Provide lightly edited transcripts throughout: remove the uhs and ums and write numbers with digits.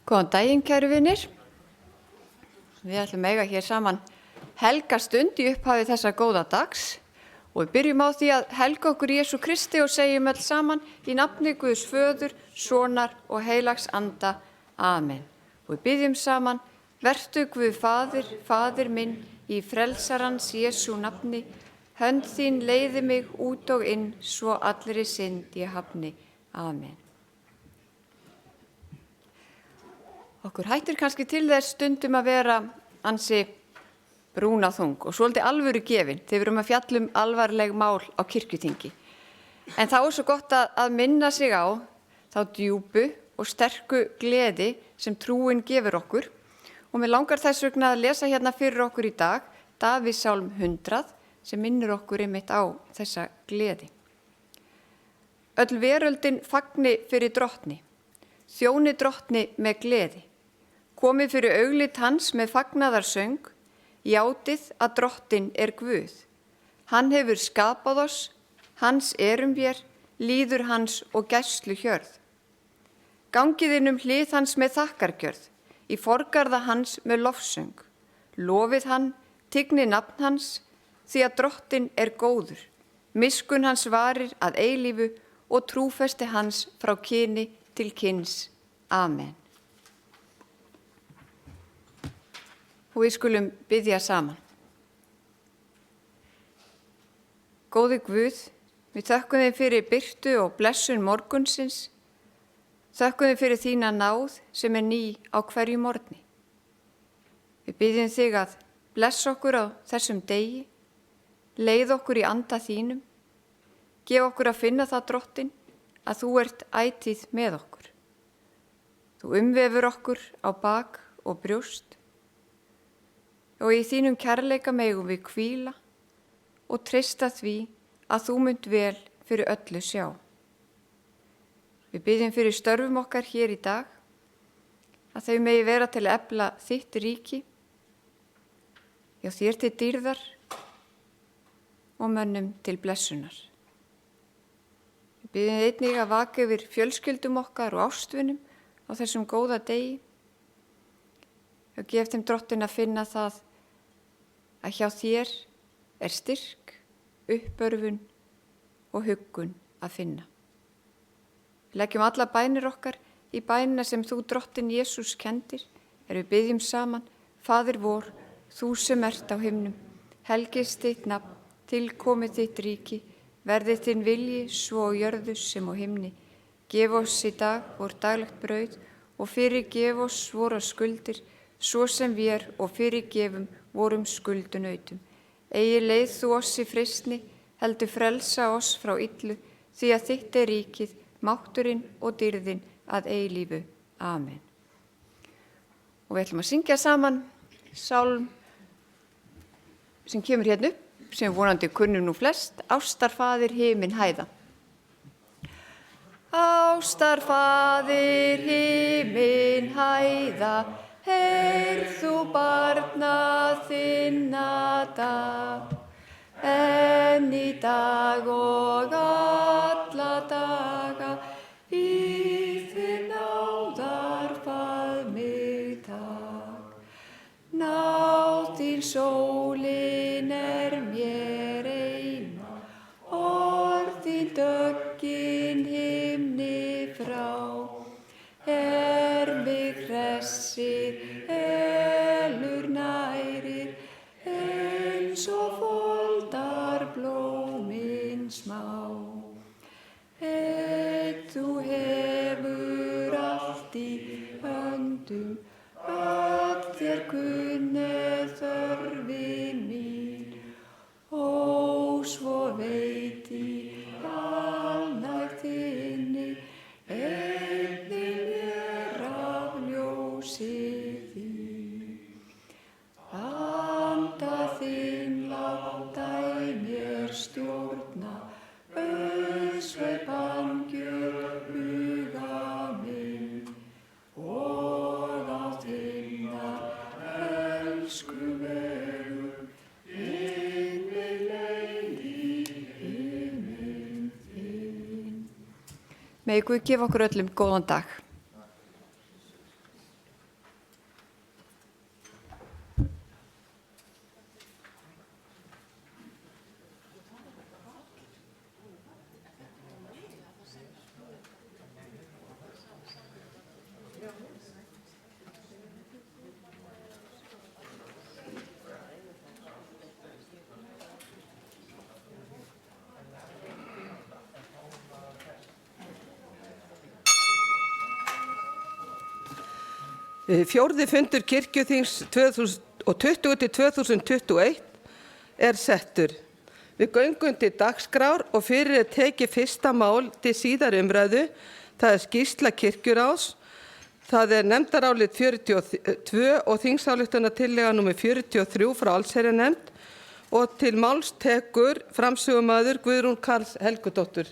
Góðan daginn, kæru vinir. Við ætlum að eiga hér saman helga stund í upphafi þessa góða dags og við byrjum á því að helga okkur Jesú Kristi og segjum öll saman í nafni Guðs Föður, Sonar og Heilags Anda. Amen. Og við byrjum saman, vertu Guð Faðir, Faðir minn, í frelsarans Jesú nafni, hönd þín leiði mig út og inn, svo allri synd ég hafni. Amen. Okkur hættir kannski til þess stundum að vera ansi brúnaþung og svolítið alvöru gefin þegar við erum að fjalla alvarleg mál á kirkjuþingi. En þá svo gott að minna sig á þá djúpu og sterku gleði sem trúin gefur okkur og mig langar þess vegna að lesa hérna fyrir okkur í dag Davíðssálm 100 sem minnir okkur einmitt á þessa gleði. Öll veröldin fagni fyrir drottni, þjóni drottni með gleði. Komið fyrir auglit hans með fagnaðarsöng, játið að drottin Guð. Hann hefur skapað oss, hans erum vér, líður hans og gæslu hjörð. Gangið inn hlið hans með þakkargjörð, í forgarða hans með lofsöng. Lofið hann, tigni nafn hans, því að drottin góður. Miskunn hans varir að eilífu og trúfesti hans frá kyni til kyns. Amen. Og við skulum biðja saman. Góði Guð, við þökkum þig fyrir birtu og blessun morgunsins, þökkum þig fyrir þína náð sem ný á hverju morgni. Við biðjum þig að blessa okkur á þessum degi, leið okkur í anda þínum, gef okkur að finna það drottin að þú ert ætíð með okkur. Þú umvefur okkur á bak og brjóst og í þínum kærleika megum við hvíla og treysta því að þú munt vel fyrir öllu sjá. Við biðjum fyrir störfum okkar hér í dag, að þau megi vera til að efla þitt ríki, já þér til dýrðar og mönnum til blessunar. Við biðjum einnig að vaka yfir fjölskyldum okkar og ástvinum á þessum góða degi og gef þeim drottin að finna það að hjá þér styrk, uppörfun og huggun að finna. Við leggjum alla bænir okkar í bænina sem þú drottin Jesús kendir, við biðjum saman, Faðir vor, þú sem ert á himnum, helgist þitt nafn, tilkomið þitt ríki, verði þinn vilji svo á jörðu sem á himni. Gef oss í dag vor daglegt brauð og fyrirgef oss vora skuldir, svo sem vér og fyrirgefum vorum skuldunautum. Eigi leið þú oss í freistni, heldur frelsa oss frá illu, því að þitt ríkið, mátturinn og dýrðin að eilífu. Amen. Og við ætlum að syngja saman sálm sem kemur hérna upp, sem vonandi kunnum nú flest, Ástarfaðir himinn hæða. Ástarfaðir himinn hæða, heyrð þú barna þinna dag, en í dag og alla daga, í þinn náðar faðmi tak. Náð þín sólin mér eina, orð þín döggin himni frá, mig hressir, elur nærir, eins og foldar blómin smá. Þú hefur allt í höndum, öll þér kunnið þörfin mín, og svo veit í alnægð þinni, einnig mér af ljósi þín. Anda þinn láta í mér stjórna, auðsveipan gjör huga minn, og á þinnar elsku vegum, inn við leið í himinn þinn. Megi Guð gefa okkur öllum góðan dag. Fjórði fundur kirkjuþings 2020-2021 settur. Við göngum til dagskrár og fyrir tekið fyrsta mál til síðari umræðu. Það skýrsla kirkjuráðs. Það nefndarálit 42 og þingsályktunartillaga nr. 43 frá allsherjarnefnd og til máls tekur framsögumaður Guðrún Karls Helgudóttir.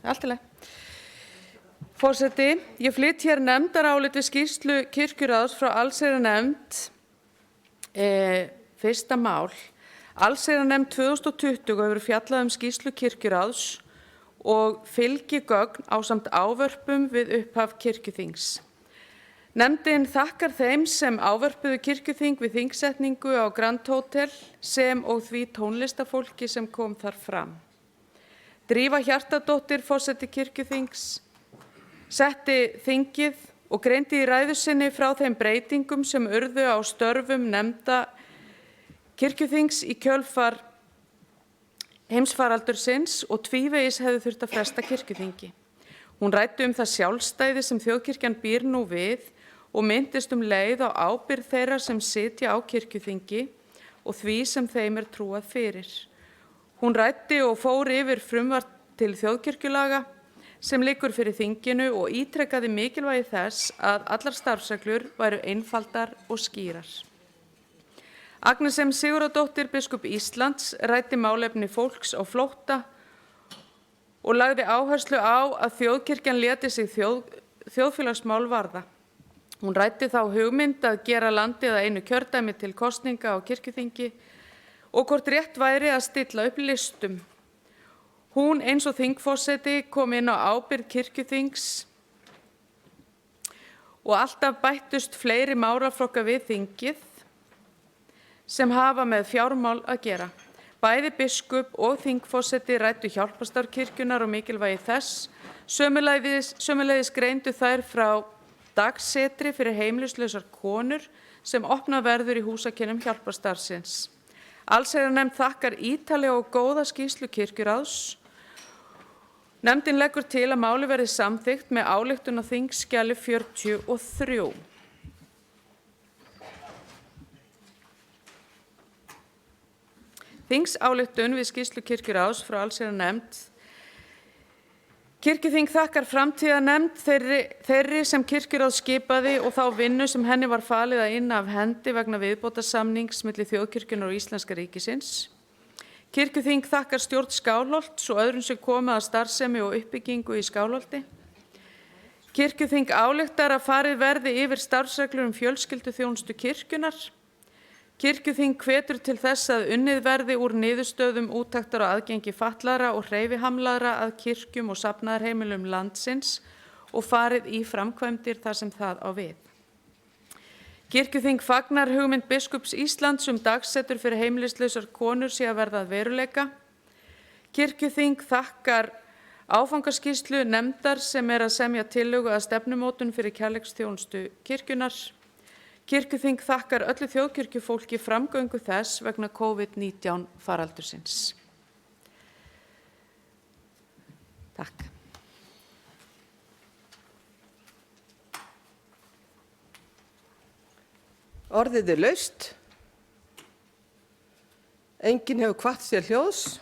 Allt í lagi. Forseti, ég flyt hér nefndarálit við skýrslu kirkjuráðs frá allsherjarnefnd, fyrsta mál. Allsherjarnefnd 2020 hefur fjallað skýrslu kirkjuráðs og fylgigögn ásamt ávörpum við upphaf kirkjuþings. Nefndin þakkar þeim sem ávörpuðu kirkjuþing við þingsetningu á Grand Hotel sem og því tónlistafólki sem kom þar fram. Drífa Hjartardóttir, forseti kirkjuþings, setti þingið og greindi í ræðu sinni frá þeim breytingum sem urðu á störfum nefnda kirkjuþings í kjölfar heimsfaraldursins og tvívegis hefði þurft að fresta kirkjuþingi. Hún ræddi það sjálfstæði sem þjóðkirkjan býr nú við og minntist leið á ábyrgð þeirra sem sitja á kirkjuþingi og því sem þeim trúað fyrir. Hún ræddi og fór yfir frumvarp til þjóðkirkjulaga sem liggur fyrir þinginu og ítrekkaði mikilvægi þess að allar starfsreglur væru einfaldar og skýrar. Agnes M. Sigurðardóttir, biskup Íslands, ræddi málefni fólks á flótta og lagði áherslu á að þjóðkirkjan léti sig þjóðfélagsmál varða. Hún ræddi þá hugmynd að gera landið að einu kjördæmi til kosninga á kirkjuþingi og hvort rétt væri að stilla upp listum. Hún eins og þingforseti kom inn á ábyrgð kirkjuþings og alltaf bættust fleiri málaflokka við þingið sem hafa með fjármál að gera. Bæði biskup og þingforseti ræddu hjálparstarf kirkjunnar og mikilvægi þess. Sömuleiðis greindu þær frá dagsetri fyrir heimilislausar konur sem opnað verður í húsakynnum hjálparstarfsins. Allsherjarnefnd þakkar ítarlega og góða skýrslu kirkjuráðs. Nefndin leggur til að máli verði samþykkt með ályktun á þingskjali 43. Þingsályktun við skýrslu kirkjuráðs frá allsherjarnefnd. Kirkjuþing þakkar framtíðarnefnd þeirri sem kirkjuráð skipaði og þá vinnu sem henni var falið að inna af hendi vegna viðbótarsamnings milli þjóðkirkjunnar og Íslenska ríkisins. Kirkjuþing þakkar stjórn Skálholts og öðrum sem komið að starfsemi og uppbyggingu í Skálholti. Kirkjuþing ályktar að farið verði yfir starfsreglur fjölskylduþjónustu kirkjunnar. Kirkjuþing hvetur til þess að unnið verði úr niðurstöðum úttektar á aðgengi fatlaðra og hreyfihamlaðra að kirkjum og safnaðarheimilum landsins og farið í framkvæmdir þar sem það á við. Kirkjuþing fagnar hugmynd biskups Íslands dagsetur fyrir heimilislausar konur sé að verða að veruleika. Kirkjuþing þakkar áfangaskýrslu nefndar sem að semja tillögu að stefnumótun fyrir kærleiksþjónustu kirkjunnar. Kirkjuþing þakkar öllu þjóðkirkjufólki framgöngu þess vegna COVID-19 faraldursins. Takk. Orðið laust. Enginn hefur hvatt sér hljóðs.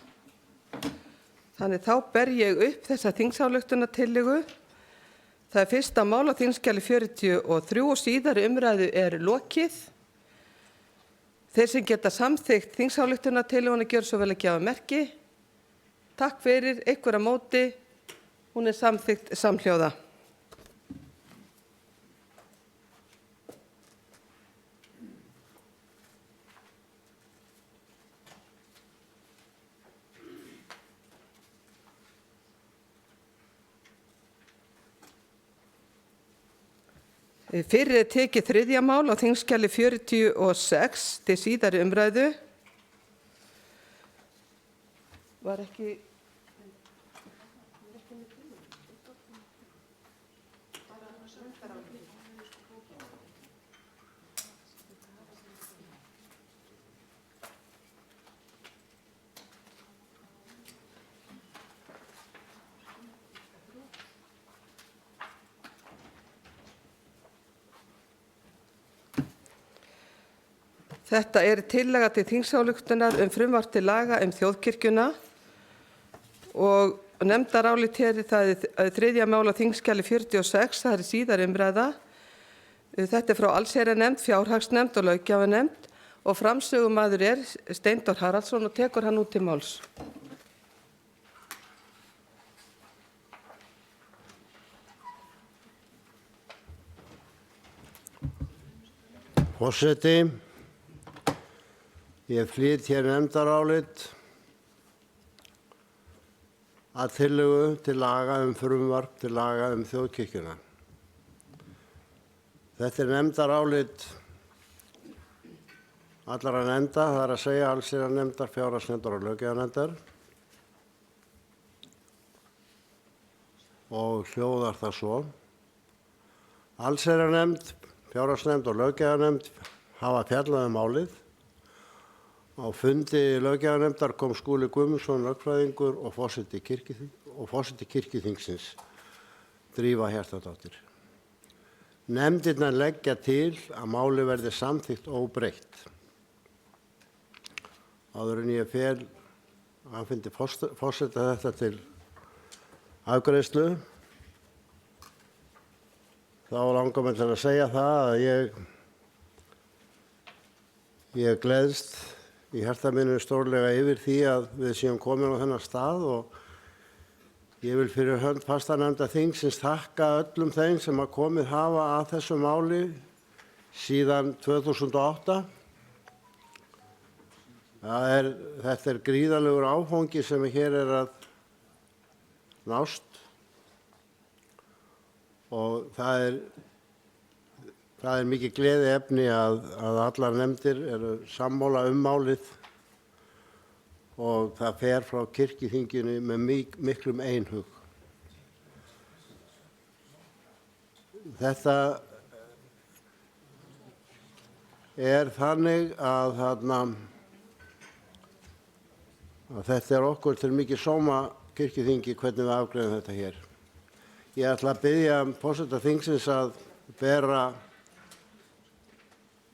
Þannig þá ber ég upp þessa þingsályktunartillögu. Það fyrsta mál á þingskjali 43 og síðari umræðu lokið. Þeir sem geta samþykkt þingsályktunartillöguna gjör svo vel að gefa merki. Takk fyrir, einhverja móti. Hún samþykkt samhljóða. Fyrir er tekið 3. mál á þingskjali 46 til síðari umræðu. Var ekki... Þetta er tillaga til þingsályktunar frumvarp til laga þjóðkirkjuna og nefndarálit hér það er 3. mál á þingskjali 46, það er síðari umræða. Þetta er frá allsherjarnefnd, fjárhagsnefnd og löggjafarnefnd og framsögumaður er Steindór Haraldsson og tekur hann út til máls. Forseti, ég flyt hér nefndarálit að tillögu til laga frumvarp til laga þjóðkirkjuna. Þetta er nefndarálit allra nefnda, það er að segja allsherjarnefndar, fjárhagsnefndar og löggjafarnefndar og hljóðar það svo. Allsherjarnefnd, fjárhagsnefnd og löggjafarnefnd hafa fjallað málið. Á fundi löggjafarnefndar kom Skúli Guðmundsson lögfræðingur og forseti kirkjuþingsins, Drífa Hjartardóttir. Nefndirnar leggja til að málið verði samþykkt óbreytt. Áður en ég fer afhenti forseta þetta til afgreiðslu, þá langar mig til að segja það að ég gleðst í hjarta mínu stórlega yfir því að við séum komin á þennan stað og ég vil fyrir hönd fastanefnda þingsins þakka öllum þeim sem að komið hafa að þessu máli síðan 2008. Þetta er gríðarlegur áfangi sem hér er að nást og það er mikið gleðiefni að allar nefndir eru sammála málið og það fer frá kirkjuþinginu með miklum einhug. Þetta er þannig að þetta er okkur til mikið sóma kirkjuþingi hvernig við afgreiðum þetta hér. Ég ætla að biðja forseta þingsins að bera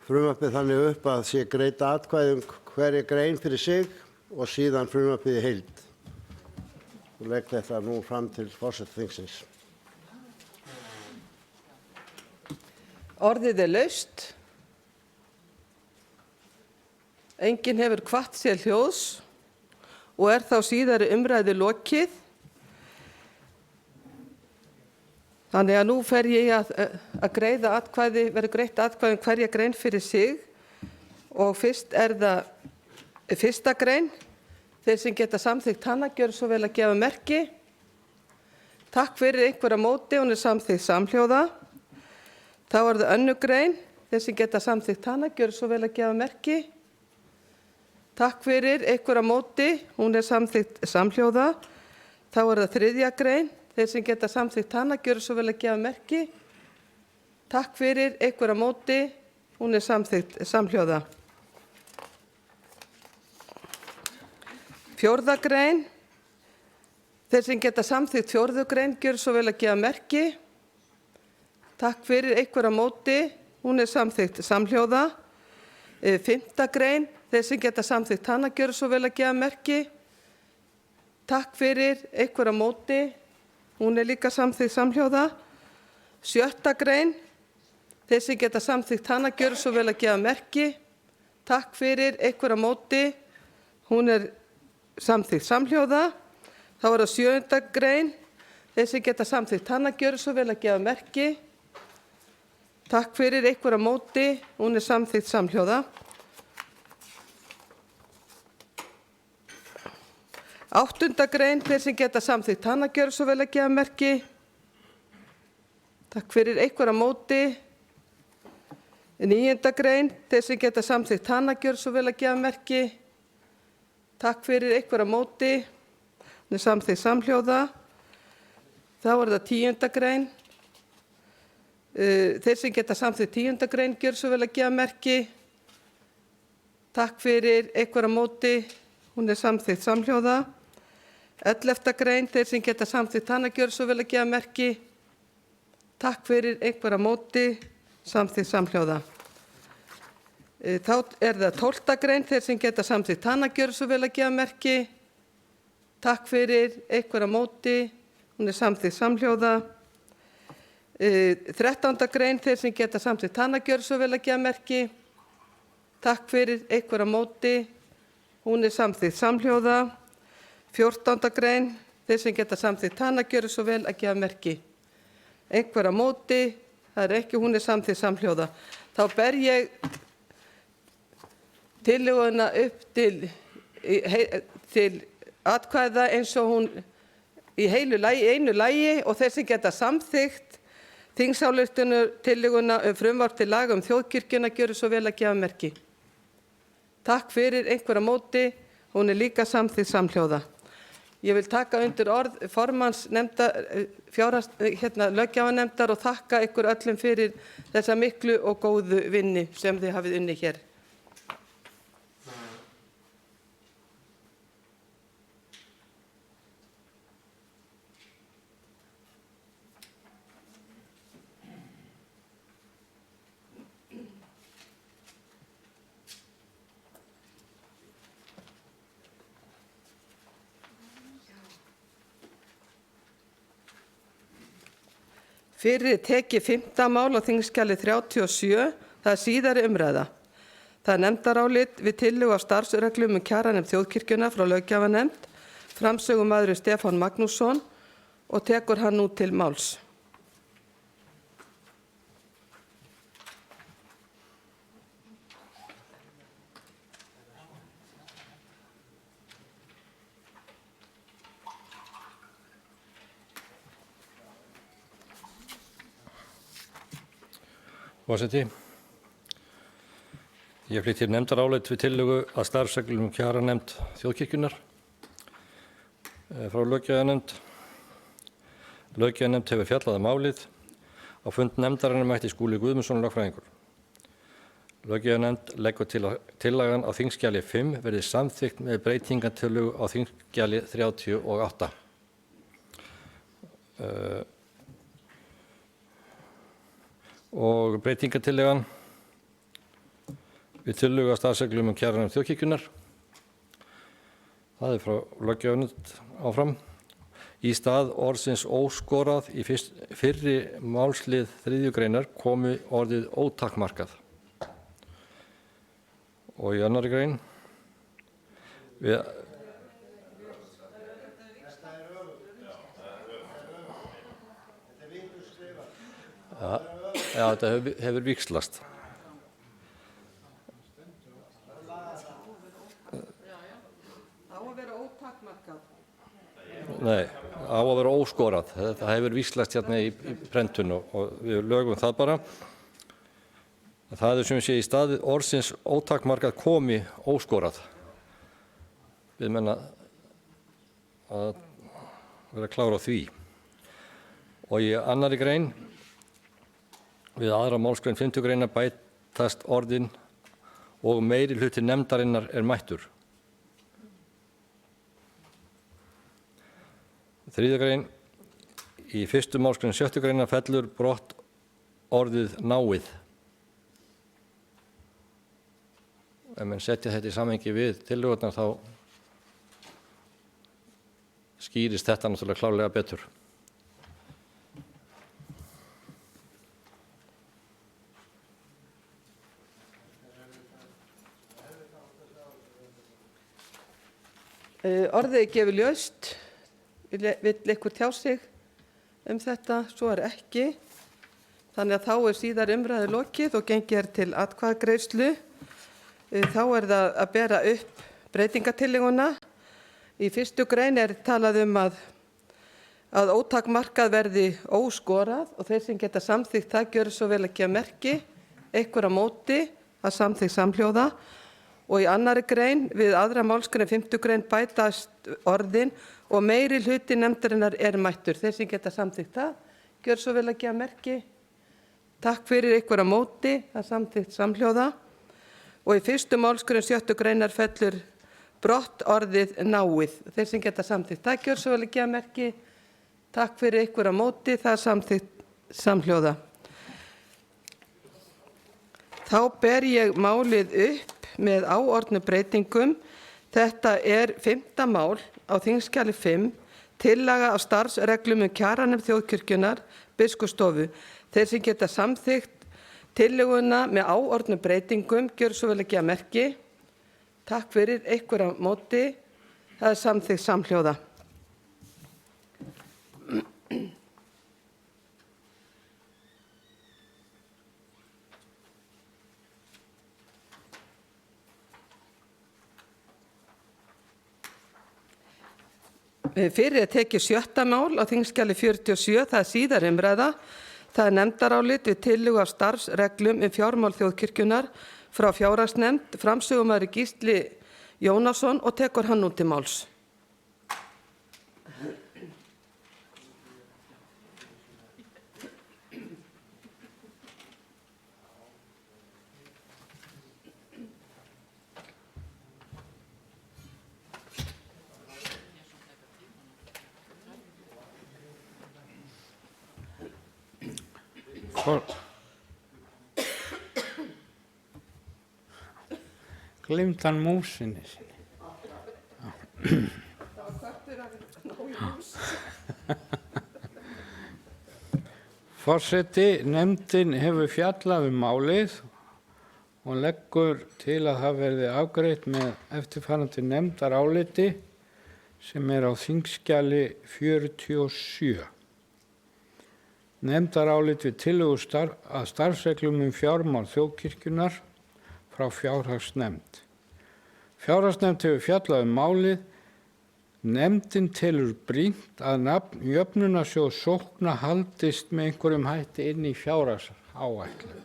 frumvarpið þannig upp að sé greitt atkvæði hverja grein fyrir sig og síðan frumvarpið í heild. Og legg þetta nú fram til forseta þingsins. Orðið er laust. Enginn hefur hvatt sér hljóðs og er þá síðari umræðu lokið. Þannig að nú fer ég að greiða atkvæði, verður greitt atkvæði hverja grein fyrir sig og fyrst er það 1. grein. Þeir sem geta samþykkt hana gjörðu svo vel að gefa merki. Takk fyrir einhverja móti, hún er samþykkt samhljóða. Þá er það 2. grein. Þeir sem geta samþykkt hana gjörðu svo vel að gefa merki. Takk fyrir einhverja móti, hún er samþykkt samhljóða. Þá er það 3. grein. Þeir sem geta samþykkt hana gjörðu svo vel að gefa merki. Takk fyrir einhverja móti, hún er samþykkt samhljóða. 4. grein. Þeir sem geta samþykkt 4. grein gjörðu svo vel að gefa merki. Takk fyrir einhverja móti, hún er samþykkt samhljóða. 5. grein. Þeir sem geta samþykkt hana gjörðu svo vel að gefa merki. Takk fyrir einhverja móti, hún er líka samþykkt samhljóða. 6. grein. Þeir sem geta samþykkt hana gjörðu svo vel að gefa merki. Takk fyrir einhverja móti, hún er samþykkt samhljóða. Þá er það 7. grein. Þeir sem geta samþykkt hana gjörðu svo vel að gefa merki. Takk fyrir einhverja móti, hún er samþykkt samhljóða. 8. grein. Þeir sem geta samþykkt hana gjörðu svo vel að gefa merki. Takk fyrir einhverja móti, 9. grein, þeir sem geta samþykkt hana gjörðu svo vel að gefa merki. Takk fyrir, einhver á móti. Hún er samþykkt samhljóða. Þá er það 10. grein. Þeir sem geta samþykkt 10. grein gjörðu svo vel að gefa merki. Takk fyrir, einhver á móti. Hún er samþykkt samhljóða. 11. grein, þeir sem geta samþykkt hana gjörðu svo vel að gefa merki. Takk fyrir, einhver á móti. Samþykkt samhljóða. Þá er það 12. grein, þeir sem geta samþykkt hana gjörðu svo vel að gefa merki. Takk fyrir, einhver á móti. Hún er samþykkt samhljóða. 13. grein, þeir sem geta samþykkt hana gjörðu svo vel að gefa merki. Takk fyrir, einhver á móti. Hún er samþykkt samhljóða. 14. grein, þeir sem geta samþykkt hana gjörðu svo vel að gefa merki. Einhver á móti. Það er ekki, hún er samþykkt samhljóða. Þá ber ég tillöguna upp til atkvæða eins og hún í einu lagi og þeir sem geta samþykkt þingsályktunartillöguna frumvarp til laga þjóðkirkjuna gjöru svo vel að gefa merki. Takk fyrir, einhver á móti, hún er líka samþykkt samhljóða. Ég vil taka undir orð formanns löggjafarnefndar og þakka ykkur öllum fyrir þessa miklu og góðu vinnu sem þið hafið unnið hér. Fyrir tekið 5. mál á þingskjali 37, það er síðari umræða. Það er nefndarálit við tillögu af starfsreglum kjaranefnd þjóðkirkjunnar frá löggjafarnefnd, framsögumaður Stefán Magnússon og tekur hann nú til máls. Forseti, ég flyt hér nefndarálit við tillögu að starfsreglum kjaranefnd þjóðkirkjunnar frá löggjafarnefnd. Löggjafarnefnd hefur fjallað málið. Á fund nefndarinnar mætti Skúli Guðmundsson lögfræðingur. Löggjafarnefnd leggur til að tillagan á þingskjali 5 verði samþykkt með breytingartillögu á þingskjali 38. Og breytingartillagan við tillögu að starfsreglum kjaranefnd þjóðkirkjunnar. Það er frá löggjafarnefnd áfram. Í stað orðsins óskorað í fyrri málslið 3. greinar komi orðið ótakmarkað. Og í 2. grein við Já, þetta hefur víxlast. Á að vera ótakmarkað. Nei, á að vera óskorað. Það hefur víxlast hérna í prentun og við lögum það bara. Það er sem sé í stað orðsins ótakmarkað komi óskorað. Við menna að vera klára á því. Og í 2. grein við 2. málsgrein 5. greinar bætast orðin og meiri hluti nefndarinnar er mættur. 3. grein í 1. málsgrein 6. greinar fellur brott orðið náið. Ef menn setja þetta í samhengi við tillögurnar þá skýrist þetta náttúrulega klárlega betur. Orðið gefur ljóst, vill ykkur tjá sig þetta, svo er ekki. Þannig að þá er síðar umræðu lokið og gengið til atkvæðagreiðslu. Þá er það að bera upp breytingartillöguna. Í 1. grein er talað að ótakmarkað verði óskorað og þeir sem geta samþykkt það gjöru svo vel að gefa merki. einhver á móti, það samþykkt samhljóða. Og í 2. grein við 2. málsgrein 5. grein bætast orðin og meiri hluti nefndarinnar er mættur. Þeir sem geta samþykkt það, gjör svo vel að gefa merki. Takk fyrir, einhver á móti, það samþykkt samhljóða. Og í 1. málsgrein 7. greinar fellur brott orðið náið. Þeir sem geta samþykkt það, gjör svo vel að gefa merki. Takk fyrir, einhver á móti, það samþykkt samhljóða. Þá ber ég málið upp með áorðnu breytingum. Þetta er 5. mál á þingskjali 5, tillaga af starfsreglum kjaranefnd þjóðkirkjunnar, biskupsstofu. Þeir sem geta samþykkt tillöguna með áorðnu breytingum, gjör svo vel að gefa merki. Takk fyrir, einhver á móti, það er samþykkt samhljóða. Fyrir er tekið 7. mál á þingskjali 47, það er síðari umræða. Það er nefndarálit við tillögu af starfsreglum fjármál þjóðkirkjunnar frá fjárhagsnefnd, framsögumaður Gísli Jónasson og tekur hann nú til máls. Gleymdi hann músinni sinni. Forseti, nefndin hefur fjallað málið og leggur til að það verði afgreitt með eftirfarandi nefndaráliti sem er á þingskjali 47. Nefndarálit við tillögu að starfsreglum fjármál þjóðkirkjunnar frá fjárhagsnefnd. Fjárhagsnefnd hefur fjallað málið. Nefndin telur brýnt að nafn jöfnunarsjóðs sókna haldist með einhverjum hætti inn í fjárhagsáætlun.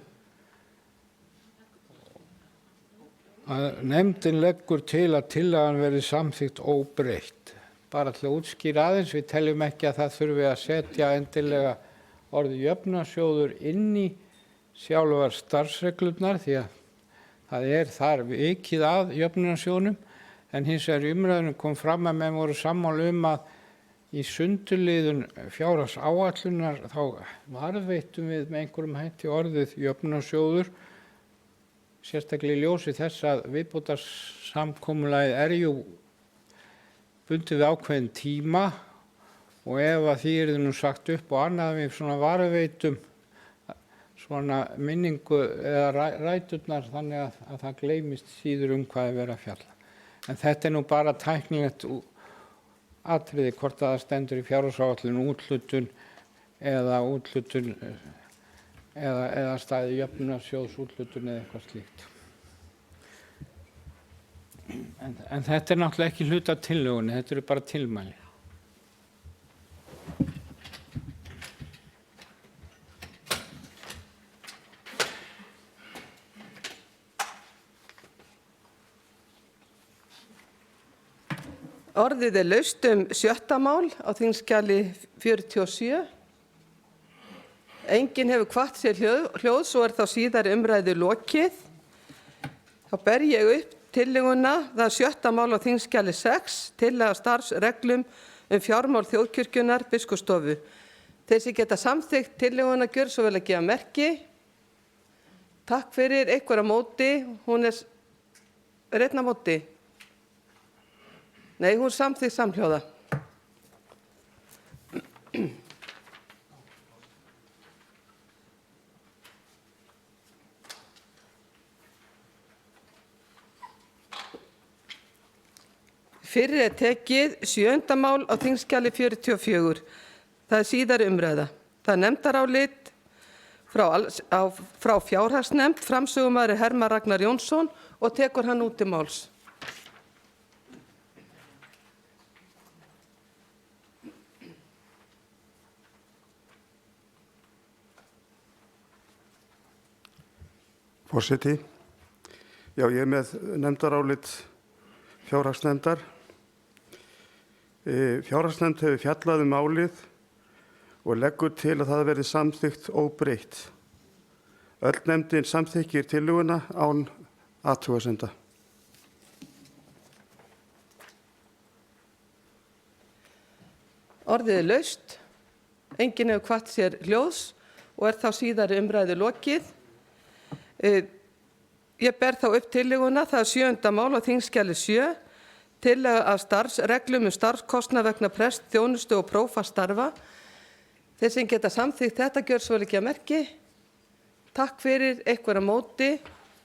Nefndin leggur til að tillagan verði samþykkt óbreytt. Bara til að útskýra aðeins, við teljum ekki að það þurfi að setja endilega orðið jöfnunarsjóður inn í sjálfar starfsreglurnar því að það er þar vikið að jöfnunarsjóðnum, en hins vegar í umræðunum kom fram að menn voru sammála að í sundurliðun fjárhagsáætlunar þá varðveittum við með einhverjum hætti orðið jöfnunarsjóður, sérstaklega í ljósi þess að viðbótarsamkomulagið bundið við ákveðin tíma og ef að því yrði nú sagt upp og annað við svona varðveitum svona minningu eða ræturnar þannig að það gleymist síður hvað er verið að fjalla. En þetta er nú bara tæknilegt atriði hvort að það stendur í fjárhagsáætlun úthlutun eða staði jöfnunarsjóðs úthlutun eða eitthvað slíkt. En þetta er náttúrulega ekki hluti af tillögunni, þetta eru bara tilmæli. Orðið er laust 7. mál á þingskjali 47. Enginn hefur hvatt sér hljóðs og er þá síðari umræðu lokið. Þá ber ég upp tillöguna, það er 7. mál á þingskjali 6, tillaga starfsreglum fjármál þjóðkirkjunnar, biskupsstofu. Þeir sem geta samþykkt tillöguna gjör svo vel að gefa merki. Takk fyrir, einhver á móti, hún er einn á móti. Nei, hún samþykkt samhljóða. Fyrir er tekið 7. mál á þingskjali 44. Það er síðari umræða. Það er nefndarálit frá fjárhagsnefnd, framsögumaður Hermann Ragnar Jónsson og tekur hann út til máls. Forseti, já, ég er með nefndarálit fjárhagsnefndar. Fjárhagsnefnd hefur fjallað málið og leggur til að það verði samþykkt óbreytt. Öll nefndin samþykkir tillöguna án athugasemda. Orðið er laust. Enginn hefur kvatt sér hljóðs og er þá síðari umræðu lokið. Ég ber þá upp tillöguna, það er 7. mál á þingskjali 7, tillaga af starfsreglum starfskostnað vegna prestþjónustu og prófastarfa. Þeir sem geta samþykkt þetta gjör svo vel ekki að merki. Takk fyrir, einhver á móti,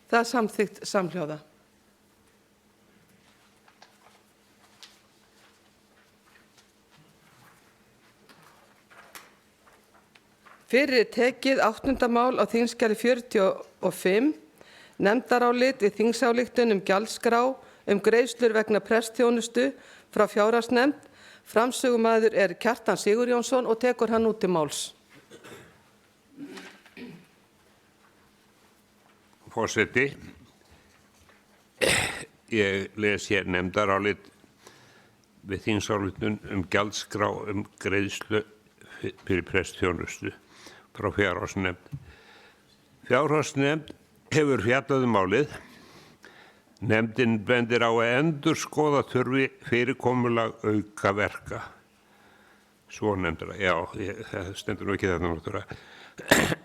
það er samþykkt samhljóða. Fyrir tekið 8. mál á þingskjali 45, nefndarálit við þingsályktun gjaldskrá greiðslur vegna prestþjónustu frá fjárhagsnefnd. Framsögumaður er Kjartan Sigurjónsson og tekur hann út til máls. Forseti, ég les hér nefndarálit við þingsályktun gjaldskrá greiðslu fyrir prestþjónustu frá fjárhagsnefnd. Fjárhagsnefnd hefur fjallað málið. Nefndin bendir á að endurskoða þurfi fyrirkomulag aukaverka. Svo nefndir það, já, það stendur nú ekki þetta náttúrulega.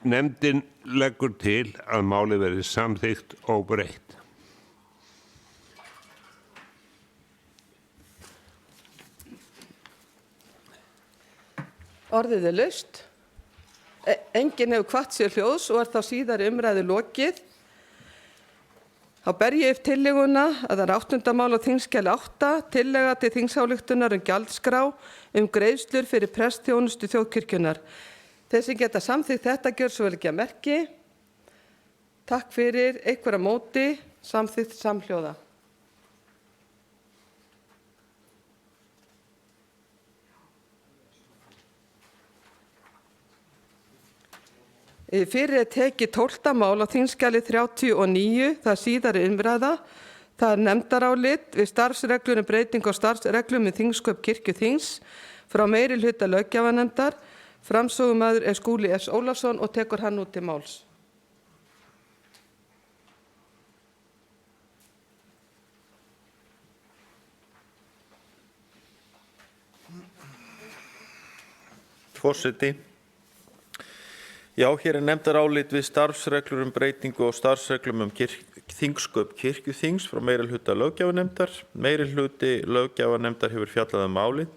Nefndin leggur til að málið verði samþykkt óbreytt. Orðið er laust. Enginn hefur kvatt sér hljóðs og er þá síðari umræðu lokið. Þá ber ég upp tillöguna að það er 8. mál á þingskjali 8, tillaga til þingsályktunar gjaldskrá greiðslur fyrir prestþjónustu þjóðkirkjunnar. Þeir sem geta samþykkt þetta gjör svo vel ekki að merki. Takk fyrir, einhver á móti, samþykkt samhljóða. Fyrir er tekið 12. mál á þingskjali 39, það síðari umræða. Það er nefndarálit við starfsreglur breytingu á starfsreglum þingsköp kirkjuþings frá meirihluta löggjafarnefndar. Framsögumaður er Skúli S. Ólafsson og tekur hann út til máls. Forseti. Já, hér er nefndarálit við starfsreglur breytingu á starfsreglum þingsköp kirkjuþings frá meirihluta löggjafarnefndar. Meirihluti löggjafarnefndar hefur fjallað málið.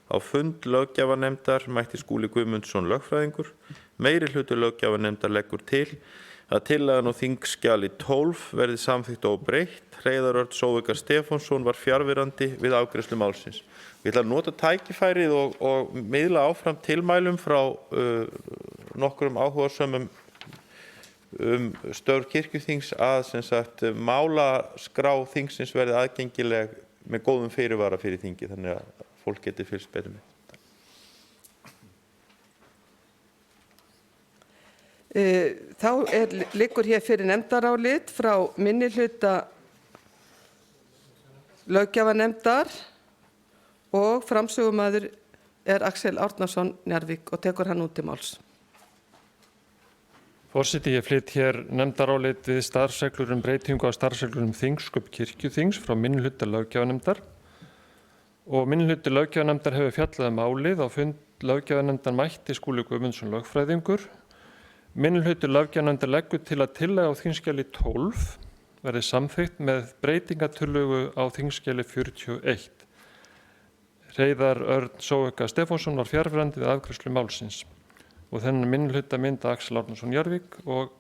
Á fund löggjafarnefndar mætti Skúli Guðmundsson lögfræðingur. Meirihluti löggjafarnefndar leggur til að tillagan á þingskjali 12 verði samþykkt óbreytt. Hreiðar Örn Sóvikar Stefánsson var fjarverandi við afgreiðslu málsins. Ég ætla að nota tækifærið og miðla áfram tilmælum frá nokkrum áhugasömum störf kirkjuþings að sem sagt málaskrá þingsins verði aðgengileg með góðum fyrirvara fyrir þingi, þannig að fólk geti fylgst betur með. Þá liggur hér fyrir nefndarálit frá minnihluta löggjafarnefndar og framsögumaður er Axel Árnason Njarðvík og tekur hann út til máls. Forseti, ég flyt hér nefndarálit við starfsreglur breytingu á starfsreglum þingsköp kirkjuþings frá minnihluta löggjafarnefndar. Og minnihluti löggjafarnefndar hefur fjallað málið. Á fund löggjafarnefndar mætti Skúli Guðmundsson lögfræðingur. Minnihluti löggjafarnefndar leggur til að tillaga á þingskjali 12 verði samþykkt með breytingatillögu á þingskjali 41. Hreiðar Örn Sóvikar Stefánsson var fjarverandi við afgreiðslu málsins og þennan minnihluta mynda Axel Árnason Njarðvík og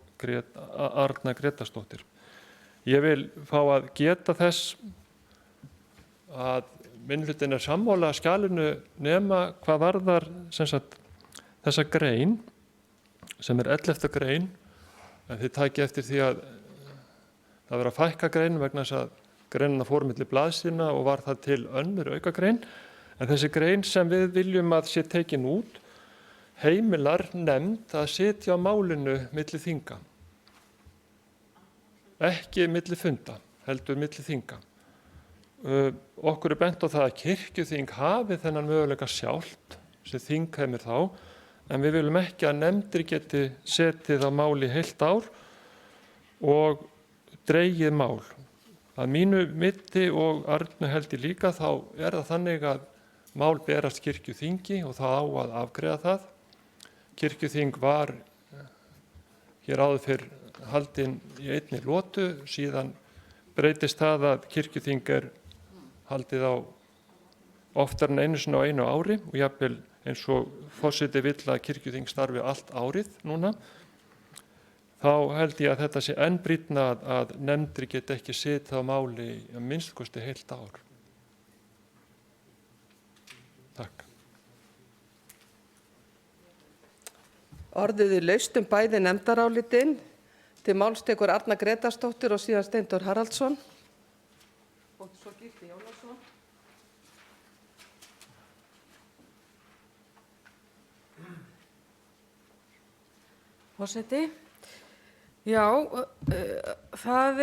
Arna Grétarsdóttir. Ég vil fá að geta þess að minnihlutin er sammála skjalinu nema hvað varðar þessa grein sem er 11. grein, en þið takið eftir því að það verður að fækka greinum vegna þess að greinina fór milli blaðsíðna og var það til önnur aukagrein. En þessi grein sem við viljum að sé tekin út heimilar nefnd að sitja á málinu milli þinga. ekki milli funda, heldur milli þinga. Okkur bent á það að kirkjuþing hafi þennan möguleika sjálft sem þingheimur þá, en við viljum ekki að nefndir geti setið á máli heilt ár og dregið mál. Að mínu miti og Arnu held ég líka þá það þannig að mál berast kirkjuþingi og það á að afgreiða það. Kirkjuþing var hér áður fyrr haldin í einni lotu, síðan breytist það að kirkjuþing haldið á oftar en einu sinni á einu ári og jafnvel eins og forseti vill að kirkjuþing starfi allt árið núna. Þá held ég að þetta sé enn brýnna að nefndir geti ekki setið á máli að minnsta kosti heilt ár. Takk. Orðið laust bæði nefndarálitin. Til máls tekur Arna Grétarsdóttir og síðan Steindór Haraldsson. Og svo Gísli Jónasson. Forseti. Já, það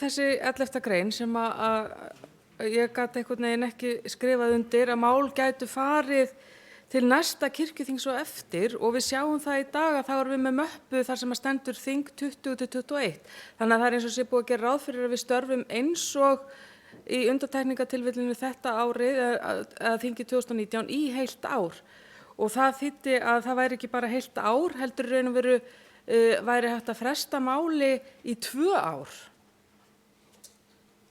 þessi 11. grein sem að ég gat einhvern veginn ekki skrifað undir að mál gætu farið til næsta kirkjuþings og eftir og við sjáum það í dag að þá erum við með möppu þar sem að stendur þing 20-21. Þannig að það eins og sé búið að gera ráð fyrir að við störfum eins og í undantekningatilfellinu þetta árið eða þingi 2019 í heilt ár. Og það þýddi að það væri ekki bara heilt ár, heldur raun og veru væri hægt að fresta máli í 2 ár.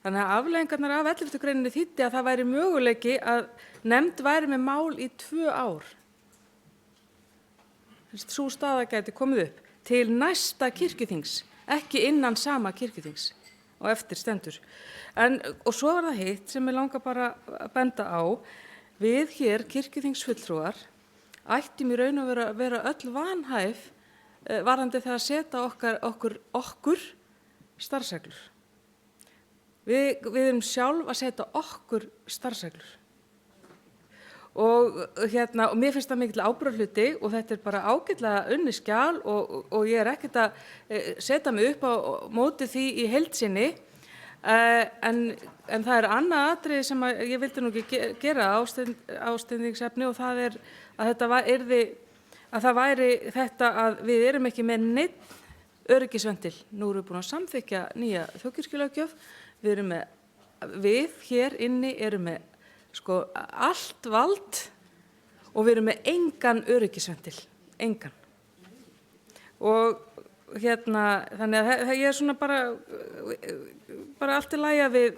Þannig að afleiðingarnar af 11. greininni þýddi að það væri möguleiki að nefnd væri með mál í 2 ár. Sú staða gæti komið upp til næsta kirkjuþings, ekki innan sama kirkjuþings og eftir stendur. Og svo var það hitt sem ég langar bara að benda á. Við hér kirkjuþingsfulltrúar ættum í raun og vera öll vanhæf varðandi það að setja okkur starfsreglur. Við erum sjálf að setja okkur starfsreglur. Og mér finnst það mikill ábyrgðarhluti og þetta bara ágætlega unnið skjal og ég ekkert að setja mig upp á móti því í heild sinni. En það annað atriði sem ég vildi nú ekki gera ástendingsefni og það að það væri þetta að við erum ekki með neinn öryggisventil. Nú erum við búin að samþykkja nýja þjóðkirkjulöggjöf. Við hér inni erum með allt vald og við erum með engan öryggisventil, engan. Og þannig að ég svona bara allt í lagi að við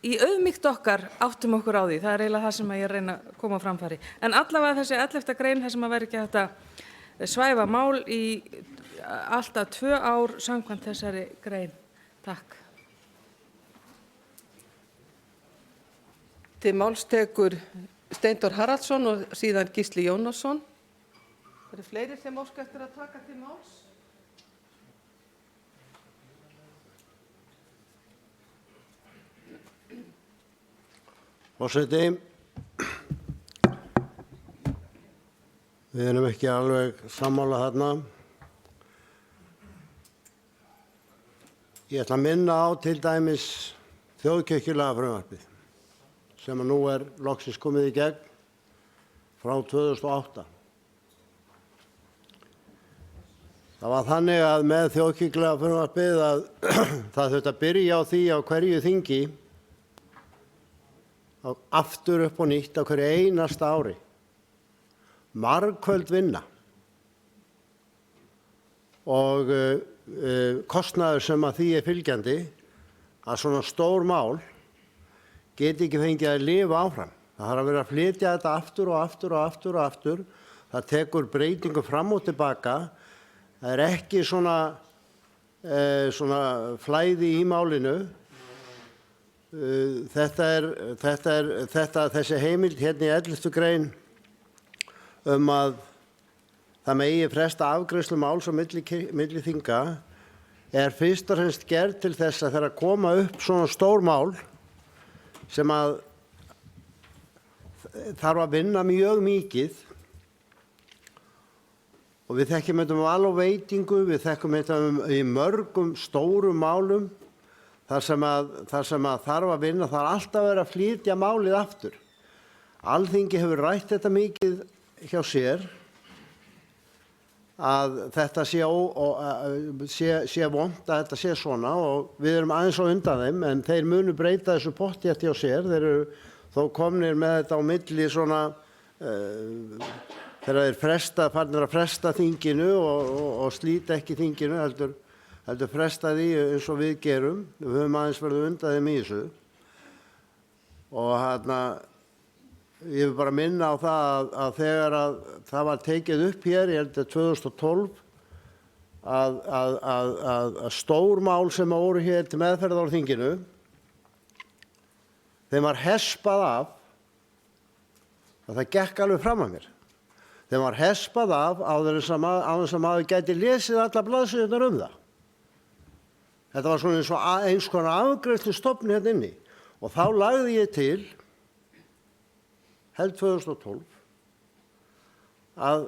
í auðmýkt okkar áttum okkur á því. Það eiginlega það sem ég reyna að koma á framfæri. En allavega þessi 11. grein þar sem að væri ekki hægt að svæfa mál í alltaf 2 ár samkvæmt þessari grein. Takk. Til máls tekur Steindór Haraldsson og síðan Gísli Jónasson. Það fleiri sem óska eftir að taka til máls. Forseti, við erum ekki alveg sammála þarna. Ég ætla að minna á til dæmis þjóðkirkjulagafrumvarpið sem nú loksins komið í gegn frá 2008. Það var þannig að með þjóðkirkjulagafrumvarpið að það þurfti að byrja á því á hverju þingi aftur upp og nýtt á hverju einasta ári. Margföld vinna og kostnaður sem að því fylgjandi að svona stór mál geti ekki fengið að lifa áfram. Það þarf að vera að flytja þetta aftur og aftur og aftur og aftur. Það tekur breytingu fram og tilbaka. Það ekki svona flæði í málinu. Þessi heimild hérna í 11. grein að það megi fresta afgreiðslu máls á milli þinga fyrst og fremst gerð til þess að þegar koma upp svona stór mál sem að þarf að vinna mjög mikið Og við þekkjum þetta val og veitingu, við þekkjum þetta í mörgum stórum málum þar sem að þarf að vinna, það er alltaf verið að flytja málið aftur. Alþingi hefur rætt þetta mikið hjá sér að þetta sé vont að þetta sé svona og við erum aðeins á undan þeim en þeir munu breyta þessu pottþétt hjá sér. Þeir eru þó komnir með þetta á milli svona þegar þeir farnir að fresta þinginu og slíta ekki þinginu heldur fresta því eins og við gerum. Við höfum aðeins verið undan þeim í þessu og ég vil bara minna á það að þegar að það var tekið upp hér, ég held að 2012, að stór mál sem voru hér til meðferðar á þinginu, þeim var hespað af, að það gekk alveg fram að mér. Þeim var hespað af áður en sem maður gæti lesið alla blaðsíðurnar um það. Þetta var svona eins konar afgreiðslustofn hérna inni og þá lagði ég til held 2012 að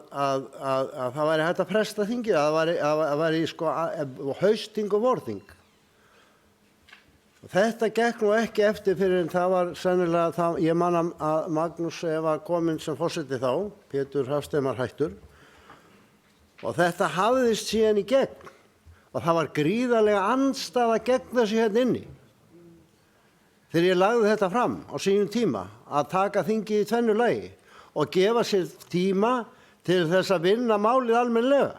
það væri hægt að fresta þingið, að það væri haustþing og vorþing. Þetta gekk nú ekki eftir fyrir en það var sennilega, ég man að Magnús var kominn sem forseti þá, Pétur Hafstein var hættur og þetta hafðist síðan í gegn og það var gríðarlega andstaða gegn þessu hérna inni. Þegar ég lagði þetta fram á sínum tíma að taka þingið í tvennu lagi og gefa sér tíma til þess að vinna málið almennilega.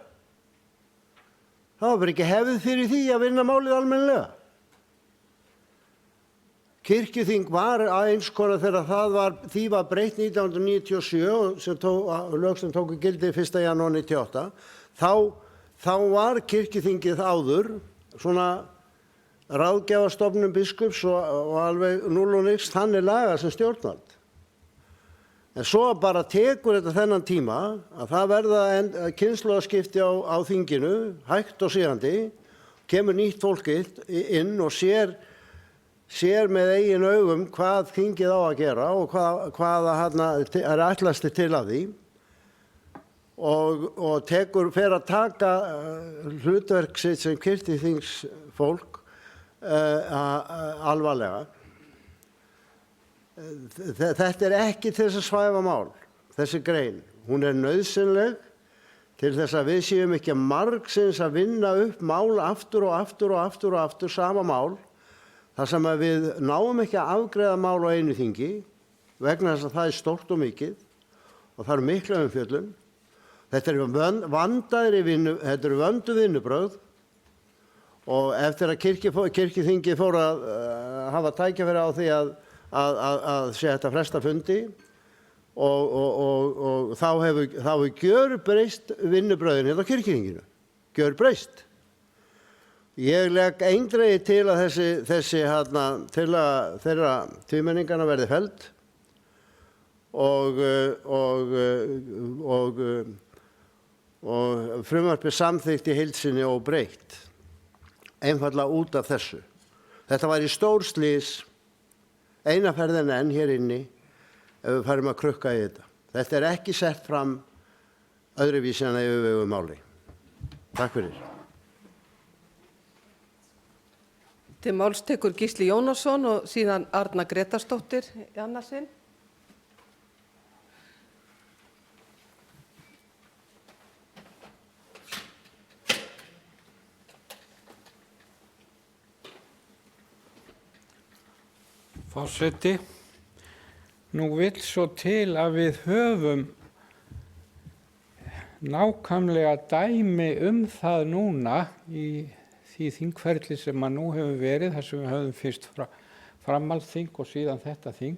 Það var bara ekki hefð fyrir því að vinna málið almennilega. Kirkjuþing var eins konar þegar því var breytt 1997 lög sem tóku gildi 1. janúar 1998. Þá var kirkjuþingið áður svona ráðgjafastofnun biskups og alveg núll og nix þannig lagað sem stjórnvald. En svo bara tekur þetta þennan tíma að það verða kynslóðaskipti á þinginu, hægt og sígandi, kemur nýtt fólk inn og sér með eigin augum hvað þingið á að gera og hvað ætlasti til af því og fer að taka hlutverk sitt sem kirkjuþingsfólk alvarlega. Þetta ekki til þess að svæfa mál, þessi grein. Hún nauðsynleg til þess að við séum ekki margsins að vinna upp mál aftur og aftur og aftur og aftur, sama mál, þar sem að við náum ekki að afgreiða mál á einu þingi vegna þess að það stórt og mikið og það mikla umfjöllun. Þetta eru vöndu vinnubrögð og eftir að kirkjuþingið fór að hafa tækifæri á því að sé þetta fresta fundi og þá hefur gjörbreyst vinnubrögðin hérna á kirkjuþinginu. Gjörbreyst. Ég legg eindregið til að þessi tillaga þeirra tvímenninganna verði felld og frumvarpið samþykkt í heild sinni óbreytt. Einfaldlega út af þessu. Þetta var í stórslys, eina ferðin enn hér inni ef við færum að krukka í þetta. Þetta ekki sett fram öðruvísi en að yfirvegu máli. Takk fyrir. Til máls tekur Gísli Jónasson og síðan Arna Gretarsdóttir í annað sinn. Forseti, nú vill svo til að við höfum nákvæmlega dæmi það núna í því þingferli sem að nú hefur verið, þar sem við höfum fyrst framhaldsþing og síðan þetta þing,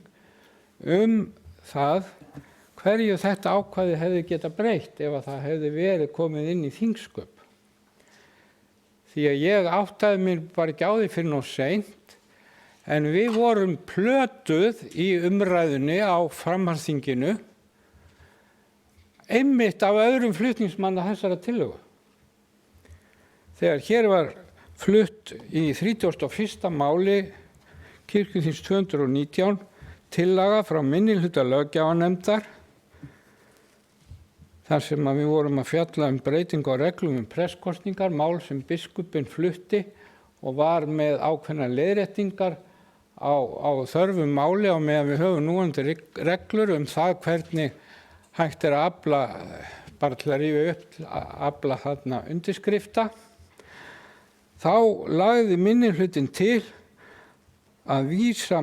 það hverju þetta ákvæði hefði geta breytt ef að það hefði verið komið inn í þingsköp. Því að ég áttaði mér bara ekki á því fyrir nú seint, en við vorum plötuð í umræðunni á framhaldsþinginu einmitt af öðrum flutningsmanna þessara tillögu. Þegar hér var flutt í 31. máli Kirkjuþings 219 tillaga frá minnihluta löggjafarnefndar þar sem við vorum að fjalla breytingu á reglum presskosningar, mál sem biskupinn flutti og var með ákveðnar leiðréttingar á þörfum máli á meðan við höfum núandi reglur það hvernig hægt að afla, bara til að rífa upp, afla þarna undirskrifta. Þá lagði minnihlutinn til að vísa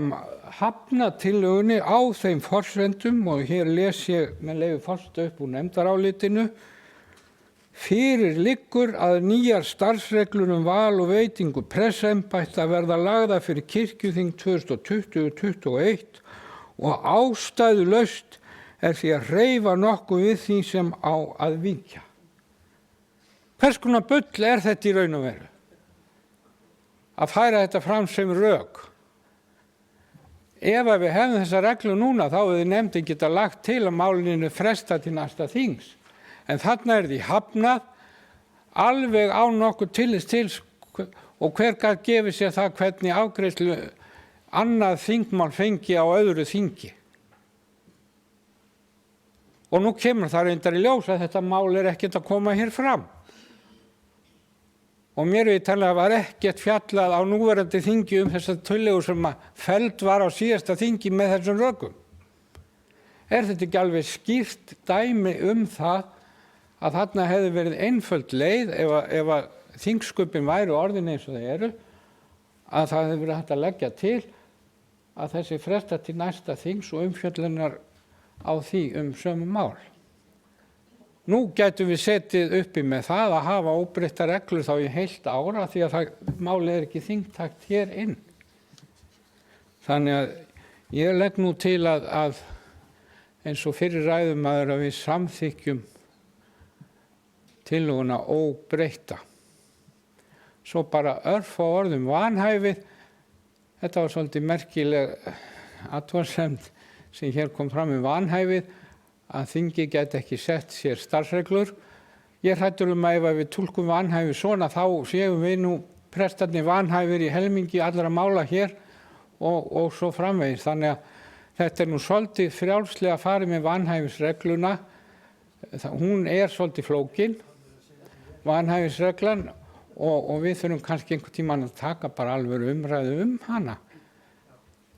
hafnatillögunni á þeim forsendum, og hér les ég með leyfi forseta upp úr nefndarálitinu: fyrir liggur að nýjar starfsreglur val og veitingu prestsembætta verða lagðar fyrir kirkjuþing 2020-21 og ástæðulaust því að hreyfa nokkuð við því sem á að víkja. Hvers konar bull þetta í raun og veru? Að færa þetta fram sem rök. Ef við hefum þessa reglu núna, þá hefði nefndin geta lagt til að málinu fresta til næsta þings. En þarna því hafnað, alveg án nokkuð tillits til, og hver gat gefið sér það hvernig afgreiðslu annað þingmál fengi á öðru þingi. Og nú kemur það reyndar í ljós að þetta mál ekkert að koma hér fram. Og mér vitanlega var ekkert fjallað á núverandi þingi þessar tillögur sem felld var á síðasta þingi með þessum rökum. Þetta ekki alveg skýrt dæmi það að þarna hefði verið einföld leið ef að þingsköpin væru orðin eins og það eru, að það hefði verið hægt að leggja til að þessi fresta til næsta þings og umfjöllunar á því sömu mál. Nú gætum við setið uppi með það að hafa óbreyttar reglur þá í heilt ára því að málið ekki þingtakt hér inn. Þannig að ég legg nú til að eins og fyrir ræðumaður að við samþykkjum tillöguna óbreytta. Svo bara örf á orðum vanhæfið. Þetta var svolítið merkileg athugasemd sem hér kom fram vanhæfið, að þingi gæti ekki sett sér starfsreglur. Ég hræddur að ef við túlkum vanhæfið svona, þá séum við nú prestarnir vanhæfir í helmingi allra mála hér og svo framvegis. Þannig að þetta nú svolítið frjálslega farið með vanhæfisregluna. Hún svolítið flókin, vanhæfisreglan, og við þurfum kannski einhvern tímann að taka bara alveg umræðu hana,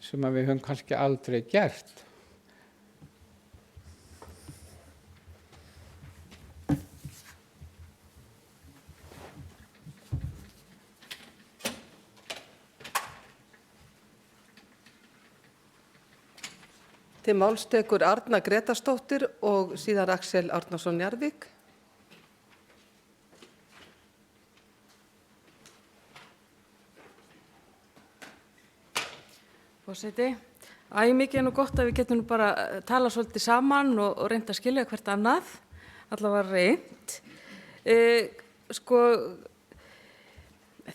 sem við höfum kannski aldrei gert. Til máls tekur Arna Gretarsdóttir og síðan Axel Árnason Njarðvík. Forseti, mikið nú gott að við getum nú bara tala svolítið saman og reynda að skilja hvert annað, allavega reynt.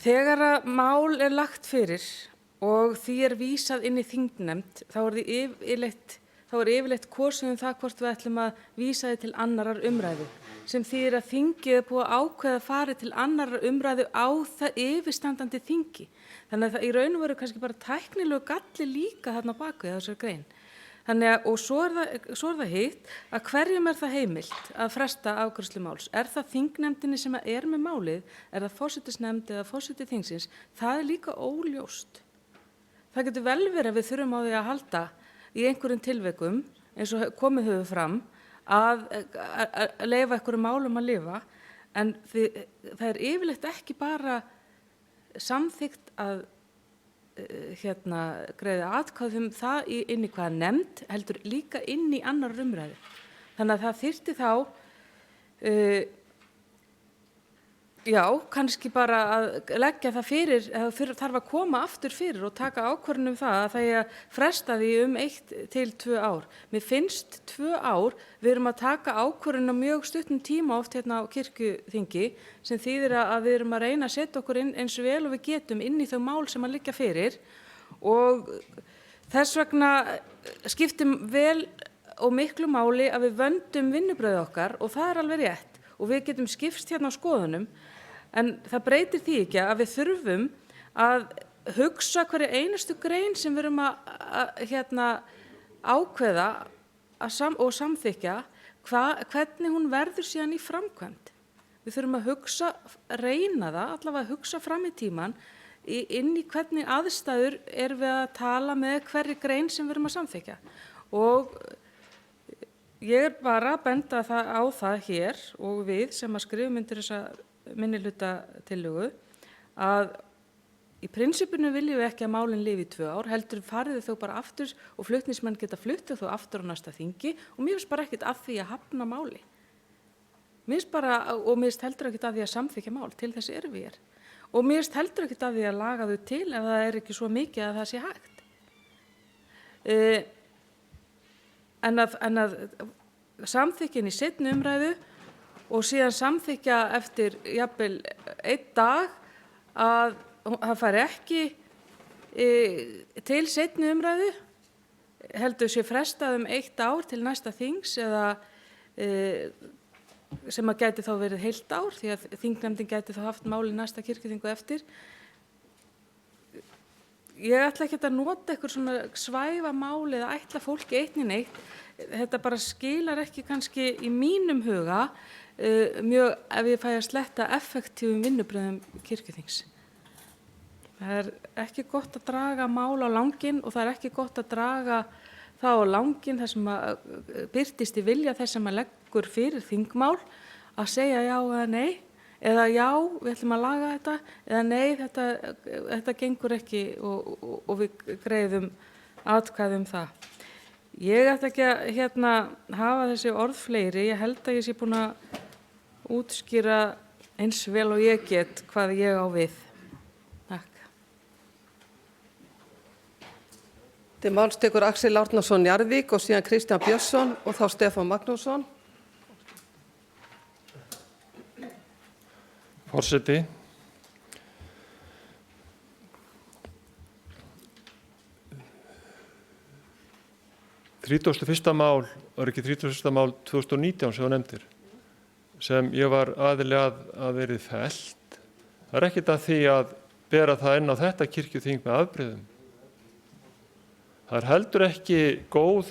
Þegar að mál lagt fyrir og því vísað inn í þingnefnd, þá er yfirleitt kosið það hvort við ætlum að vísa því til annarrar umræðu, sem þýðir að þingið búið að ákveða að fari til annarrar umræðu á það yfirstandandi þingi. Þannig að það í raun og veru kannski bara tæknilegu galli líka þarna baku í þessari grein. Þannig að, og svo er það hitt, að hverjum það heimilt að fresta afgreiðslu máls? Það þingnefndinni sem með málið? Það forsætisnefnd eða forseti þingsins? Það líka óljóst. Það getur vel verið að við þurfum á því að halda í einhverjum tilvikum, eins og komið höfðu fram, að leyfa einhverjum málum að lifa, en það yfirleitt ekki bara samþykkt að greiða atkvæði það inn í hvaða nefnd, heldur líka inn í annar umræðu. Þannig að það þyrfti þá kannski bara að leggja það fyrir, þarf að koma aftur fyrir og taka ákvörðun það að það að fresta því 1 til 2 ár. Mér finnst 2 ár, við erum að taka ákvörðun á mjög stuttum tíma oft hérna á kirkjuþingi, sem þýðir að við erum að reyna að setja okkur inn eins vel og við getum inn í þau mál sem að liggja fyrir, og þess vegna skiptir vel og miklu máli að við vöndum vinnubröð okkar, og það alveg rétt, og við getum skipst hérna á skoðunum. En það breytir því ekki að við þurfum að hugsa hverja einustu grein sem við erum að ákveða og samþykja, hvernig hún verður síðan í framkvæmd. Við þurfum að hugsa, reyna það, allavega að hugsa fram í tíman inn í hvernig aðstæður við að tala með hverri grein sem við erum að samþykkja. Og ég bara að benda á það hér og við sem að skrifum undir þessa minnihlutatillagu að í prinsipinu viljum við ekki að málin lifi í 2 ár, heldur farið þau bara aftur og flutningsmenn geta fluttið þau aftur á næsta þingi og mér finnst bara ekkert að því að hafna máli. Mér finnst heldur ekkert að því að samþykkja mál, til þess erum við hér. Og mér finnst heldur ekkert að því að laga þau til ef það er ekki svo mikið að það sé hægt. En að samþykkja í seinni umræðu og síðan samþykkja eftir jafnvel 1 dag að það fari ekki til seinni umræðu, heldur sé frestað 1 ár til næsta þings eða sem að gæti þá verið heilt ár því að þingnefndin gæti þá haft máli næsta kirkjuþingu eftir. Ég ætla ekki að nota eitthvað svona svæfa máli eða ætla fólki eitt í neitt. Þetta bara skilar ekki kannski í mínum huga mjög ef ég fæ að sletta effektífum vinnubröðum kirkjuþings. Það er ekki gott að draga mál á langinn og það er ekki gott að draga það á langinn þar sem að birtist í vilja þess sem að leggur fyrir þingmál að segja já eða nei, eða já, við ætlum að laga þetta, eða nei, þetta gengur ekki og við greiðum atkvæði það. Ég ætla ekki að hafa þessi orð fleiri, ég held að ég sé búin að útskýra eins vel og ég get hvað ég á við. Til máls tekur Axel Árnason Njarðvík og síðan Kristján Björnsson og þá Stefán Magnússon. Forseti. Þrítugasta mál, var ekki 30. mál 2019 sem þú nefndir, sem ég var aðili að verið fellt. Það er ekkert að því að bera það inn á þetta kirkjuþing með afbrigðum. Það er heldur ekki góð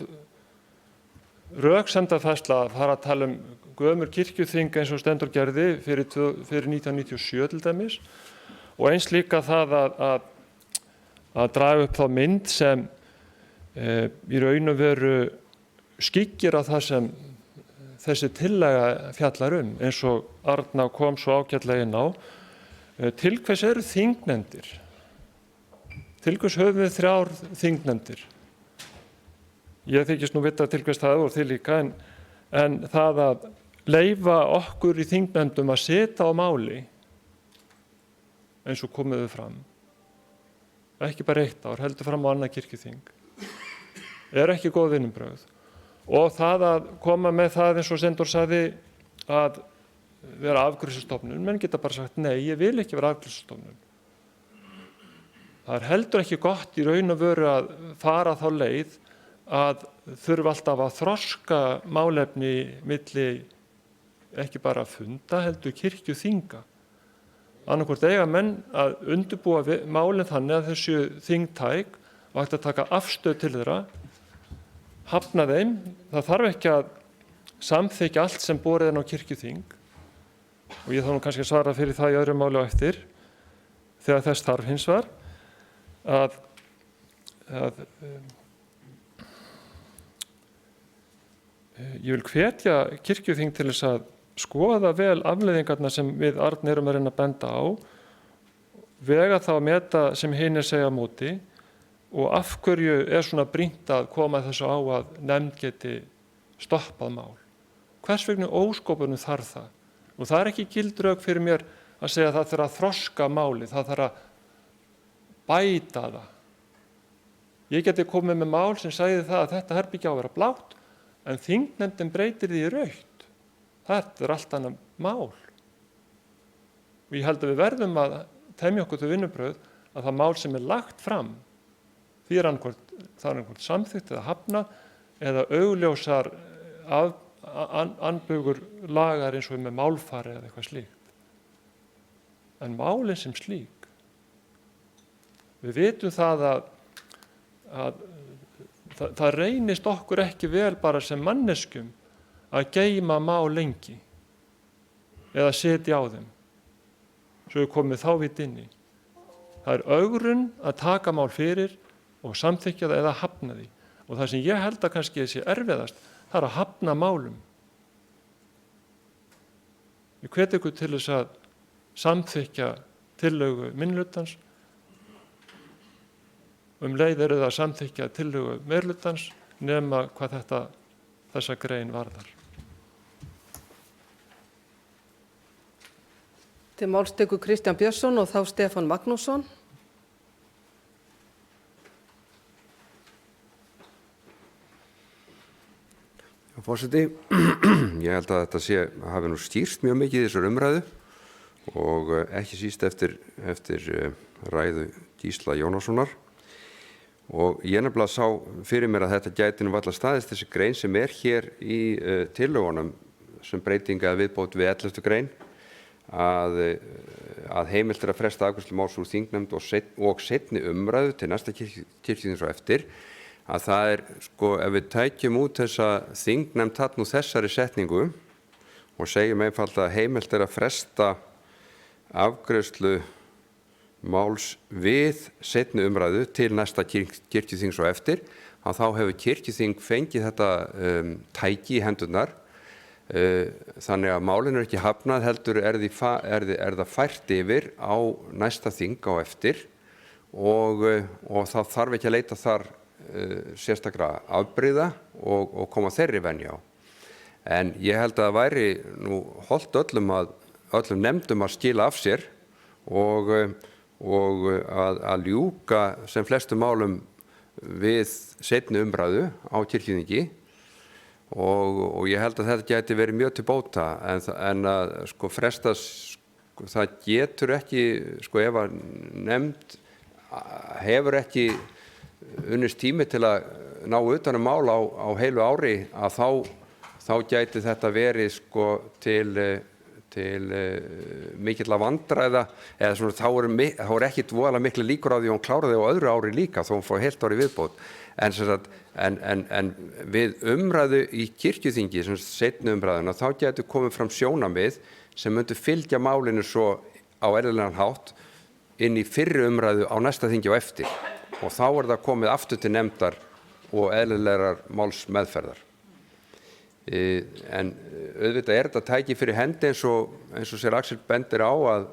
röksemdafærsla að fara að tala gömul kirkjuþing eins og stendur gerði fyrir 1997 til dæmis og eins líka það að draga upp þá mynd sem í raun og veru skyggir á það sem þessi tillaga fjallar eins og Arna kom svo ágætlega inn á. Til hvers eru þingnefndir? Til hvers höfum við 3 þingnefndir? Ég þykist nú vita til hvers það og þið líka, en það að leyfa okkur í þingnefndum að setja á máli eins og komið við fram, ekki bara 1 ár, heldur fram á annað kirkjuþing, er ekki góð vinnubrögð. Og það að koma með það eins og Steindór sagði að vera afgreiðslustofnun, menn geta bara sagt nei, ég vil ekki vera afgreiðslustofnun. Það er heldur ekki gott í raun og veru að fara þá leið að þurfa alltaf að þroska málefni milli ekki bara funda, heldur kirkjuþinga. Annaðhvort eiga menn að undirbúa málin þannig að þessu þingtæk og hægt að taka afstöð til þeirra, hafna þeim. Það þarf ekki að samþykkja allt sem borið inn á kirkjuþing og ég þarf nú kannski að svara fyrir það í öðru máli á eftir þegar þess þarf hins vegar. Ég vil hvetja kirkjuþing til þess að skoða vel afleiðingarnar sem við Arna erum að reyna að benda á, vega þá að meta sem hinir segja á móti og af hverju er svona brýnt að koma þessu á að nefnd geti stoppað mál. Hvers vegna óskopunum þarf það? Og það er ekki gild rök fyrir mér að segja að það þarf að þroska máli, það þarf að bæta það. Ég geti komið með mál sem sagði það að þetta herbergi á að vera blátt, en þingnefndin breytir því í rautt. Þetta er allt annað mál. Og ég held að við verðum að temja okkur til vinnubrögð að það mál sem er lagt fram, því er annað samþykkt eða hafnað eða augljósar anbugur lagar eins og með málfari eða eitthvað slíkt. En málin sem slík, við vitum það að það reynist okkur ekki vel bara sem manneskjum að geyma mál lengi eða setja á þeim svo við komum þá vitt inni. Það er ögrun að taka mál fyrir og samþykkja það eða hafna því. Og það sem ég held að kannski sé erfiðast, það er að hafna málum. Ég hvet ykkur til þess að samþykkja tillögu minnihlutans. Leið eru það að samþykkja tillögu meirihlutans nema hvað þessa grein varðar. Til máls tekur Kristján Björnsson og þá Stefán Magnússon. Forseti, ég held að þetta hafi nú skýrt mjög mikið í þessar umræðu og ekki síst eftir ræðu Gísla Jónassonar. Og ég nefnilega sá fyrir mér að þetta gæti nú varla staðist þessi grein sem hér í tillögunum sem breytinga viðbót við 11. grein að heimilt að fresta afgreiðslu máls úr þingnefnd og seinni umræðu til næsta kirkjuþings og eftir. Að það ef við tækjum út þessa þingnefnd þarna úr þessari setningu og segjum einfaldlega að heimilt að fresta afgreiðslu máls við seinni umræðu til næsta kirkjuþings og eftir, að þá hefur kirkjuþing fengið þetta tæki í hendurnar. Þannig að málinu ekki hafnað, heldur það fært yfir á næsta þing á eftir og það þarf ekki að leita þar sérstaklega afbrigða og koma þeirri venju á. En ég held að það væri nú hollt öllum nefndum að skila af sér og að ljúka sem flestum málum við seinni umræðu á kirkjuþingi og ég held að þetta gæti verið mjög til bóta en að fresta það getur ekki ef að nefnd hefur ekki unnist tími til að ná utan mál á heilu ári að þá gæti þetta verið til mikilla vandræða eða svona þá er ekkit voðalega miklu líkur á því að hún kláraði á öðru ári líka þó hún fór heilt ári viðbót. En við umræðu í kirkjuþingi, seinni umræðuna, þá gætu komið fram sjónarmið sem myndu fylgja málinu svo á eðlilegan hátt inn í fyrri umræðu á næsta þingi og eftir. Og þá er það komið aftur til nefndar og eðlilegar málsmeðferðar. En auðvitað er þetta tæki fyrir hendi eins og sér Axel bendir á að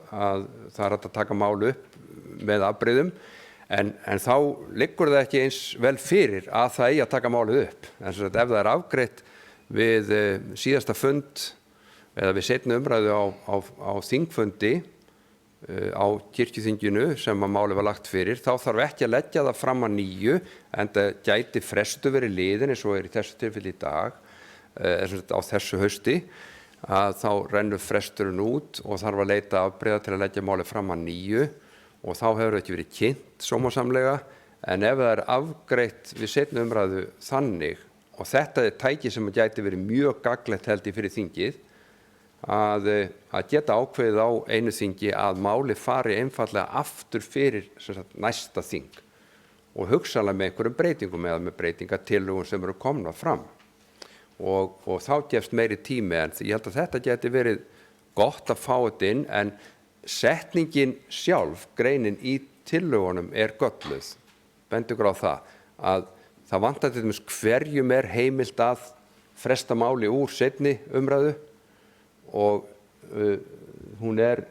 það er hægt að taka mál upp með afbrigðum en þá liggur það ekki eins vel fyrir að það eigi að taka málið upp. En ef það er afgreitt við síðasta fund eða við seinni umræðu á þingfundi á kirkjuþinginu sem að málið var lagt fyrir, þá þarf ekki að leggja það fram að nýju en það gæti frestu verið liðin eins og í þessu tilfelli í dag á þessu hausti að þá rennur fresturinn út og þarf að leita afbrigða til að leggja málið fram að nýju og þá hefur það ekki verið kynnt sómasamlega en ef það er afgreitt við seinni umræðu þannig og þetta er tæki sem gæti verið mjög gagnlegt held ég fyrir þingið að geta ákveðið á einu þingi að máli fari einfallega aftur fyrir næsta þing og hugsanlega með einhverjum breytingum eða með breytingatillögum sem eru komna fram og þá gefst meiri tími en ég held að þetta geti verið gott að fá þetta inn en setningin sjálf, greinin í tillögunum er gölluð, bendi ykkur á að það vantar til dæmis hverjum er heimilt að fresta máli úr seinni umræðu og hún er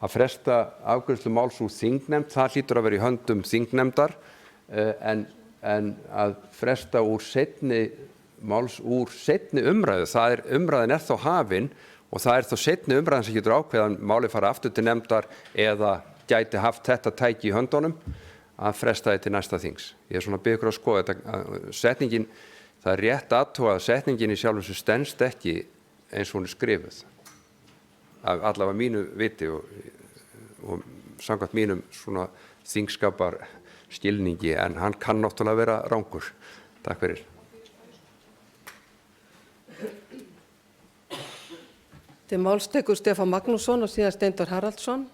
að fresta afgreiðslu máls úr þingnefnd, það hlýtur að vera í höndum þingnefndar en að fresta úr máls úr seinni umræðu, umræðin er þá hafin og það er þá seinni umræðin sem getur ákveðið að málið fara aftur til nefndar eða gæti haft þetta tæki í höndunum að fresta því til næsta þings. Ég er svona að biðja ykkur að skoða þetta, setningin, það er rétt aðtúa að setningin í sjálfu sem stenst ekki eins og hún er skrifuð allavega mínu viti og samkvæmt mínum svona þingskapar skilningi en hann kann náttúrulega vera rangur. Takk fyrir. Til máls tekur Stefán Magnússon og síðan Steindór Haraldsson.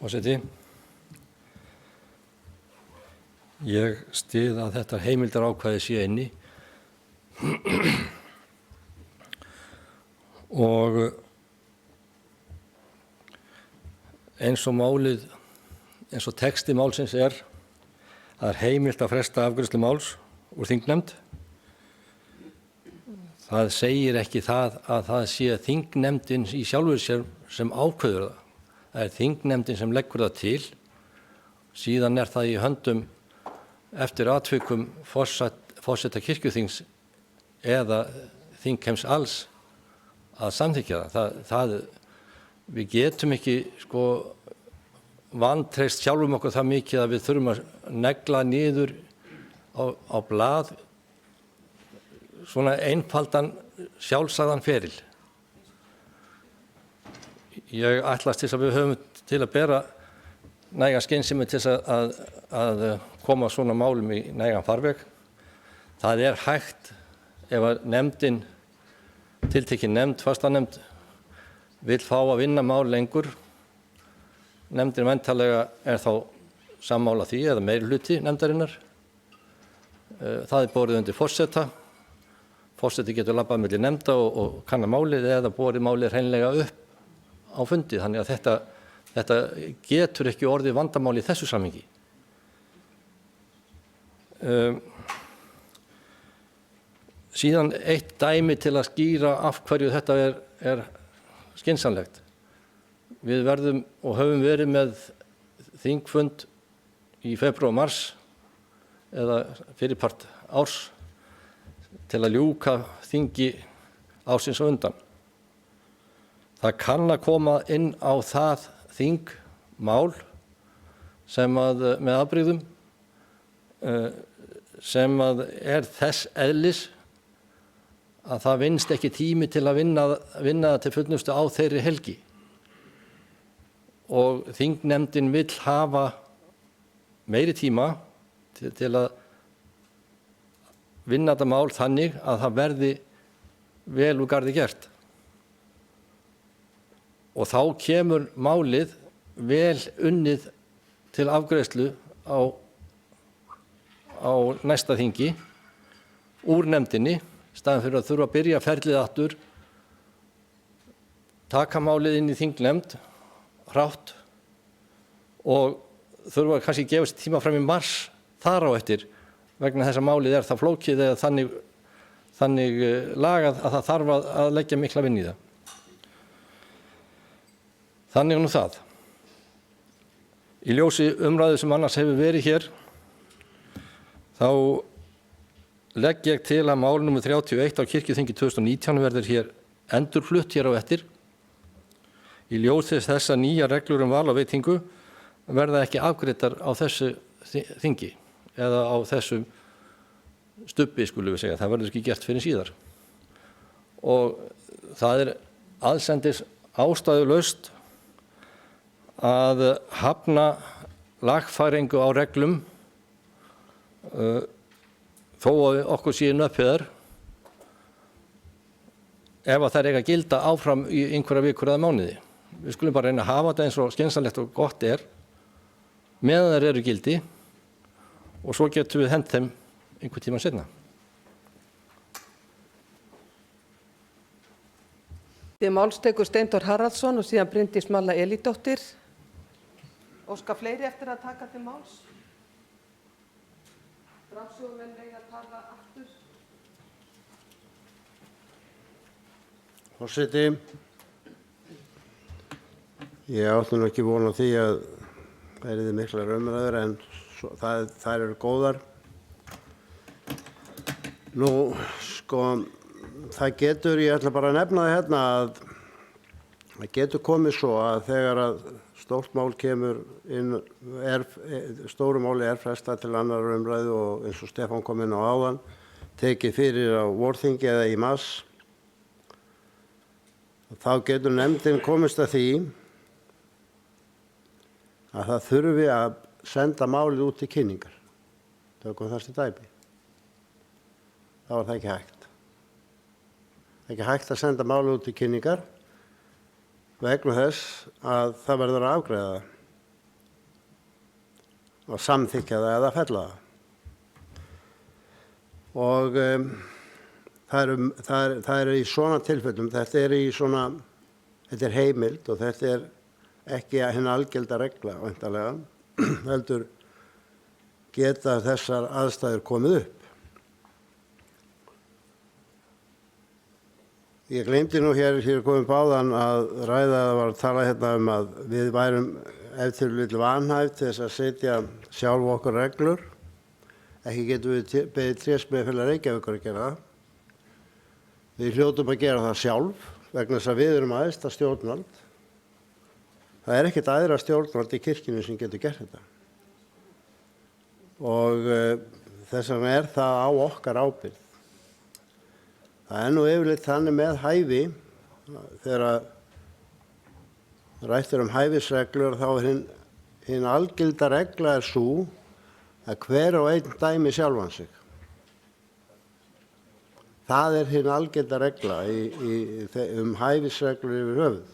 Forseti. Ég styð að þetta heimildarákvæði sé inni og eins og texti málsins er að heimilt að fresta afgreiðslu máls úr þingnefnd. Það segir ekki það að það sé þingnefndin í sjálfu sér sem ákveður það. Það er þingnefndin sem leggur það til. Síðan er það í höndum eftir atvikum forseta kirkjuþings eða þingheims alls að samþykkja það. Við getum ekki vantreyst sjálfum okkur það mikið að við þurfum að negla niður á blað svona einfaldan sjálfsagðan feril. Ég ætlast til að við höfum til að bera næga skynsemi til að koma svona málum í nægan farveg. Það er hægt ef að nefndin, tiltekin nefnd, fastanefnd, vill fá að vinna mál lengur. Nefndin væntanlega er þá sammála því eða meirihluti nefndarinnar. Það er borið undir forseta. Forseti getur labbað milli nefnda og kanna málið eða borið málið hreinlega upp á fundi. Þannig að þetta getur ekki orðið vandamál í þessu samhengi. Síðan eitt dæmi til að skýra af hverju þetta er skynsamlegt. Við verðum og höfum verið með þingfund í febrúar og mars eða fyrirpart árs til að ljúka þingi ársins á undan. Það kann að koma inn á það þingmál sem með afbrigðum sem er þess eðlis að það vinnst ekki tími til að vinna það til fullnustu á þeirri helgi. Og þingnefndin vill hafa meiri tíma til að vinna þetta mál þannig að það verði vel úr garði gert. Og þá kemur málið vel unnið til afgreiðslu á næsta þingi úr nefndinni, staðan fyrir að þurfa að byrja ferlið aftur, taka málið inn í þingnefnd hrátt og þurfa kannski að gefa sér tíma fram í mars þar á eftir vegna þess að málið er það flókið eða þannig lagað að það þarf að leggja mikla vinnu í það. Þannig nú það. Í ljósi umræðu sem annars hefur verið hér, þá legg ég til að mál nr. 31 á kirkjuþingi 2019 verður hér endurflutt hér á eftir. Í ljósi þessa nýja reglur val á veitingu verða ekki afgreiddar á þessu þingi eða á þessum stubbi, skulum við segja. Það verður ekki gert fyrir síðar. Og það er allsendis ástæðulaust að hafna lagfæringu á reglum þó að okkur séu nöppiðar ef að þær eiga að gilda áfram í einhverja vikur eða mánuði. Við skulum bara reyna að hafa þetta eins og skynsamlegt og gott er meðan þær eru gildi og svo getum við hent þeim einhvern tíma seinna. Til máls tekur Steindór Haraldsson og síðan Bryndís Malla Elídóttir. Óska fleiri eftir að taka til máls? Framsögumenn eiga að tala aftur. Forseti, ég átti nú ekki von á því að það yrði miklar umræður en þær eru góðar. Nú, það getur, ég ætla bara að nefna það hérna að það getur komið svo að þegar að stórt mál kemur inn, stóru máli er frestað til annar umræðu og eins og Stefán kom inn á áðan, tekið fyrir á vorþingi eða í mars, þá getur nefndin komist að því að það þurfi að senda málið út til kynningar. Tökum það sem dæmi. Það var það ekki hægt. Það er ekki hægt að senda málið út til kynningar vegna þess að það verður að afgreiða það. að samþykkja það eða fella það. Og það er í svona tilfellum, þetta er heimild og þetta er ekki hinn algelda regla væntanlega, heldur geta þessar aðstæður komið upp. Ég gleymdi nú hér komið báðan að ræða að var að tala hérna að við værum ef til vill vanhæf til þess að setja sjálf okkur reglur. Ekki getum við beðið Trésmiðjufélag Reykjavíkur að gera það. Við hljótum að gera það sjálf vegna þess að við erum æðsta stjórnvald. Það er ekkert æðra stjórnvald í kirkjunni sem getur gert þetta. Og þess vegna er það á okkar ábyrgð. Það er nú yfirleitt þannig með hæfi, þegar rætt hæfisreglur þá er hin algilda regla er sú að hver og einn dæmi sjálfan sig. Það er hin algilda regla hæfisreglur yfir höfuð.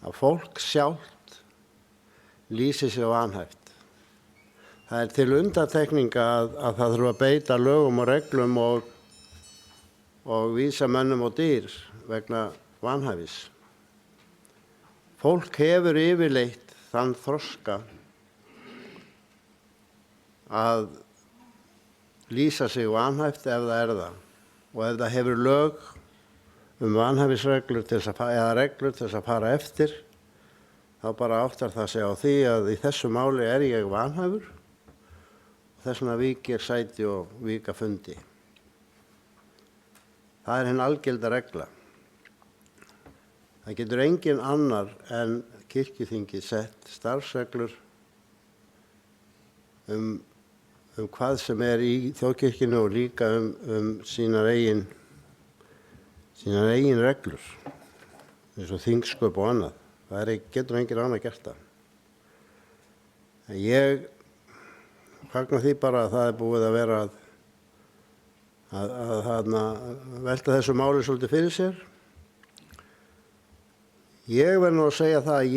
Að fólk sjálft lýsi sig vanhæft. Það er til undantekninga að það þurfa að beita lögum og reglum og vísa mönnum og dýr vegna vanhæfis. Fólk hefur yfirleitt þann þroska að lýsa sig vanhæft ef það er það. Og ef það hefur lög vanhæfisreglur eða reglur til þess að fara eftir, þá bara áttar það sig á því að í þessu máli er ég vanhæfur og þess vegna vík ég sæti og víka fundi. Það er hin algelda regla. Það getur engin annar en kirkjuþingið sett starfsreglur hvað sem er í þjóðkirkjunni og líka sínar eigin reglur, eins og þingsköp og annað. Það getur engin annar gert það. En ég fagna því bara að það er búið að vera að velta þessu máli svolítið fyrir sér. Ég verð nú að segja það að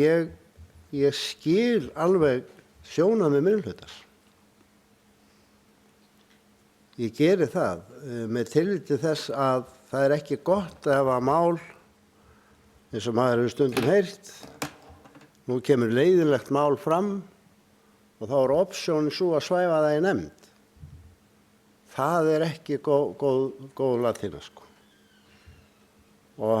ég skil alveg sjónarmið minnihlutans. Ég geri það með tilliti þess að það er ekki gott að hafa mál eins og maður hefur stundum heyrt. Nú kemur leiðinlegt mál fram og þá er opsjónin svo að svæfa það í nefnd. Það er ekki góð latína, sko. Og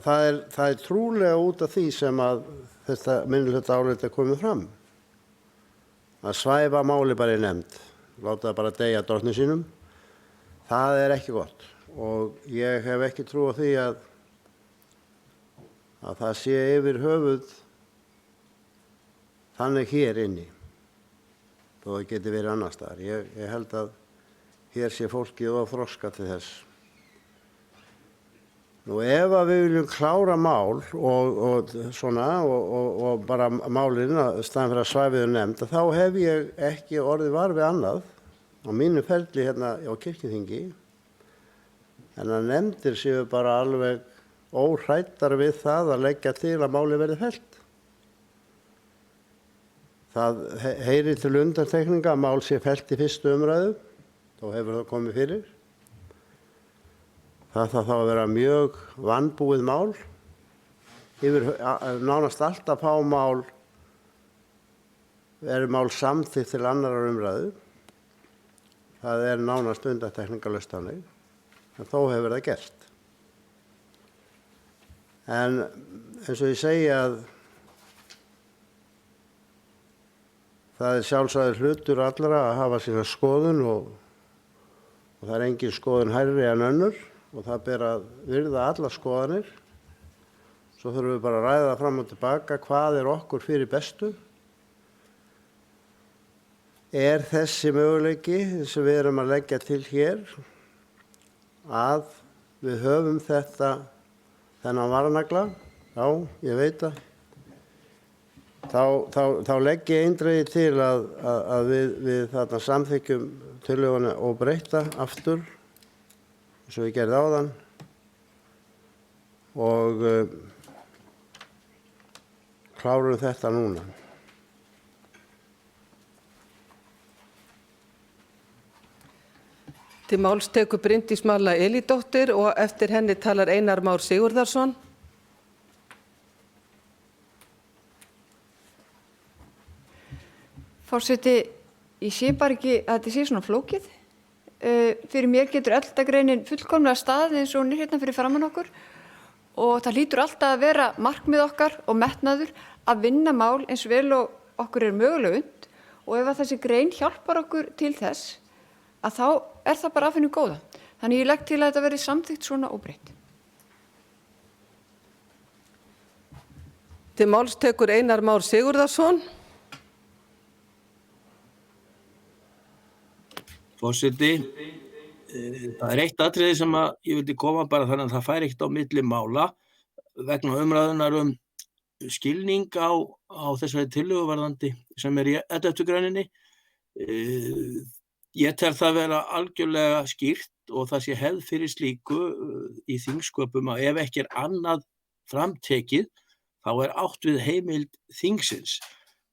það er trúlega út af því sem að þetta minnihlutaálit er komið fram. Að svæfa máli bara í nefnd, láta það bara deyja drottni sínum, það er ekki gott. Og ég hef ekki trú á því að það sé yfir höfuð þannig hér inni. Þó það geti verið annars staðar. Ég held að hér sé fólkið of þroska til þess. Nú ef að við viljum klára mál og bara málin staðan fyrir að svæfiður nefnd, þá hef ég ekki orðið var við annað á mínu ferli hérna á kirkjuþingi en að nefndir séu bara alveg óhræddar við það að leggja til að máli verði fellt. Það heyrir til undantekninga að mál sé fellt í fyrstu umræðu, þá hefur það komið fyrir. Það þarf þá að vera mjög vanbúið mál. Nánast alltaf fá mál samþykkt til annarar umræðu. Það er nánast undantekningarlaust þannig, en þó hefur það gerst. En eins og ég segi að það er sjálfsagður hlutur allra að hafa sína skoðun og það er engin skoðun hærri en önnur og það ber að virða allar skoðanir. Svo þurfum við bara að ræða það fram og tilbaka hvað er okkur fyrir bestu. Er þessi möguleiki sem við erum að leggja til hér að við höfum þennan varnagla? Já, ég veit það. Þá legg ég eindregið til að við þarna samþykkjum tillöguna óbreytta aftur, eins og við gerðum áðan, og klárum þetta núna. Til máls tekur Bryndís Malla Elídóttir og eftir henni talar Einar Már Sigurðarson. Forseti, ég sé bara ekki að þetta sé svona flókið. Fyrir mér getur öll þetta greinin fullkomlega staðið eins og hún er hérna fyrir framan okkur og það hlýtur alltaf að vera markmið okkar og metnaður að vinna mál eins vel og okkur er mögulega und og ef að þessi grein hjálpar okkur til þess að þá er það bara af henni góða. Þannig ég legg til að þetta verði samþykkt svona óbreytt. Til máls tekur Einar Már Sigurðarson. Forseti, það er eitt atriði sem ég vildi koma bara þannig að það fær ekkert á milli mála vegna umræðunar skilning á þessari tillögu varðandi sem er í 11. greininni. Ég tel það vera algjörlega skýrt og það sé hefð fyrir slíku í þingsköpum að ef ekki er annað framtekið þá er átt við heimild þingsins.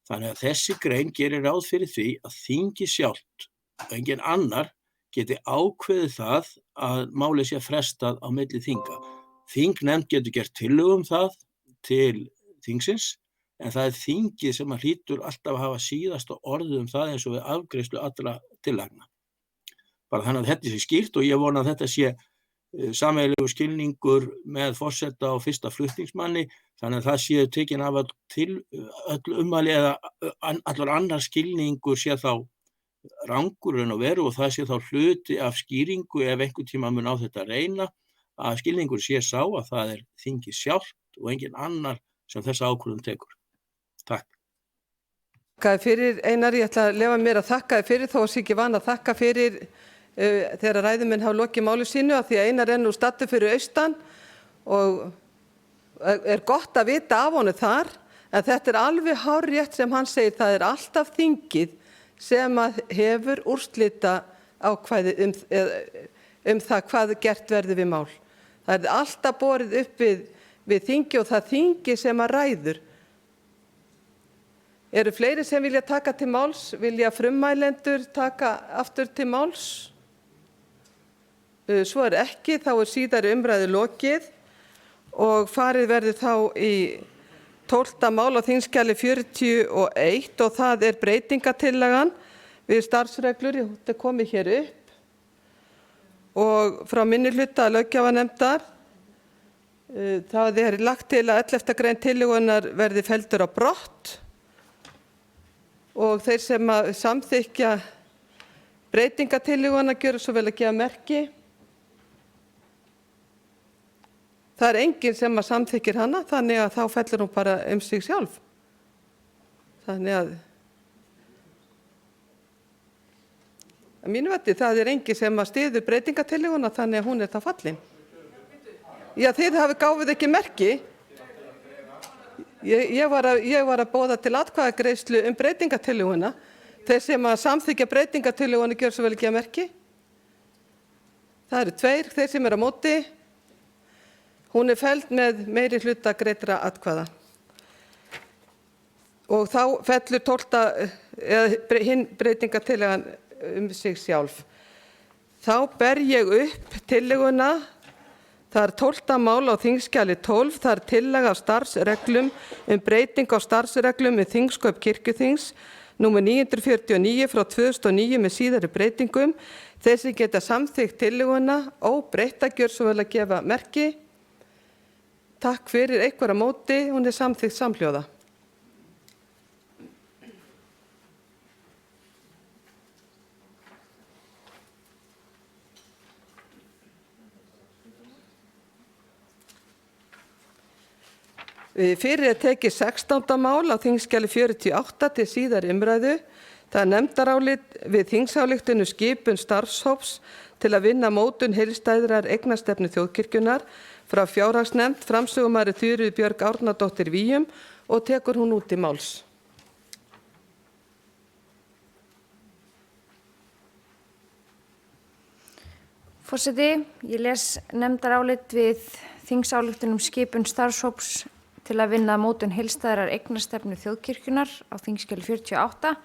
Þannig að þessi grein gerir ráð fyrir því að þingi sjálft og engin annar geti ákveðið það að málið sé frestað á milli þinga. Þingnefnd getur gert tillögu það til þingsins en það er þingið sem hlýtur alltaf að hafa síðasta orðið það eins og við afgreiðslu allra tillagna. Bara þannig að þetta sé skýrt og ég vona að þetta sé sameiginlegur skilningur með forseta og fyrsta flutningsmanni þannig að það séu tekin af öll ummæli eða allur annar skilningur sé þá rangur en að veru og það sé þá hluti af skýringu ef einhvern tíma mun á þetta reyna að skilningur sé sá að það er þingið sjálft og engin annar sem þessa ákvörðun tekur. Takk. Þakkaði fyrir, Einar, ég ætla að leyfa mér að þakka þér fyrir þó að sé ekki van að þakka fyrir þegar ræðumenn hafa lokið máli sínu af því að Einar er nú staddur fyrir austan og er gott að vita af honum þar en þetta er alveg hárrétt sem hann segir, það er alltaf þingið sem að hefur úrslita ákvæði það hvað gert verður við mál. Það er alltaf borið upp við þingi og það þingi sem að ræður. Eru fleiri sem vilja taka til máls? Vilja frummælendur taka aftur til máls? Svo er ekki, þá er síðari umræðu lokið og farið verður þá í 12. mál á þingskjali 41 og það er breytingatillagan við starfsreglur, þetta er komið hér upp og frá minnihluta löggjafarnefndar. Það er lagt til að 11. grein tillögunnar verði felldur á brott og þeir sem að samþykkja breytingatillöguna gjöra svo vel að gefa merki. Það er enginn sem að samþykkir hana, þannig að þá fellur hún bara sig sjálf. Þannig að mínu viti, það er enginn sem að styður breytingatillöguna, þannig að hún er þá fallin. Já, þið hafi gáfið ekki merki. Ég var að boða til atkvæðagreiðslu breytingatillöguna. Þeir sem að samþykkja breytingatillöguna gjöra svo vel að gefa merki. Það eru 2, þeir sem eru á móti. Hún er felld með meiri hluta greiddra atkvæða. Og þá fellur hinn breytingatillagan sig sjálf. Þá ber ég upp tillöguna. Það er 12. mál á þingskjali 12. Það er tillaga af starfsreglum breyting á starfsreglum þingsköp kirkjuþings númer 949 frá 2009 með síðari breytingum. Þeir sem geta samþykkt tillöguna óbreytta gjöra svo vel að gefa merki. Takk fyrir, einhver á móti, hún er samþykkt samhljóða. Fyrir er tekið 16. mál á þingskjali 48 til síðari umræðu. Það er nefndarálit við þingsályktun skipun starfshóps til að vinna mótun heildstæðrar eignastefnu þjóðkirkjunnar frá fjárhagsnefnd, framsögumaður Þuríður Björg Árnadóttir Víum og tekur hún út í máls. Forseti, ég les nefndarálit við þingsályktun skipun starfshóps til að vinna mótun heildstæðrar eignastefnu þjóðkirkjunnar á þingskjali 48.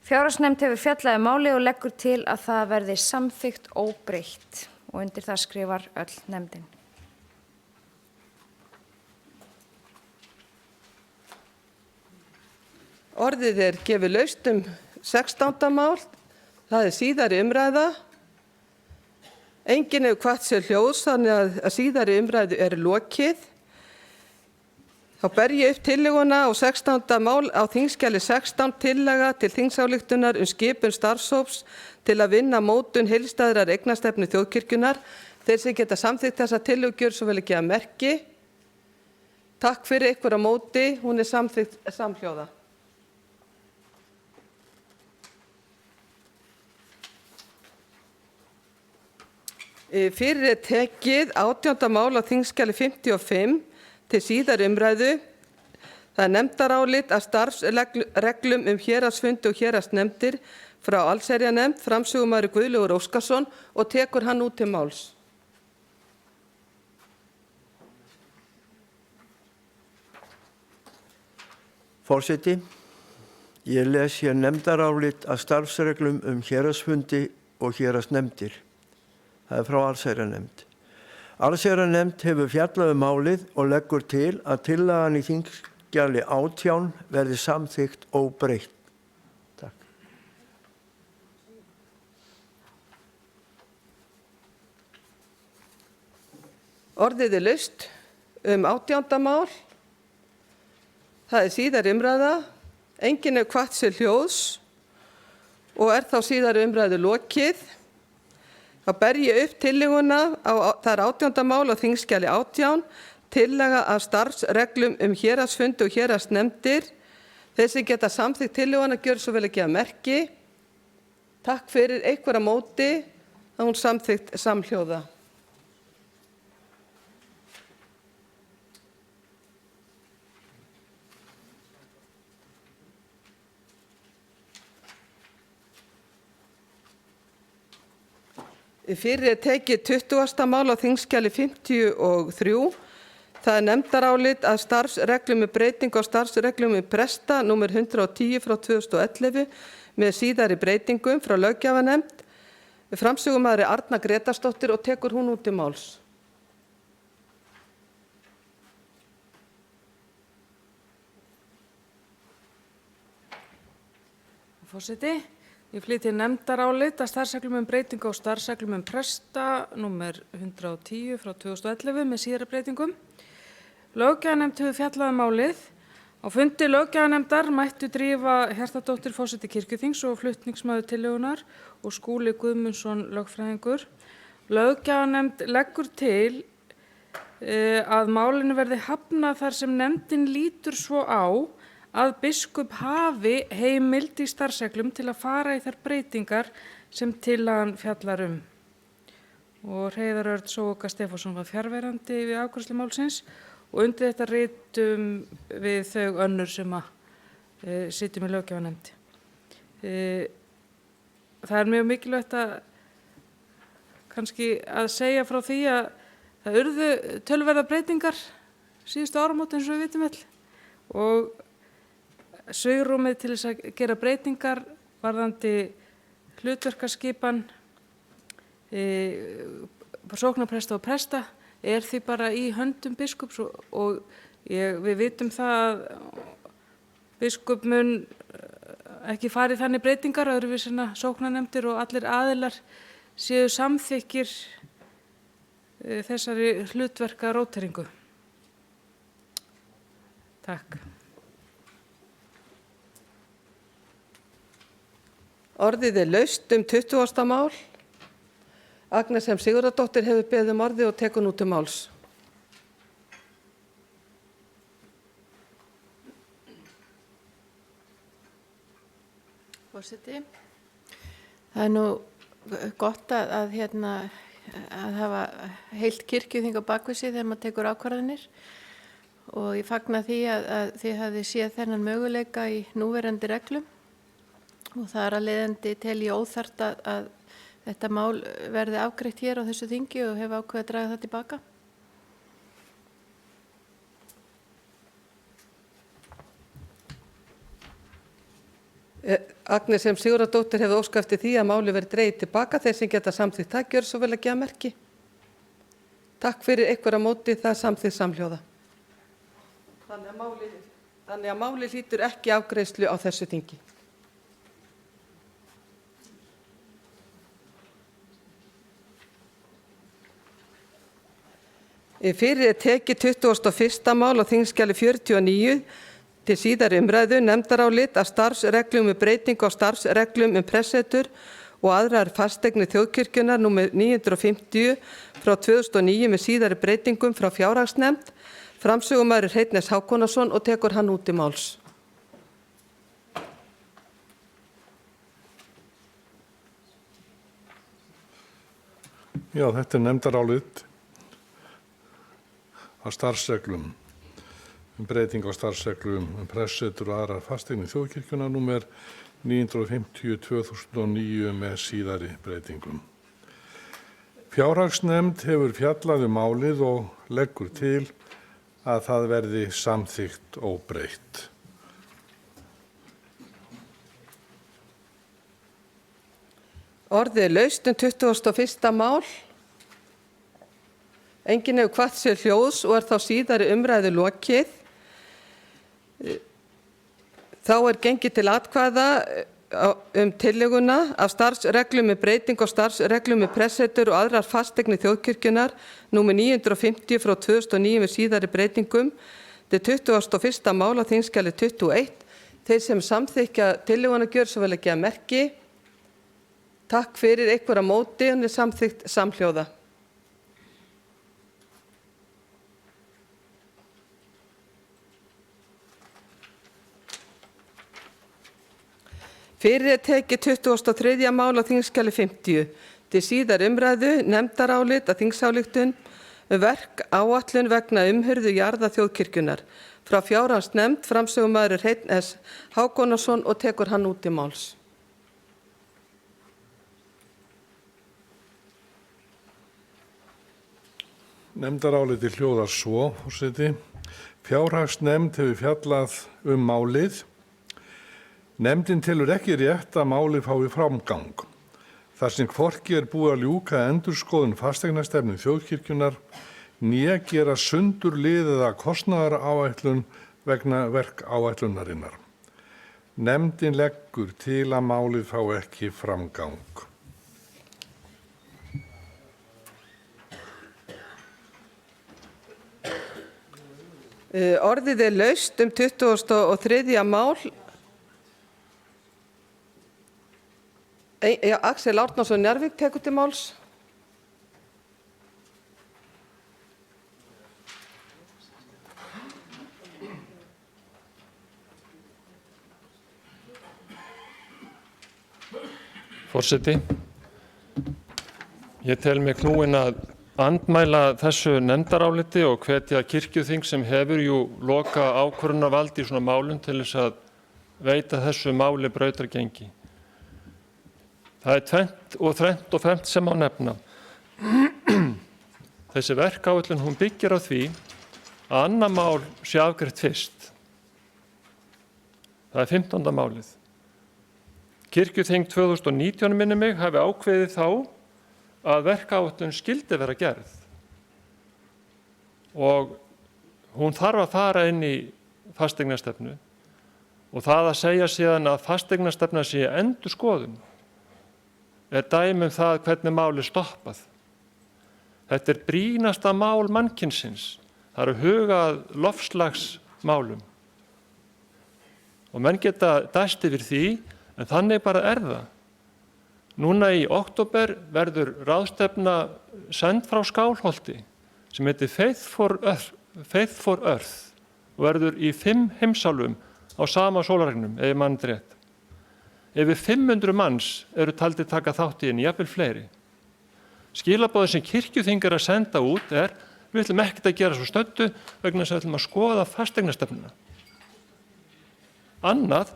Fjárhagsnefnd hefur fjallað málið og leggur til að það verði samþykkt óbreytt og undir það skrifar öll nefndin. Orðið gefið laust 16. mál. Það síðari umræða. Enginn hefur kvatt sér hljóðs þannig að síðari umræðu lokið. Þá ber ég upp tillöguna á 16. mál á þingskjali 16 tillaga til þingsályktunar skipun starfshóps til að vinna mótun heildstæðrar eignastefnu þjóðkirkjunnar. Þeir sem geta samþykkt þessa tillögu gjörðu svo vel að gefa merki. Takk fyrir ykkur á móti, hún samþykkt samhljóða. Fyrir tekið 18. mál á þingskjali 55 til síðari umræðu. Það nefndarálit að starfsreglum héraðsfundi og héraðsnefndir frá allsherjarnefnd, framsögumaður Guðlaugur Óskarsson og tekur hann út til máls. Forseti, ég les hér nefndarálit að starfsreglum héraðsfundi og héraðsnefndir. Það frá allsherjarnefnd. Allsherjarnefnd hefur fjallað málið og leggur til að tillagan í þingskjali 18 verði samþykkt óbreytt. Takk. Orðið laust 18. mál. Það síðari umræða. Enginn hefur kvatt sér hljóðs og þá síðari umræðu lokið. Þá ber ég upp tillöguna það 18. mál á þingskjali 18, tillaga af starfsreglum héraðsfundi og héraðsnefndir. Þeir sem geta samþykkt tillöguna gjörðu svo vel að gefa merki. Takk fyrir ykkur á móti, að hún samþykkt samhljóða. Fyrir tekið 20. mál á þingskjali 53. Það nefndarálit að starfsreglum breytingu á starfsreglum presta nr. 110 frá 2011 með síðari breytingum frá löggjafarnefnd. Framsögumaður Arna Grétarsdóttir og tekur hún út til máls. Forseti. Ég flyt nefndarálit að starfsreglum breytingu á starfsreglum presta nr. 110 frá 2011 með síðari breytingum. Löggjafarnefnd hefur fjallað málið. Á fundi löggjafarnefndar mættu Drífa Hjartardóttir forseti kirkjuþings og flutningsmaður tillögunnar og Skúli Guðmundsson lögfræðingur. Löggjafarnefnd leggur til að málinu verði hafnað þar sem nefndin lítur svo á að biskup hafi heimild í starfsreglum til að fara í þær breytingar sem tillagan fjallar Og Hreiðar Örn Sóka Stefánsson var fjarverandi við afgreiðslu málsins og undir þetta ritum við þau önnur sem sitjum í löggjafarnefnd. Það mjög mikilvægt kannski að segja frá því að það urðu töluverðar breytingar síðustu áramót eins og við vitum öll og svigrúmið til þess að gera breytingar varðandi hlutverkaskipan sóknarpresta og presta því bara í höndum biskups og við vitum það að biskup mun ekki farið þannig breytingar öðruvísi en sóknarnefndir og allir aðilar séu samþykkir þessari hlutverkaróteringu. Takk. Orðið laust 20. mál. Agnes M. Sigurðardóttir hefur beðið orðið og tekur nú til máls. Forseti, það nú gott að hafa heilt kirkjuþing á bakvið sig þegar maður tekur ákvarðanir og ég fagna því að þið hafið séð þennan möguleika í núverandi reglum. Og það að leiðandi tel ég óþarft að þetta mál verði afgreitt hér á þessu þingi og hef ákveðið að draga það tilbaka. Agnes M. Sigurðardóttir hefur óskað eftir því að máli verði dregið tilbaka. Þeir sem geta samþykkt það gjörðu svo vel að gefa merki. Takk fyrir ykkur á móti, það er samþykkt samhljóða. Þannig að máli hlýtur ekki afgreiðslu á þessu þingi. Fyrir er tekið 21. mál á þingskjali 49 til síðari umræðu, nefndarálit af starfsreglum breytingu á starfsreglum prestssetur og aðrar fasteignir þjóðkirkjunnar númer 950 frá 2009 með síðari breytingum frá fjárhagsnefnd. Framsögumaður Hreinn S. Hákonarson og tekur hann út í máls. Já, þetta nefndarálit af starfsreglum, breyting á starfsreglum prestssetur og aðrar fasteignir þjóðkirkjunnar númer 950/2009 með síðari breytingum. Fjárhagsnefnd hefur fjallað málið og leggur til að það verði samþykkt óbreytt. Orðið laust 21. mál. Enginn hefur kvatt sér hljóðs og er þá síðari umræðu lokið. Þá er gengið til atkvæða tillöguna af starfsreglum breyting á starfsreglum prestssetur og aðrar fasteignir þjóðkirkjunnar númer 950 frá 2009 með síðari breytingum. Þetta er 21. mál á þingskjali 21. Þeir sem samþykkja tillöguna gjörðu svo vel að gefa merki. Takk fyrir ykkur á móti, hann er samþykkt samhljóða. Fyrir er tekið 23. mál á þingskjali 50 til síðari umræðu, nefndarálit að þingsályktun verk áætlun vegna umhirðu jarða þjóðkirkjunnar. Frá fjárhagsnefnd, framsögumaður Hreinn S. Hákonarson og tekur hann út í máls. Nefndaráliti hljóðar svo, forseti. Fjárhagsnefnd hefur fjallað málið. Nefndin telur ekki rétt að málið fái framgang. Þar sem hvorki er búið að ljúka endurskoðun fasteignastefnu þjóðkirkjunnar né gera sundurliðaða kostnaðaráætlun vegna verkáætlunarinnar. Nefndin leggur til að málið fái ekki framgang. Orðið er laust 23. mál. Axel Árnason Njarðvík tekur til máls. Forseti, ég tel mig knúinn að andmæla þessu nefndaráliti og hvetja kirkjuþing sem hefur loka ákvörðunarvald í svona málum til þess að veita þessu máli brautargengi. Það er tvennt og þrennt og fernt sem á nefna. Þessi verkáætlun hún byggir á því að annað mál sé afgreitt fyrst. Það er 15. málið. Kirkjuþing 2019 minni mig hafi ákveðið þá að verkáætlun skyldi vera gerð. Og hún þarf að fara inn í fasteignastefnu og það að segja síðan að fasteignastefna sé endurskoðun er dæmi það hvernig mál er stoppað. Þetta er brýnasta mál mannkynsins. Það eru hugað loftslagsmálum. Og menn geta dæst yfir því, en þannig bara er það. Núna í október verður ráðstefna send frá Skálholti sem heitir Faith for Earth og verður í 5 heimsálfum á sama sólarhringnum, ef mann rétt. Yfir 500 manns eru taldir taka þátt í henni, jafnvel fleiri. Skilaboðið sem kirkjuþing er að senda út er: við ætlum ekkert að gera svo stöddu vegna þess að við ætlum að skoða fasteignastefnuna. Annað,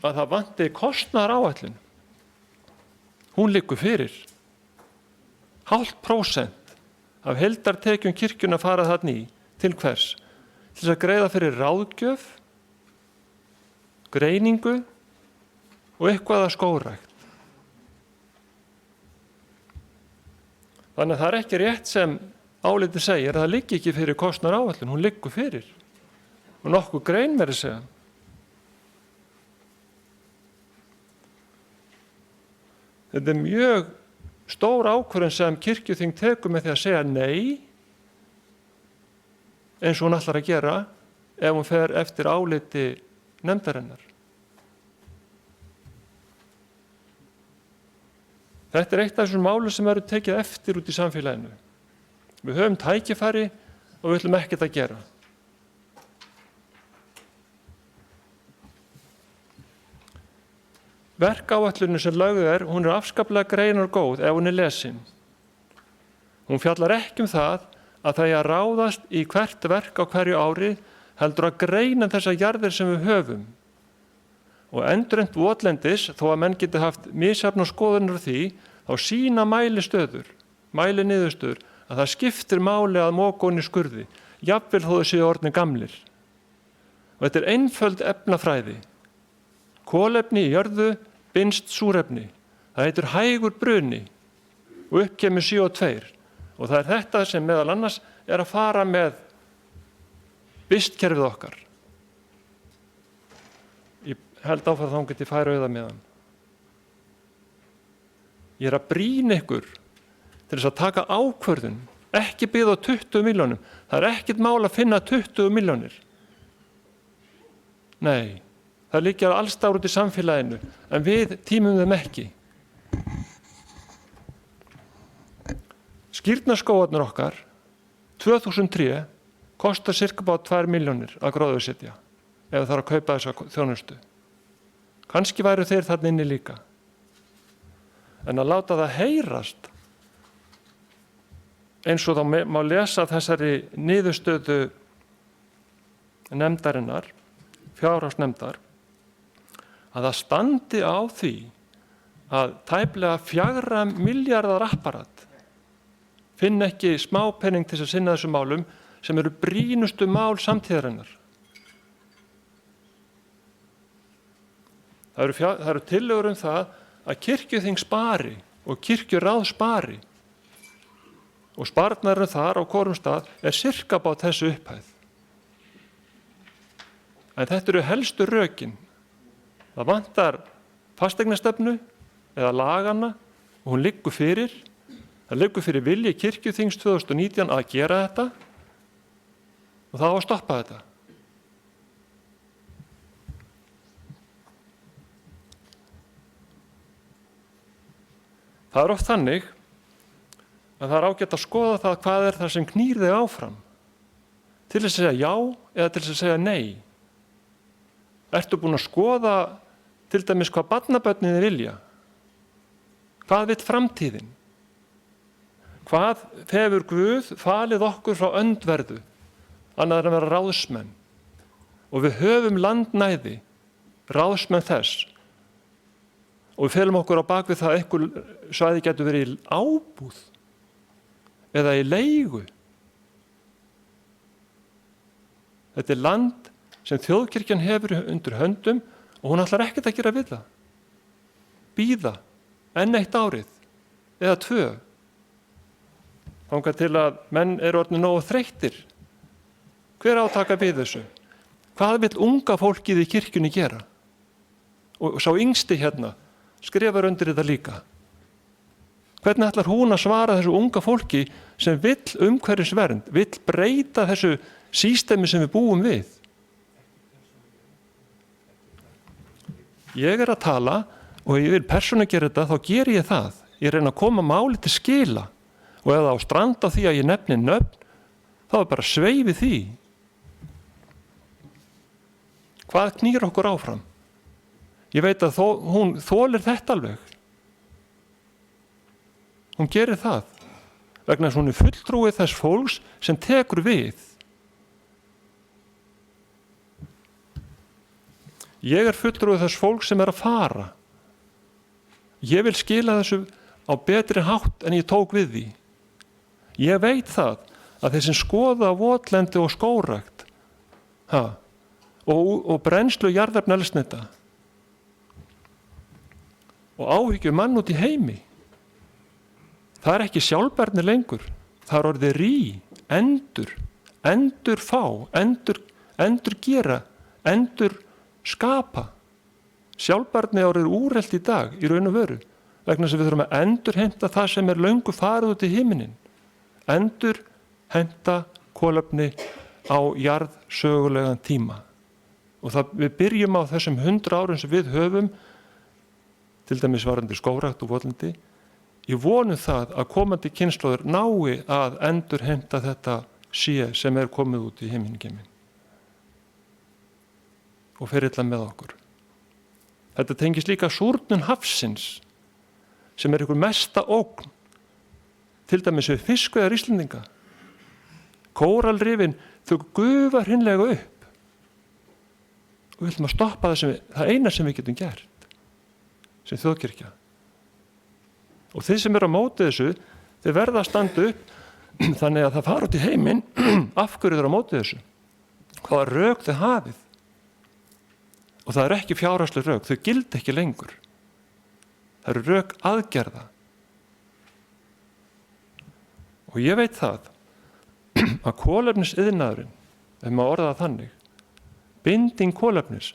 að það vanti kostnaðaráætlun. Hún liggur fyrir. 0,5% af heildartekjum kirkjunnar fara þarna í. Til hvers? Til þess að greiða fyrir ráðgjöf, greiningu og eitthvað að skógrækt. Þannig að það er ekki rétt sem álitið segir að það liggi ekki fyrir kostnaðaráætlun, hún liggur fyrir. Og nokkuð grein meira að segja. Þetta er mjög stór ákvörðun sem kirkjuþing tekur með því að segja nei, eins og hún ætlar að gera ef hún fer eftir áliti nefndarinnar. Þetta er eitt af þessum málum sem eru tekið eftir út í samfélaginu. Við höfum tækifæri og við ætlum ekkert að gera. Verkáætlunin sem lögð hún er afskaplega grein og góð ef hún er lesin. Hún fjallar ekki það að það að ráðast í hvert verk á hverju ári heldur að greina þessar jarðir sem við höfum. Og endurheimt votlendis, þó að menn geti haft misjafnar skoðanir á því, þá sýna mæli niðurstöður, að það skiptir máli að moka ofan í skurði, jafnvel þó þau séu orðnir gamlir. Og þetta er einföld efnafræði. Kolefni í jörðu binst súrefni. Það heitir hægur bruni og upp kemur CO2. Og það er þetta sem meðal annars er að fara með vistkerfið okkar. Ég held áfram þá get ég færa auða með hann. Ég er að brýna ykkur til þess að taka ákvörðun, ekki byggð á 20 milljónum. Það er ekkert mál að finna 20 milljónir. Nei, það liggja alls staðar út í samfélaginu, en við tímum þeim ekki. Skírnaskógarnir okkar, 2003, kostar cirka bát 2 milljónir að gróðursetja, ef það þarf að kaupa þessa þjónustu. Kannski væru þeir þarna inni líka. En að láta það heyrast, eins og þá má lesa þessari niðurstöðu nefndarinnar, fjárhagsnefndar, að það standi á því að tæplega 4 milljarðar apparat finn ekki smápenning til að sinna þessum málum sem eru brýnustu mál samtíðarinnar. Það eru tillögur það að kirkjuþing spari og kirkjuráð spari og sparnaðurinn þar á hvorum stað er sirka bát þessu upphæð. En þetta eru helstu rökin. Það vantar fasteignastefnu eða lagana og hún liggur fyrir. Það liggur fyrir vilji kirkjuþings 2019 að gera þetta og það á að stoppa þetta. Það er oft þannig að það er ágætt að skoða það hvað er það sem knýr þig áfram. Til þess að segja já eða til þess að segja nei. Ertu búin að skoða til dæmis hvað barnabörnin þið vilja? Hvað vill framtíðin? Hvað hefur Guð falið okkur frá öndverðu, annað en að vera ráðsmenn? Og við höfum landnæði, ráðsmenn þess. Og við felum okkur á bakvið það að einhver svæði getur verið í ábúð eða í leigu. Þetta er land sem þjóðkirkjan hefur undir höndum og hún ætlar ekkert að gera við það. Bíða enn 1 árið eða 2. Þangað til að menn eru orðnir nógu þreyttir. Hver á að taka við þessu? Hvað vill unga fólkið í kirkjunni gera? Og sá yngsti hérna skrifar undir þetta líka. Hvernig ætlar hún að svara þessu unga fólki sem vill umhverfisvernd, vill breyta þessu sístemi sem við búum við? Ég er að tala og ég vil persónulega gera þetta, þá ger ég það. Ég reyna að koma máli til skila og ef það á stranda því að ég nefni nöfn, þá er bara sveifið því. Hvað knýr okkur áfram? Ég veit að hún þolir þetta alveg. Hún gerir það vegna þess að hún er fulltrúið þess fólks sem tekur við. Ég er fulltrúið þess fólks sem er að fara. Ég vil skila þessu á betri hátt en ég tók við því. Ég veit það að þeir sem skoða votlendi og skógrækt og brennslu jarðefnaeldsneyta, og áhyggjur mann út í heimi. Það er ekki sjálfbærni lengur. Það er orðið endur fá, endur gera, endur skapa. Sjálfbærni er orðið úrelt í dag í raun og veru, vegna þess að við þurfum að endurheimta það sem er löngu farið út í himinin. Endurheimta kolefni á jarðsögulegan tíma. Og við byrjum á þessum 100 árum sem við höfum, til dæmis varandi skógrækt og votlandi, í vonum það að komandi kynslóðir nái að endurheimta þetta sem er komið út í himingeiminn og fer illa með okkur. Þetta tengist líka súrnun hafsins sem er einhver mesta ógn, til dæmis við fiskveiðar Íslendinga. Kóralrifin, þau gufa hreinlega upp og við ætlum að stoppa það eina sem við getum gert sem þjóðkirkja. Og þeir sem eru á móti þessu, þeir verða að standa upp þannig að það fara út í heiminn af hverju þeir eru á móti þessu. Hvaða rök þau hafið. Og það er ekki fjárhagsleg rök, þau gilda ekki lengur. Það eru rök aðgerða. Og ég veit það að kolefnisiðnaðurinn, ef maður orða það þannig, binding kolefnis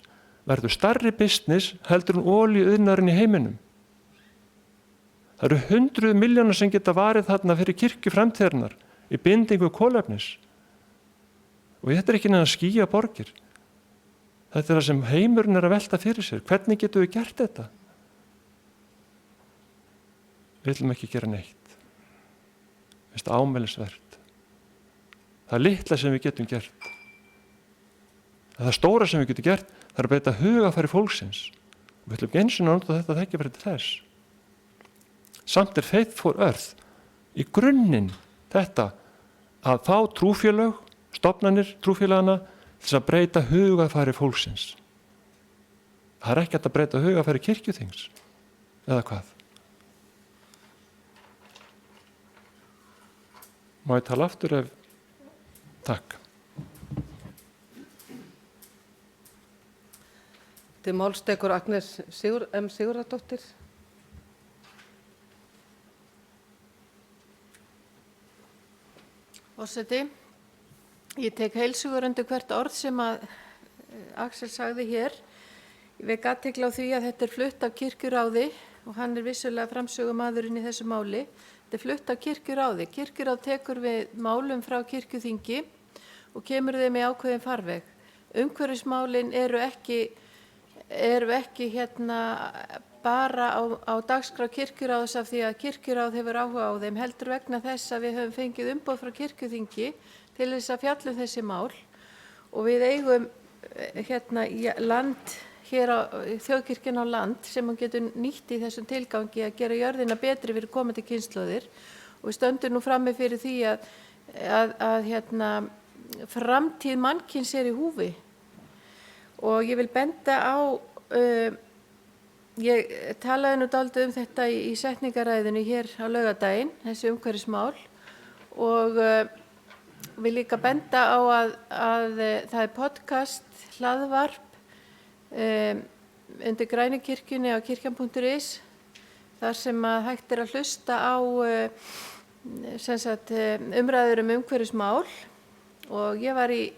verður stærri business heldur en olíuiðnaðurinn í heiminum. Það eru 100 milljónir sem geta varið þarna fyrir kirkju framtíðarinnar í bindingu kolefnis. Og þetta er ekki neina skýja borgir. Þetta er það sem heimurinn er að velta fyrir sér. Hvernig getum við gert þetta? Við viljum ekki gera neitt. Það er ámælisvert. Það er litla sem við getum gert. Það stóra sem við getum gert, það er að beita hugafæri fólksins. Við viljum eins og nota þetta þekkja til þess. Samt er Faith for Earth í grunninn þetta að fá trúfélög, stofnanir trúfélagana til að breyta hugafæri fólksins. Það er ekki hægt að breyta hugafæri kirkjuþings, eða hvað? Má ég tala aftur ef... Takk. Til máls tekur Agnes Sigurðardóttir. Forseti, ég tek heilshugar undir hvert orð sem að Axel sagði hér. Ég vek athygli á því að þetta er flutt af kirkjuráði og hann er vissulega framsögumaðurinn í þessu máli. Þetta er flutt af kirkjuráði. Kirkjuráð tekur við málum frá kirkjuþingi og kemur þeim í ákveðin farveg. Umhverfismálin eru ekki bara á dagskrá kirkjuráðs af því að kirkjuráð hefur áhuga á þeim, heldur vegna þess að við höfum fengið umboð frá kirkjuþingi til þess að fjalla um þessi mál og við eigum land hér á þjóðkirkjan á land sem hún getur nýtt í þessum tilgangi að gera jörðina betri fyrir komandi kynslóðir og við stöndum nú frammi fyrir því að framtíð mannkyns er í húfi og ég vil benda á ég talaði nú dálítið um þetta í setningaræðinu hér á laugardaginn, þessi umhverfismál og vil líka benda á að það er podcast, hlaðvarp undir Grænukirkjunni á kirkjan.is þar sem að hægt er að hlusta á umræður umhverfismál og ég var í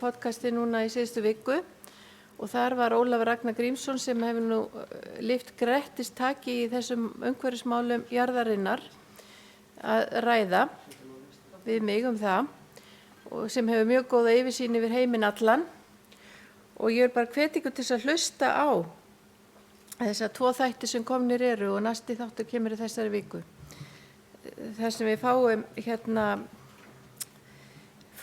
podcasti núna í síðustu viku og þar var Ólafur Ragnar Grímsson sem hefur nú lyft grettistaki í þessum umhverfismálum jarðarinnar að ræða við mig um það og sem hefur mjög góða yfirsýn yfir heiminn allan og ég er bara hvet ykkur til að hlusta á þessa 2 þætti sem komnir eru og næsti þáttur kemur í þessari viku. Þar sem við fáum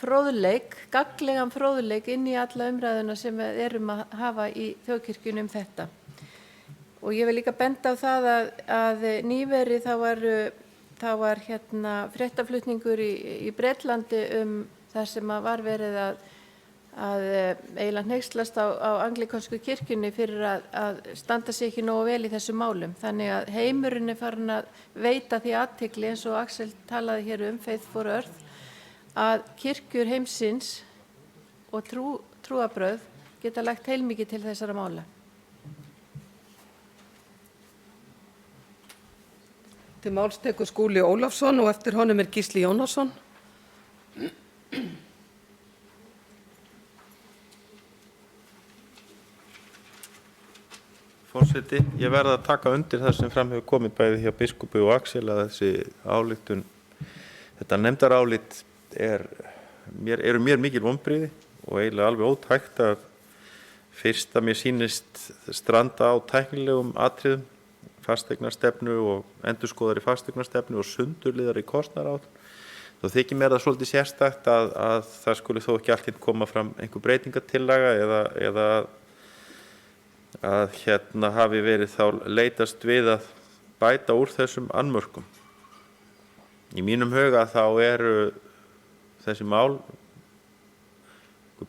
fróðleik, gagnlegan fróðleik inn í alla umræðuna sem við erum að hafa í þjóðkirkjunni um þetta. Og ég vil líka benda á það að nýverið þá var fréttaflutningur í Bretlandi þar sem var verið að eiginlega hneykslast á anglikansku kirkjunni fyrir að standa sig ekki nógu vel í þessum málum. Þannig að heimurinn er farin að veita því athygli eins og Axel talaði hér Faith for Earth að kirkjur heimsins og trúarbrögð geta lagt heilmikið til þessara mála. Til máls tekur Skúli Ólafsson og eftir honum Gísli Jónasson. Forseti, ég verð að taka undir það sem fram hefur komið bæði hjá biskupi og Axel að þessi ályktun, þetta nefndarálit eru mér mikil vonbrigði og eiginlega alveg ótækt að fyrst að mér sýnist stranda á tæknilegum atriðum, fasteignarstefnu og endurskoðari fasteignarstefnu og sundurliðari kostnaðaráætlun. Þá þykir mér það svolítið sérstakt að það skuli þó ekki allt koma fram einhver breytingatillaga eða að hafi verið þá leitast við að bæta úr þessum annmörkum. Í mínum huga þá eru þessi mál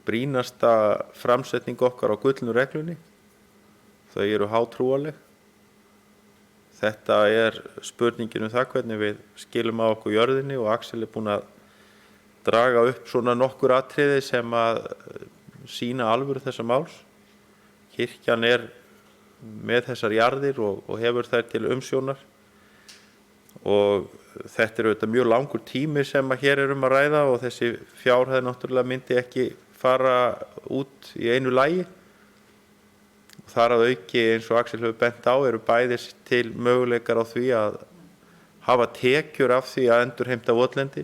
brýnasta framsetning okkar á gullnu reglunni. Þau eru hátrúarleg. Þetta spurningin það hvernig við skilum á okkur jörðinni og Axel búinn að draga upp svona nokkur atriði sem að sýna alvöru þessa máls. Kirkjan með þessar jarðir og hefur þær til umsjónar og þetta auðvitað mjög langur tími sem að hér að ræða og þessi fjárhæð náttúrulega myndi ekki fara út í einu lagi. Þar að auki eins og Axel hefur bent á eru bæði til möguleikar á því að hafa tekjur af því að endurheimta votlendi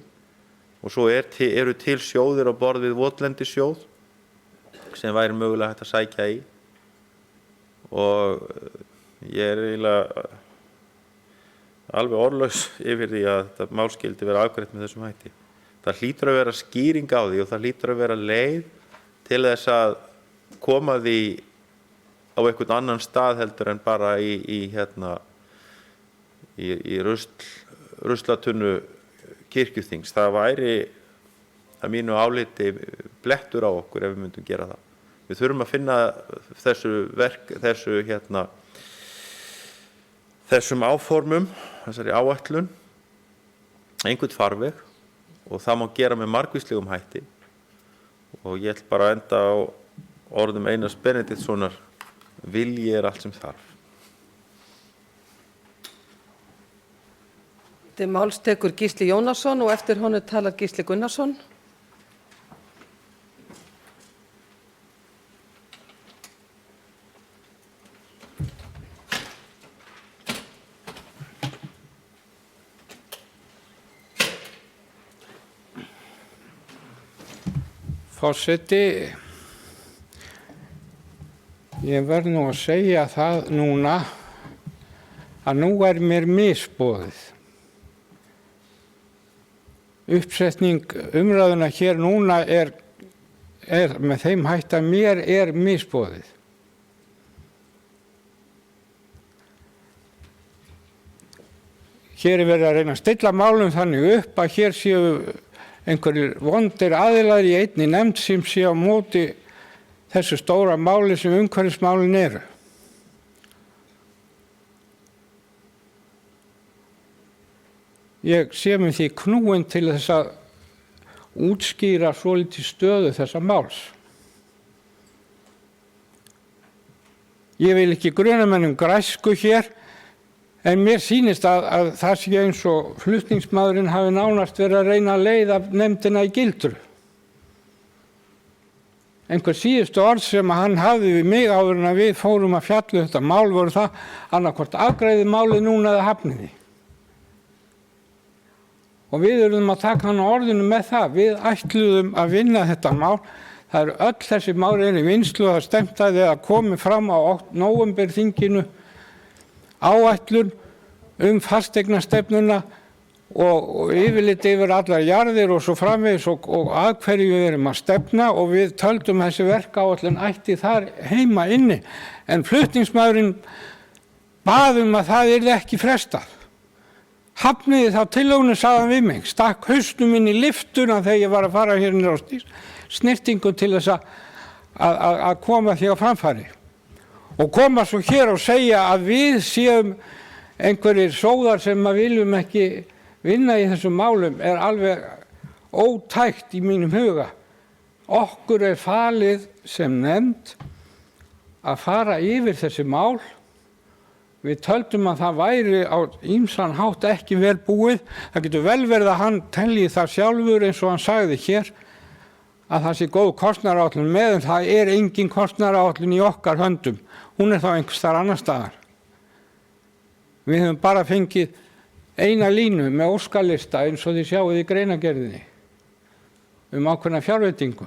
og svo eru til sjóðir á borð við votlendissjóð sem væri mögulega hægt að sækja í. Og ég eiginlega alveg orðlaus yfir því að þetta mál skyldi vera afgreitt með þessum hætti. Það hlýtur að vera skýring á því og það hlýtur að vera leið til þess að koma því á einhvern annan stað heldur en bara í ruslatunnu kirkjuþings. Það væri að mínu áliti blettur á okkur ef við myndum gera það. Við þurfum að finna þessum áformum, þessari áætlun, einhvern farveg og það má gera með margvíslegum hætti. Og ég ætla bara að enda á orðum Einars Benediktssonar, vilji allt sem þarf. Til máls tekur Gísli Jónasson og eftir honum talar Gísli Gunnarsson. Forseti, ég verð nú að segja það núna að nú mér misboðið. Uppsetning umræðuna hér núna er með þeim hætti að mér misboðið. Hér verið að reyna að stilla málum þannig upp að hér séu einhverjir vondir aðilar í einni nefnd sem sé á móti þessu stóra máli sem umhverfismálin eru. Ég sé mig því knúinn til þess að útskýra svolítið stöðu þessa máls. Ég vil ekki gruna menn græsku hér, en mér sýnist að það sé eins og flutningsmaðurinn hafi nánast verið að reyna að leiða nefndina í gildru. Einhver síðustu orð sem hann hafði við mig áður en að við fórum að fjalla þetta mál voru það annaðhvort afgreiði málið núna eða hafniði. Og við urðum að taka hann á orðinu með það. Við ætluðum að vinna þetta mál. Það eru öll þessi mál í vinnslu að stemtaði að komi fram á nóvemberþinginu áætlun fasteignastefnuna og yfirlit yfir allar jarðir og svo framvegis og að hverju við erum að stefna og við töldum þessi verkáætlun ætti þar heima inni. En flutningsmaðurinn bað að það yrði ekki frestað. Hafniði þá tillögunni, sagði hann við mig, stakk hausnum inn í lyftuna þegar ég var að fara hér niður á snyrtingu til þess að koma því á framfæri. Og koma svo hér og segja að við séum einhverjir sóðar sem að viljum ekki vinna í þessum málum alveg ótækt í mínum huga. Okkur falið sem nefnd að fara yfir þessi mál Við töldum að það væri á ýmsan hátt ekki vel búið. Það getur vel verið að hann telji það sjálfur eins og hann sagði hér að það sé góð kostnaðaráætlun með, en það er engin kostnaðaráætlun í okkar höndum. Hún er þá einhvers staðar annar staðar. Við höfum bara fengið eina línu með óskalista eins og þið sjáuð í greinagerðinni ákveðna fjárveitingu.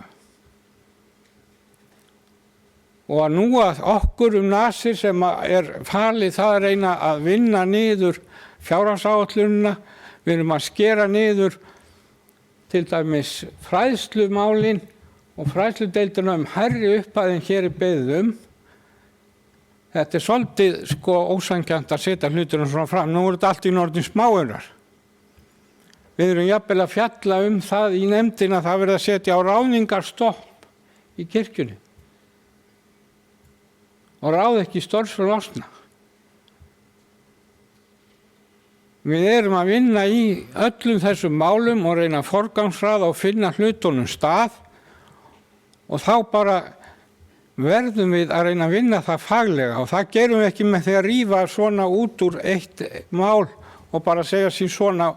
Og að nú að okkur nasir sem er falið það að reyna að vinna niður fjárhagsáætlunina, við erum að skera niður til dæmis fræðslumálin og fræðsludeildina hærri upphæð en hér er beðið Þetta er svolítið ósanngjarnt að setja hlutina svona fram. Nú er þetta allt í orðin smáurar. Við erum jafnvel að fjalla það í nefndinni að það verði að setja á ráðningarstopp í kirkjunni. Og ráð ekki stórs fyrir losna. Við erum að vinna í öllum þessum málum og reyna að forgangsraða og finna hlutunum stað og þá bara verðum við að reyna að vinna það faglega og það gerum við ekki með því að rífa svona út úr eitt mál og bara segja sér svona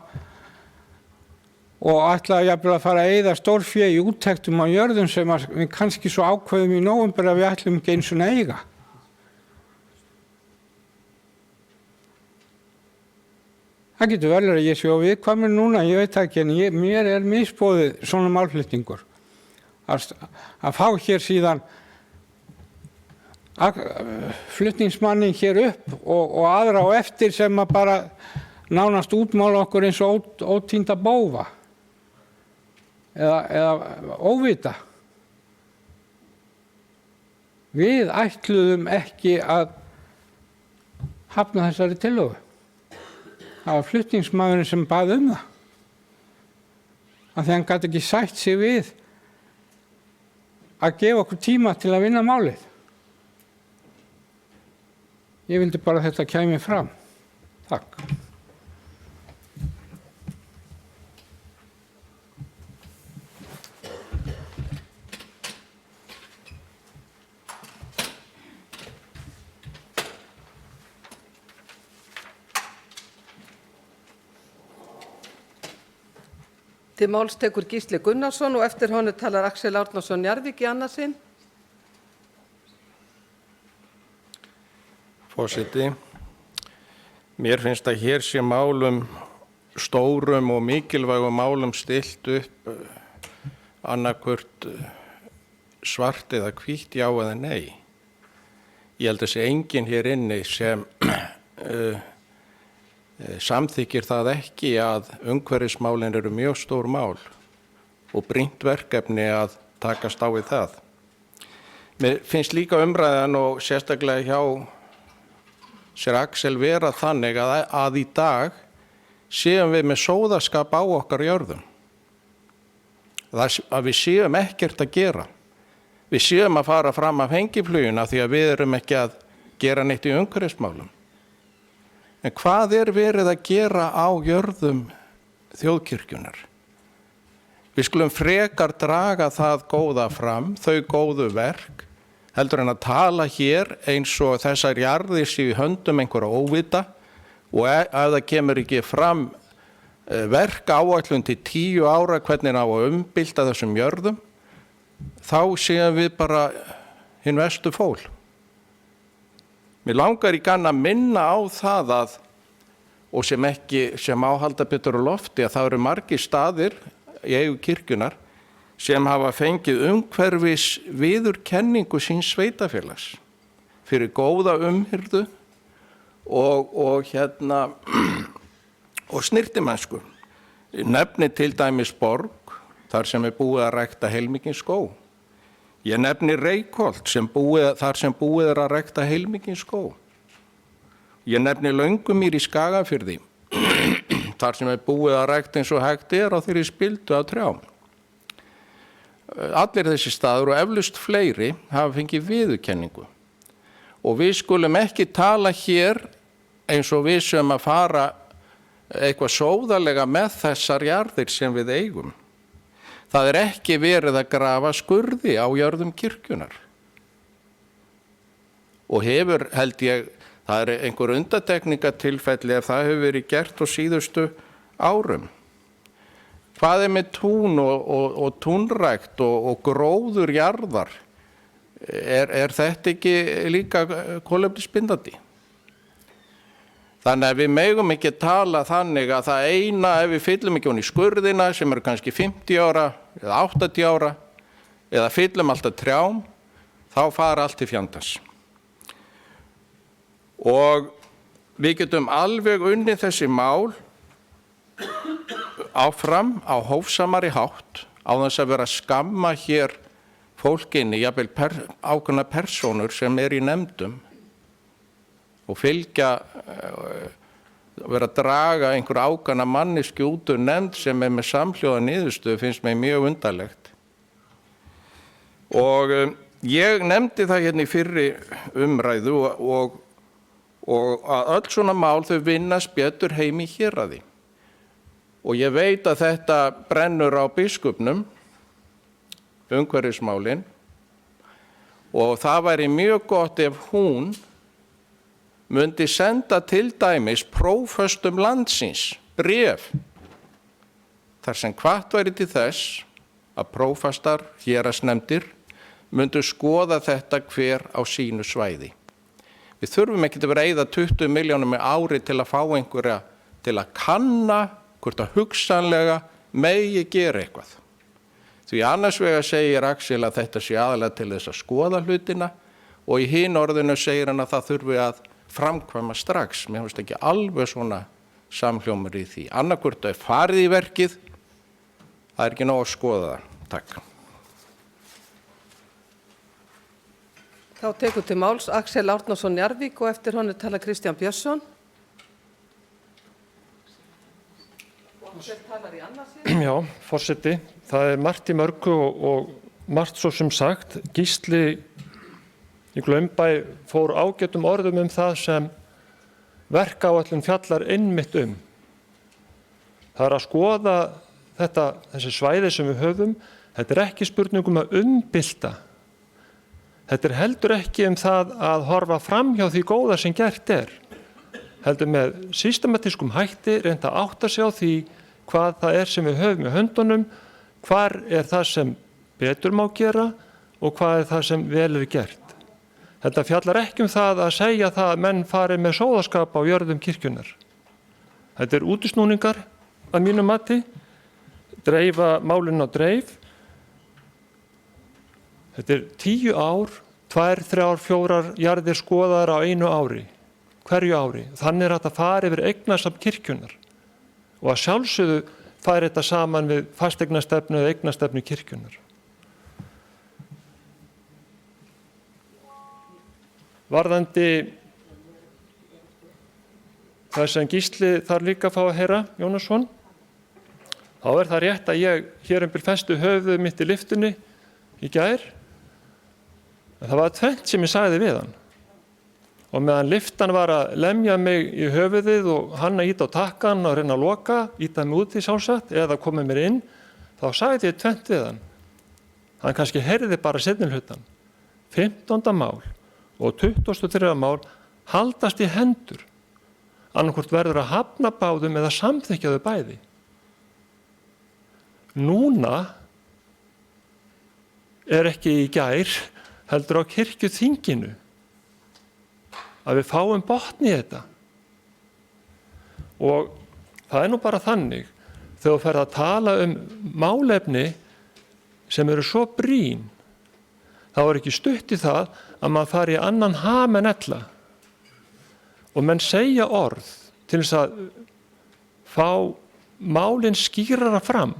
og ætla jafnvel að fara að eyða stórfé í úttektum á jörðum sem við kannski svo ákveðum í nóvember að við ætlum ekki eins og eiga. Það getur vel að ég sé á viðkvæmur núna, ég veit ekki, en mér er misboðið svona málflutningur. Að fá hér síðan flutningsmannin hér upp og aðra á eftir sem að bara nánast útmála okkur eins og ótínda bófa eða óvita. Við ætluðum ekki að hafna þessari tillögu. Það var flutningsmaðurinn sem bað það. Af því hann gat ekki sætt sig við að gefa okkur tíma til að vinna málið. Ég vildi bara að þetta kæmi fram. Takk. Til máls tekur Gísli Gunnarsson og eftir honum talar Axel Árnason Njarðvík í annað sinn. Forseti, mér finnst að hér sé málum, stórum og mikilvægum málum stillt upp annarkvort svart eða hvítt já eða nei. Ég held að sé enginn hér inni sem samþykir það ekki að umhverfismálin eru mjög stór mál og brýnt verkefni að takast á við það. Mér finnst líka umræðan og sérstaklega hjá sér Axel vera þannig að í dag séum við með sóðaskap á okkar jörðum. Að við séum ekkert að gera. Við séum að fara fram af hengifluguna því að við erum ekki að gera neitt í umhverfismálum. En hvað er verið að gera á jörðum þjóðkirkjunar? Við skulum frekar draga það góða fram, þau góðu verk, heldur en að tala hér eins og þessar jarðir séu í höndum einhverja óvita og ef það kemur ekki fram verk áætlun til 10 ára hvernig á að umbylta þessum jörðum, þá séum við bara hinn verstu fól. Mér langar í gann að minna á það að, og sem áhalda betur á lofti, að það eru margir staðir í eigu kirkjunar sem hafa fengið umhverfis viðurkenningu síns sveitafélags fyrir góða umhirðu og snyrtimennsku. Nefni til dæmis Borg, þar sem er búið að rækta heilmikinn skóg. Ég nefni Reykholt þar sem búið er að rækta heilmikinn skóg. Ég nefni Löngumýr í Skagafirði þar sem er búið að rækta eins og hægt er á þeirri spildu af trjám. Allir þessi staður og eflaust fleiri hafa fengið viðurkenningu. Og við skulum ekki tala hér eins og við sem að fara eitthvað sóðalega með þessar jarðir sem við eigum. Það er ekki verið að grafa skurði á jörðum kirkjunar. Og hefur, held ég, Það er einhver undantekningatilfelli ef það hefur verið gert á síðustu árum. Hvað er með tún og túnrækt og gróður jarðar? Er þetta ekki líka kolefnisbindandi? Þannig að við megum ekki tala þannig að það eina, ef við fyllum ekki hún í skurðina sem eru kannski 50 ára eða 80 ára eða fyllum alltaf trjám, þá fara allt til fjandans. Og við getum alveg unnið þessi mál áfram á hófsamari hátt á þess að vera að skamma hér fólkinni, jafnvel ákveðna persónur sem er í nefndum og fylgja, vera að draga einhver ákveðna manneski út úr nefnd sem er með samhljóða niðurstöðu finnst mér mjög undarlegt. Og ég nefndi það hérna í fyrri umræðu og að öll svona mál þau vinnast betur heim í héraði. Og ég veit að þetta brennur á biskupnum, umhverfismálin, og það væri mjög gott ef hún myndi senda til dæmis próföstum landsins bréf þar sem hvatt væri til þess að prófastar héraðsnefndir myndu skoða þetta hver á sínu svæði. Við þurfum ekki að vera að eyða 20 milljónum á ári til að fá einhverja til að kanna hvort að hugsanlega megi gera eitthvað. Því annars vegar segir Axel að þetta sé aðalega til þess að skoða hlutina og í hin orðinu segir hann að það þurfi að framkvæma strax. Mér finnst ekki alveg svona samhljómur í því. Annarkvort er farið í verkið, það er ekki nóg að skoða það. Takk. Þá tekur til máls Axel Árnason Njarðvík og eftir honum tala Kristján Björnsson. Já, forseti, það er margt í mörgu og margt svo sem sagt. Gísli í Glaumbæ fór ágætum orðum um það sem verkáætlun fjallar einmitt um. Það er að skoða þessi svæði sem við höfum. Þetta er ekki spurning um að umbylta. Þetta er heldur ekki um það að horfa fram hjá því góða sem gert er. Heldur með systematískum hætti reynda að átta sig á því hvað það er sem við höfum í höndunum, hvar er það sem betur má gera og hvað er það sem vel er gert. Þetta fjallar ekki um það að segja það að menn fari með sóðaskap á jörðum kirkjunnar. Þetta er útisnúningar að mínu mati, dreifa málinn á dreif. Þetta er 10 ár, 2, 3, 4 jarðir skoðaðar á einu ári, hverju ári. Þannig er þetta fara yfir eignasafn kirkjunnar. Og að sjálfsögðu færi þetta saman við fasteignastefnu eða eignastefnu kirkjunnar. Varðandi það sem Gísli þarf líka að fá að heyra, Jónasson, þá er það rétt að ég hér festu höfuðið mitt í lyftunni í gær. En það var tvennt sem ég sagði við hann. Og meðan lyftan var að lemja mig í höfuðið og hann að íta á takkan og reyna að loka, íta mig út í sjálfsagt eða komið mér inn, þá sagði ég tvennt við hann. Hann kannski heyrði bara seinni hlutann. 15. mál og 23. mál haldast í hendur. Annaðhvort verður að hafna báðum eða samþykkja þau bæði. Núna er ekki í gær, heldur á kirkjuþinginu, að við fáum botn í þetta. Og það er nú bara þannig, þegar þú ferð að tala um málefni sem eru svo brýn, þá er ekki stutt í það að maður fari í annan ham en ella. Og menn segja orð til þess að fá málin skýrara fram.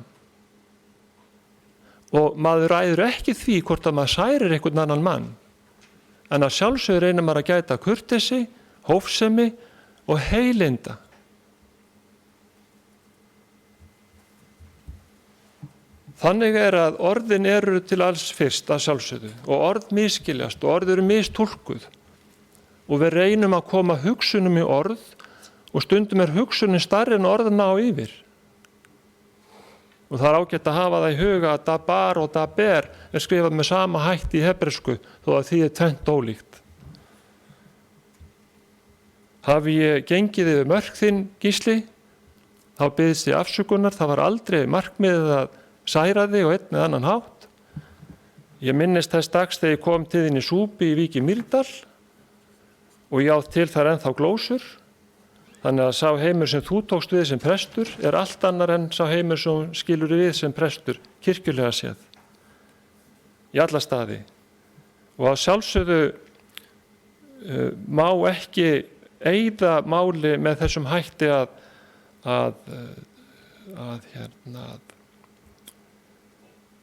Og maður ræður ekki því hvort að maður særir einhvern annan mann. En að sjálfsögðu reynir maður að gæta kurteisi, hófsemi og heilinda. Þannig er að orðin eru til alls fyrst að sjálfsögðu og orð misskiljast og orð eru mistúlkuð. Og við reynum að koma hugsunum í orð og stundum er hugsunin stærri en orðina á yfir. Og það er ágætt að hafa það í huga að dabar og daber er skrifað með sama hætti í hebresku þó að því er tvennt ólíkt. Hafi ég gengið yfir mörk þín, Gísli, þá biðst ég afsökunar. Það var aldrei markmiðið að særa þig á einn eða annan hátt. Ég minnist þess dags þegar ég kom til þín í Súpi í Vík í Mýrdal og ég átt til þar ennþá glósur. Þannig að sá heimur sem þú tókst við sem prestur er allt annar en sá heimur sem skilur við sem prestur, kirkjulega séð, í alla staði. Og að sjálfsögðu má ekki eyða máli með þessum hætti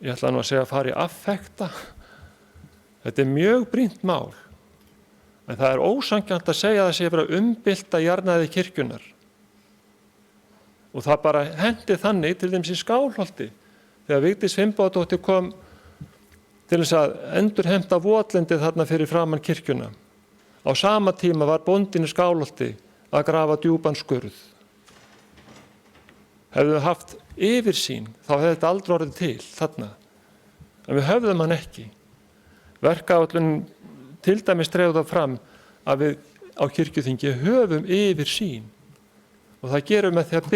ég ætla nú að segja að fara í affekta. Þetta er mjög brýnt mál. En það er ósanngjarnt að segja að það sé að vera umbylta jarðnæði kirkjunnar. Og það bara hendi þannig til þeim í Skálholti. Þegar Vigdís Finnbogadóttir kom til þess að endurheimta votlendið þarna fyrir framan kirkjuna. Á sama tíma var bóndinn í Skálholti að grafa djúpan skurð. Hefðu við haft yfirsýn, þá hefði þetta aldrei orðið til þarna. En við höfðum hann ekki. Verkáætlun til dæmis dregur það fram að við á kirkjuþingi höfum yfirsýn og það gerum við með því að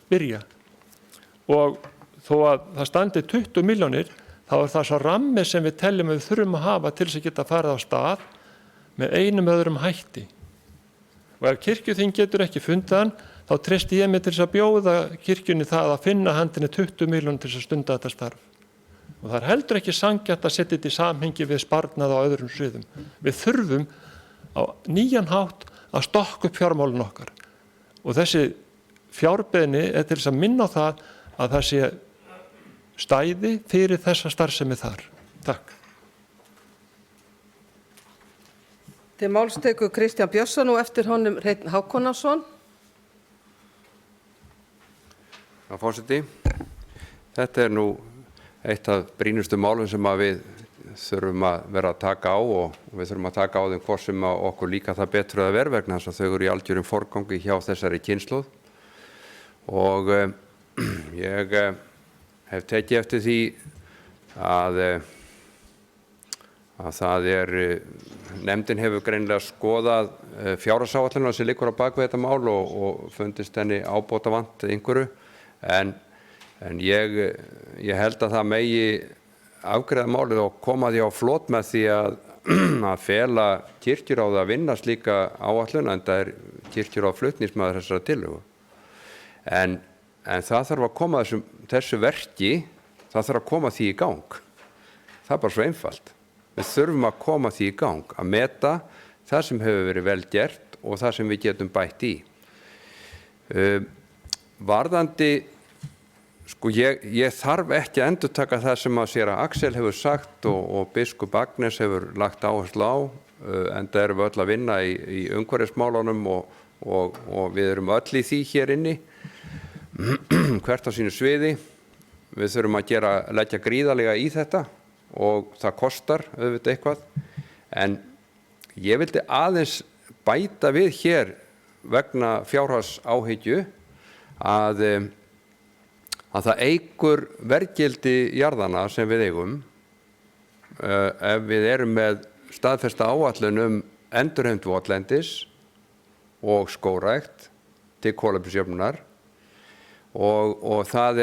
byrja. Og þó að það standi 20 milljónir, þá er það svo rammi sem við teljum að við þurfum að hafa til þess að geta farið á stað með einum öðrum hætti. Og ef kirkjuþing getur ekki fundið hann, þá treysti ég mig til þess að bjóða kirkjunni það að finna handinni 20 milljónir til þess að stunda þetta starf. Og það er heldur ekki sanngjarnt að setja þetta í samhengi við sparnað á öðrum sviðum. Við þurfum á nýjan hátt að stokka upp fjármálun okkar. Og þessi fjárbeiðni er til þess að minna á það að sé stæði fyrir þessa starfsemi þar. Takk. Til máls tekur Kristján Björnsson og eftir honum Hreinn Hákonarson. Forseti, þetta er nú eitt af brýnustu málum sem við þurfum að vera að taka á og við þurfum að taka á þeim hvort sem okkur líka það betur að vera vegna þess að þau eru í algjörum forgangi hjá þessari kynslóð. Og ég hef tekið eftir því að það nefndin hefur greinilega skoðað fjárhagsáætlunina sem liggur á bak við þetta mál og fundist henni ábótavant einhverju. En ég held að það megi afgreiða málið og koma því á flot með því að fela kirkjuráði að vinna slíka áætlun, en það er kirkjuráð flutningsmaður þessara tillögu. En það þarf að koma þessu verki, það þarf að koma því í gang. Það er bara svo einfalt. Við þurfum að koma því í gang, að meta það sem hefur verið vel gert og það sem við getum bætt í. Varðandi, ég þarf ekki að endurtaka það sem að séra Axel hefur sagt og biskup Agnes hefur lagt áherslu á, enda erum við öll að vinna í umhverfismálunum og við erum öll í því hér inni, hvert á sínu sviði. Við þurfum að leggja gríðarlega í þetta og það kostar auðvitað eitthvað. En ég vildi aðeins bæta við hér vegna fjárhagsáhyggju að það eykur verðgildi jarðanna sem við eigum ef við erum með staðfesta áætlun endurheimt votlendis og skógrækt til kolefnisjöfnunar og það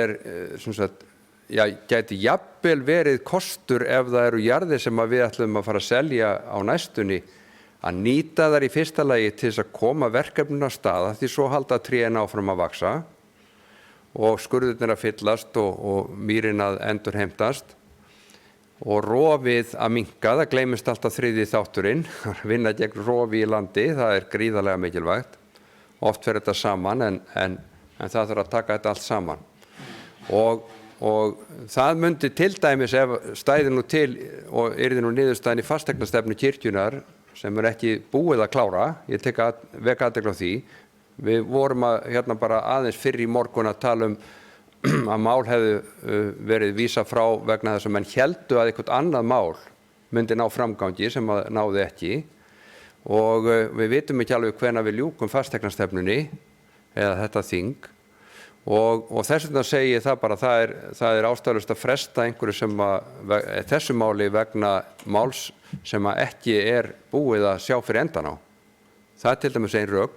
sem sagt, gæti jafnvel verið kostur ef það eru jarðir sem við ætlum að fara að selja á næstunni að nýta þær í fyrsta lagi til þess að koma verkefninu á stað því svo halda trén áfram að vaxa og skurðirnir að fyllast og mýrin að endurheimtast og rofið að minnka, það gleymist alltaf þriðji þátturinn, vinna gegn rofi í landi, það er gríðarlega mikilvægt. Oft fer þetta saman en það þarf að taka þetta allt saman. Og það myndi til dæmis ef stæði nú til og yrði nú niðurstaðan í fasteignastefnu kirkjunnar sem er ekki búið að klára, ég tek vek athygli á því. Við vorum bara aðeins fyrr í morgun að tala að mál hefðu verið vísað frá vegna þess að menn héldu að eitthvað annað mál myndi ná framgangi sem náði ekki og við vitum ekki alveg hvenær við ljúkum fasteignastefnunni eða þetta þing og þess vegna segi ég það bara það er ástæðulaust að fresta einhverju sem þessu máli vegna máls sem ekki er búið að sjá fyrir endan á. Það er til dæmis ein rök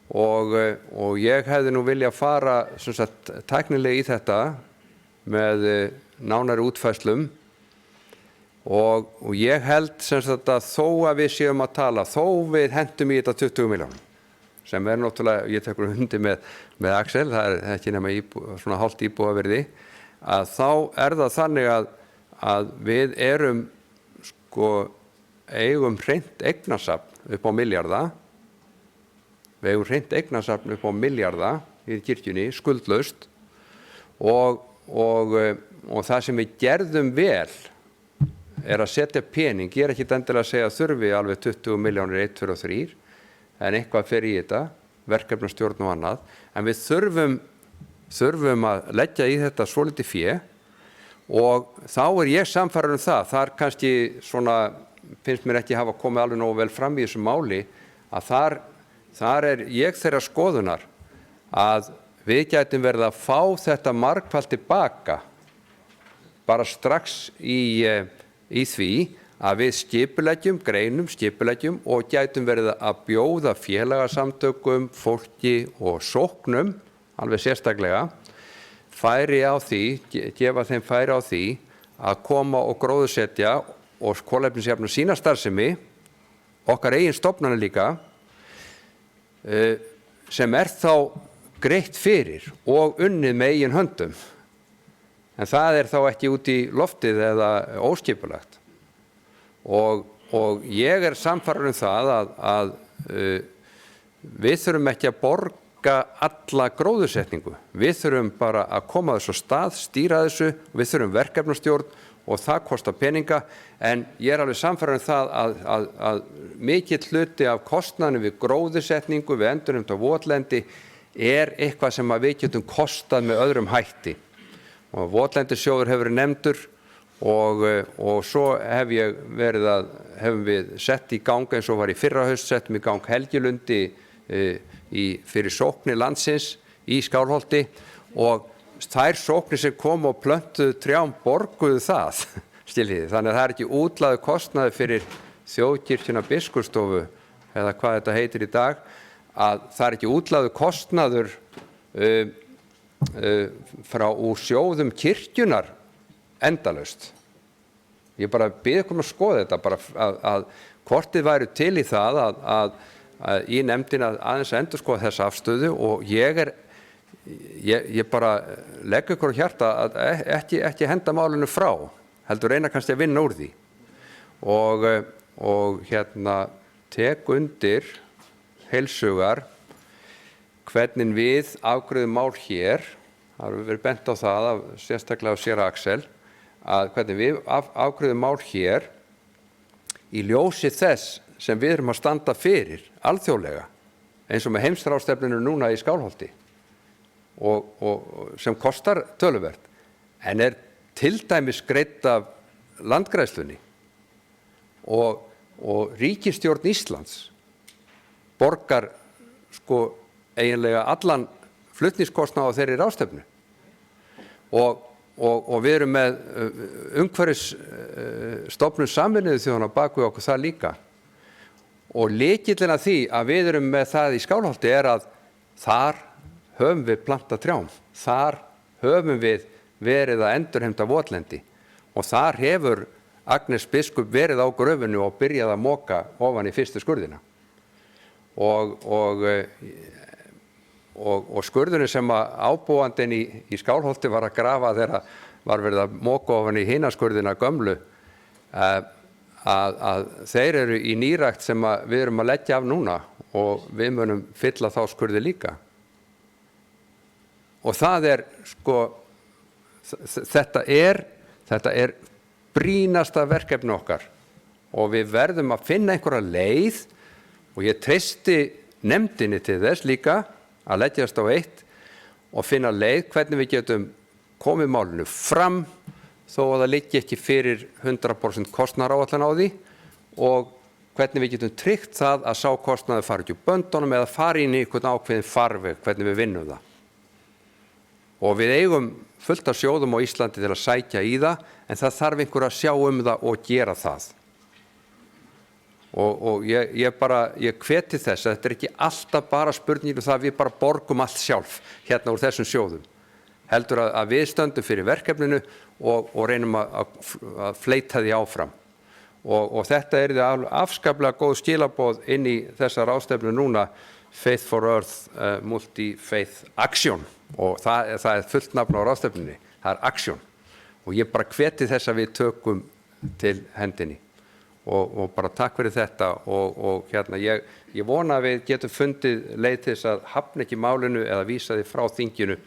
og ég hefði nú vilja fara sem sagt tæknilega í þetta með nánari útfærslum og ég held sem sagt að þó að við séum að tala, þó við hendum í þetta 20 milljónum sem náttúrulega, ég tekur undir með Axel, það er ekki nema svona hálft íbúðavirði, að þá það þannig að við erum eigum hreint eignasafn upp á milljarða. Við eigum hreint eignasafn upp á milljarða í kirkjunni, skuldlaust og það sem við gerðum vel að setja pening, ég ekki endilega að segja þurfi alveg 20 milljónir 1, 2 og 3, en eitthvað fer í þetta, verkefnastjórn og annað, en við þurfum að leggja í þetta svolítið fé og þá ég sannfærður það kannski svona, finnst mér ekki hafa komið alveg nógu vel fram í þessu máli, að þar ég þeirra skoðunar að við gætum verið að fá þetta margfalt tilbaka bara strax í því að við skipuleggjum og gætum verið að bjóða félagasamtökum, fólki og sóknum, alveg sérstaklega, gefa þeim færi á því að koma og gróðursetja og kolefnisjafna sína starfsemi, okkar eigin stofnanir líka, sem þá greitt fyrir og unnið með eigin höndum. En það þá ekki út í loftið eða óskipulagt. Og ég sannfærður það að við þurfum ekki að borga alla gróðursetningu. Við þurfum bara að koma þessu stað, stýra þessu, við þurfum verkefnastjórn og það kostar peninga, en ég alveg sannfærður það að mikill hluti af kostnaðinu við gróðursetningu, við endurheimta votlendi, eitthvað sem við getum kostað með öðrum hætti. Og votlendissjóður hefur verið nefndur og svo hefum við sett í gang eins og var í fyrra haust, settum í gang Helgilundi fyrir sóknir landsins í Skálholti og þær sóknir sem kom og plöntuðu trjám borguðu það, skiljiði. Þannig að það ekki útlagður kostnaður fyrir Þjóðkirkjuna Biskupsstofu eða hvað þetta heitir í dag, að það ekki útlagður kostnaður úr sjóðum kirkjunar endalaust. Ég bara bið ykkur að skoða þetta, bara að hvort þið væru til í það að í nefndina aðeins að endurskoða þessa afstöðu og ég bara legg ykkur á hjarta að ekki henda málinu frá, heldur reyna kannski að vinna úr því og tek undir heilshugar hvernig við afgreiðum mál hér, það hefur verið bent á það sérstaklega af séra Axel, að hvernig við afgreiðum mál hér í ljósi þess sem við erum að standa fyrir alþjóðlega, eins og með heimsráðstefninu núna í Skálholti og sem kostar töluvert, en til dæmis greidd af landgræðslunni og ríkisstjórn Íslands borgar eiginlega allan flutningskostnað á þeirri ráðstefnu og við erum með umhverfisstofnun Sameinuðu þjóðanna bak við okkur það líka og lykillinn að því að við erum með það í Skálholti að þar höfum við plantað trjám, þar höfum við verið að endurheimta votlendi og þar hefur Agnes biskup verið á gröfinu og byrjað að moka ofan í fyrstu skurðina og skurðurinn sem ábúandinn í Skálholti var að grafa þegar var verið að moka ofan í hina skurðina gömlu, að þeir eru í nýrækt sem við erum að leggja af núna og við munum fylla þá skurði líka. Og það þetta er brýnasta verkefni okkar og við verðum að finna einhverja leið og ég treysti nefndinni til þess líka að leggjast á eitt og finna leið hvernig við getum komið málinu fram þó að það liggi ekki fyrir 100% kostnaðaráætlun á því og hvernig við getum tryggt það að sá kostnaður fari ekki úr böndunum eða fari inn í einhvern ákveðin farveg hvernig við vinnum það. Og við eigum fullt af sjóðum á Íslandi til að sækja í það en það þarf einhver að sjá það og gera það. og ég hveti þess að þetta er ekki alltaf bara spurningin það að við bara borgum allt sjálf hérna úr þessum sjóðum, heldur að við stöndum fyrir verkefninu og reynum að fleyta því áfram. Og þetta er afskaplega góð skilaboð inn í þessa ráðstefnu núna, Faith for Earth Multi-Faith Action, og það er fullt nafn á ráðstefnunni, það er Action. Og ég bara hveti þess að við tökum til hendinni og bara takk fyrir þetta og hérna ég vona að við getum fundið leið til þess að hafna ekki málinu eða vísa því frá þinginu,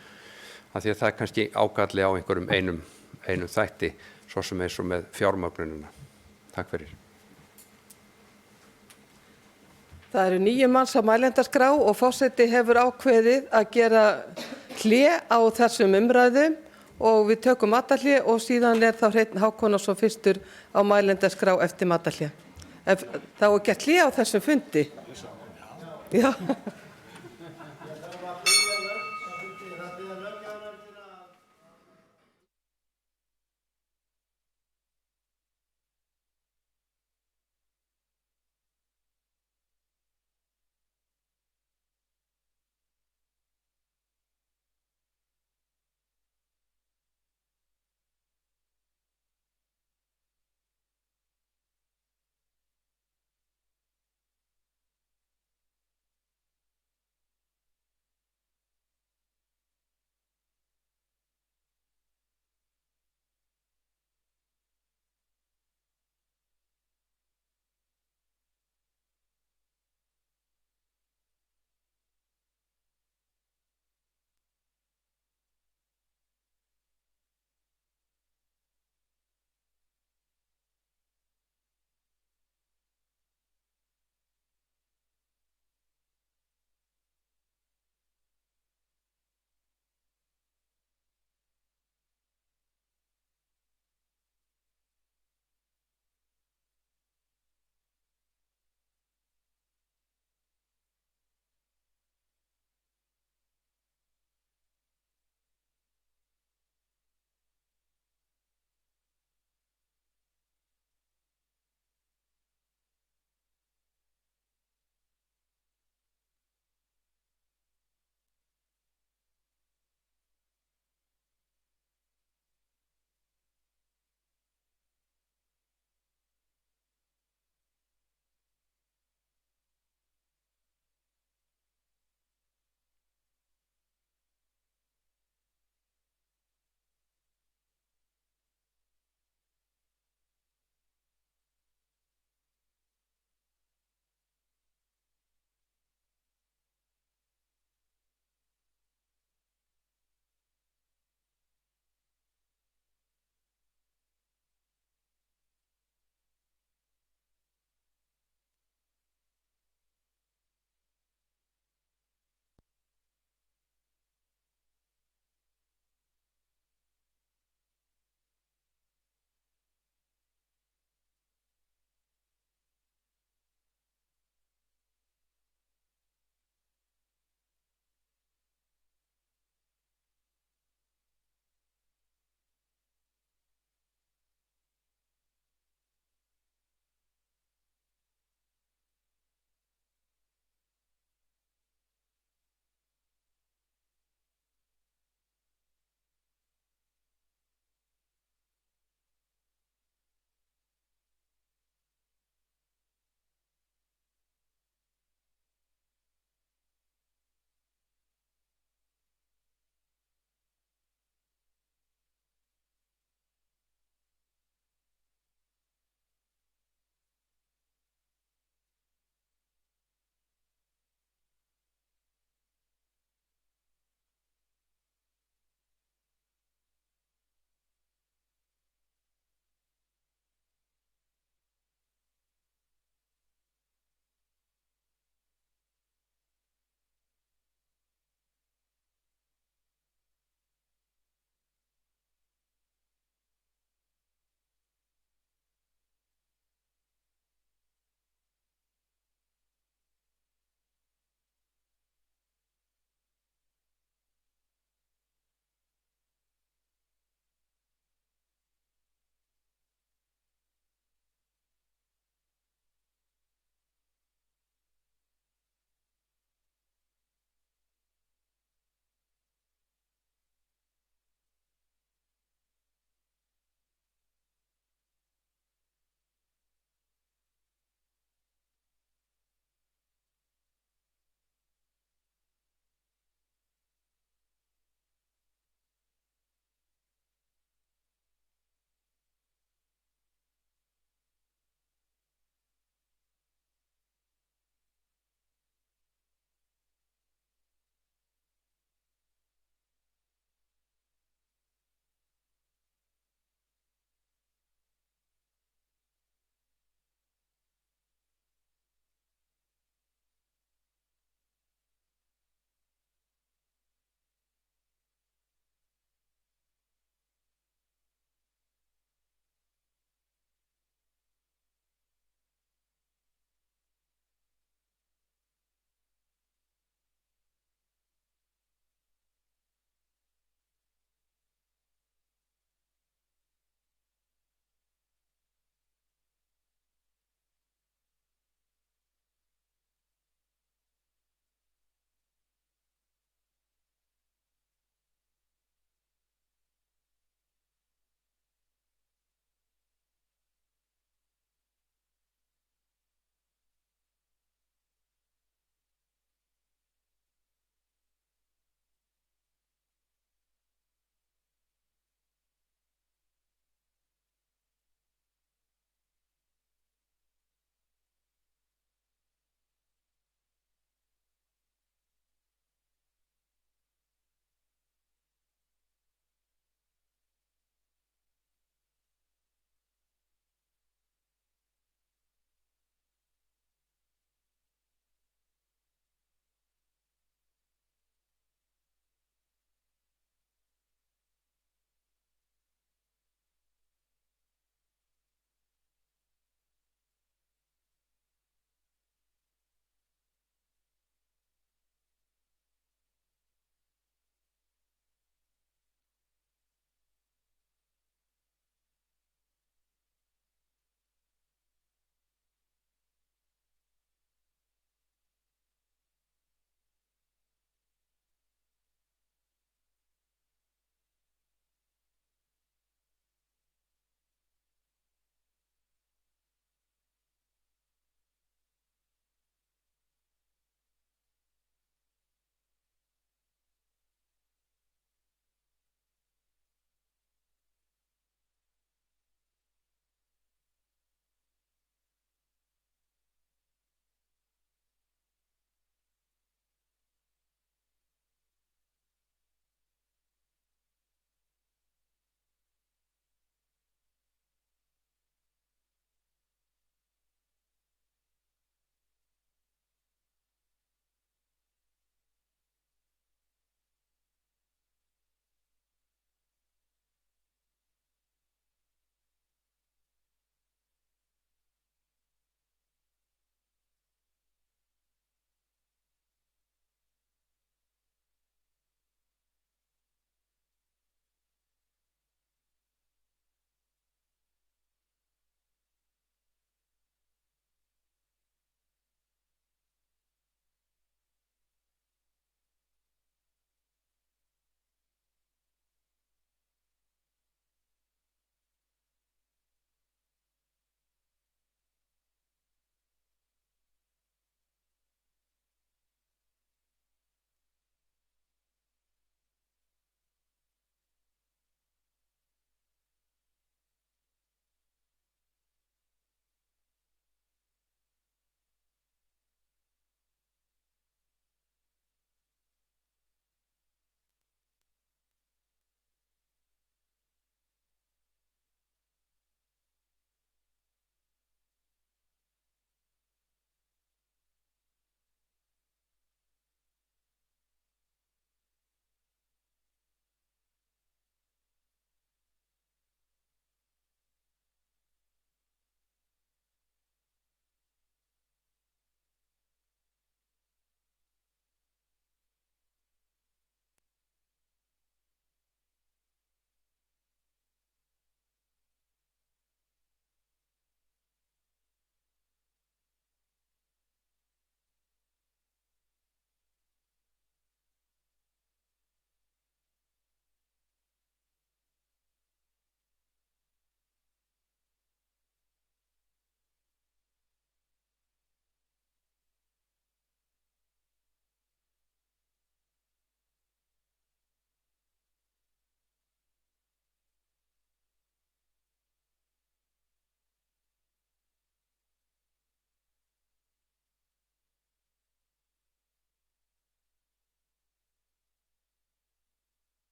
af því að það er kannski ágalli á einhverjum einum þætti, svo sem eins og með fjármögnunina. Takk fyrir. Það eru 9 manns á mælendaskrá og forseti hefur ákveðið að gera hlé á þessum umræðum og við tökum matarhlé og síðan er þá Hreinn Hákonarson fyrstur á mælendaskrá eftir matarhlé. Þá er gert hlé á þessum fundi. Já.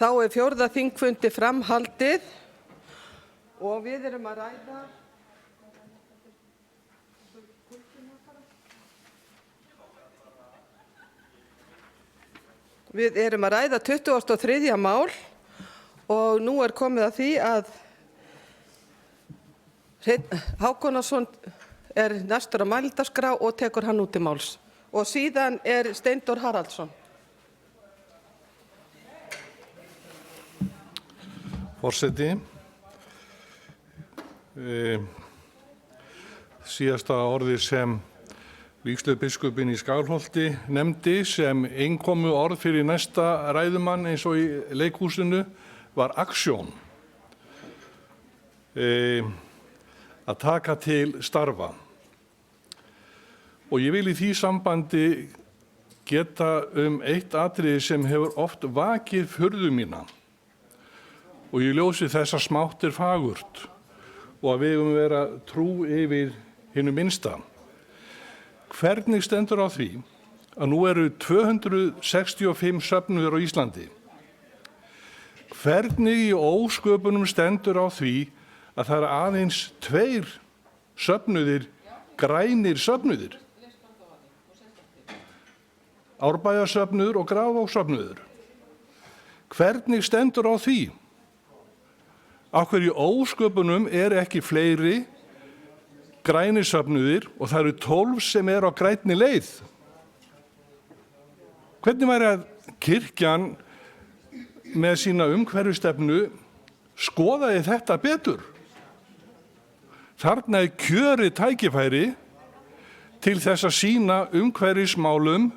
Þá er 4. þingfundi framhaldið og við erum að ræða Við erum að ræða 23. mál og nú er komið að því að Hreinn Hákonarson er næstur á mælendaskrá og tekur hann út til máls. Og síðan er Steindór Haraldsson. Forseti, síðasta orðið sem vígslubiskupinn í Skálholti nefndi sem innkomu orð fyrir næsta ræðumann eins og í leikhúsinu var aksjón. Að taka til starfa. Og ég vil í því sambandi geta eitt atriði sem hefur oft vakið furðu mína. Og ég ljósi þess að smátt er fagurt og að við eigum að vera trú yfir hinu minnsta. Hvernig stendur á því að nú eru 265 söfnuðir á Íslandi? Hvernig í ósköpunum stendur á því að það eru aðeins 2 söfnuðir, grænir söfnuðir? Árbæjarsöfnuður og Grafarvogssöfnuður. Hvernig stendur á því? Af hverju í ósköpunum ekki fleiri grænir söfnuðir og það eru 12 sem eru á grænni leið? Hvernig væri að kirkjan með sína umhverfisstefnu skoðaði þetta betur? Þarna er kjörið tækifæri til þess að sýna umhverfismálum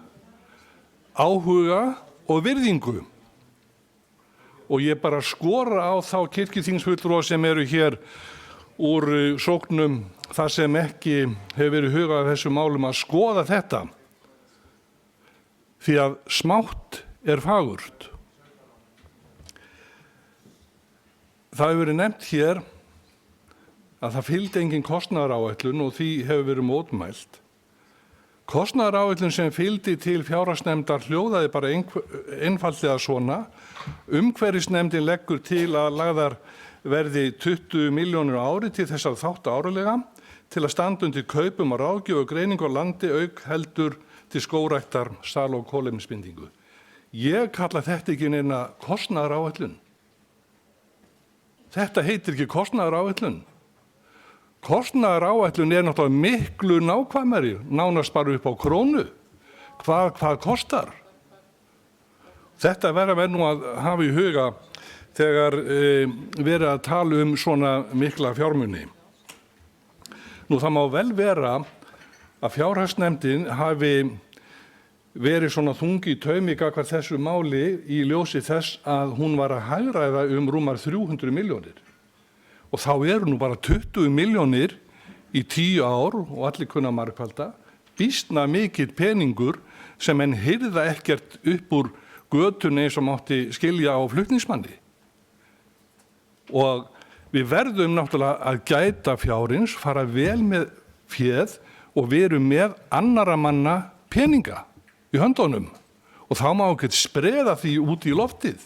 áhuga og virðingu. Og ég bara skora á þá kirkjuþingsfulltrúa sem eru hér úr sóknum þar sem ekki hefur verið hugað þessu málum að skoða þetta. Því að smátt er fagurt. Það hefur verið nefnt hér að það fylgdi engin kostnaðaráætlun og því hefur verið mótmælt. Kostnaðaráætlun sem fylgdi til fjárhagsnefndar hljóðaði bara einfaldlega svona. Umhverfisnefndin leggur til að lagðar verði 20 milljónir á ári til þess að þátt árlega til að standa undir kaupum og ráðgjöf og greiningu á landi auk heldur til skógræktar, sal- og kolefnisbindingu. Ég kalla þetta ekki neina kostnaðaráætlun. Þetta heitir ekki kostnaðaráætlun. Kostnaðaráætlun er náttúrulega miklu nákvæmari, nánast bara upp á krónu. Hvað kostar? Þetta verða menn nú að hafa í huga þegar verið að tala svona mikla fjármuni. Nú það má vel vera að fjárhagsnefndin hafi verið svona þungi í taumi gagnvart þessu máli í ljósi þess að hún var að hagræða rúmar 300 milljónir. Og þá eru nú bara 20 milljónir í 10 ár og allir kunna margfalda, býsna mikill peningur sem en hirða ekkert upp úr götunni eins og mátti skilja á flutningsmanni. Og við verðum náttúrulega að gæta fjárins, fara vel með féð og veru með annara manna peninga í höndunum. Og þá má ekki spreða því út í loftið.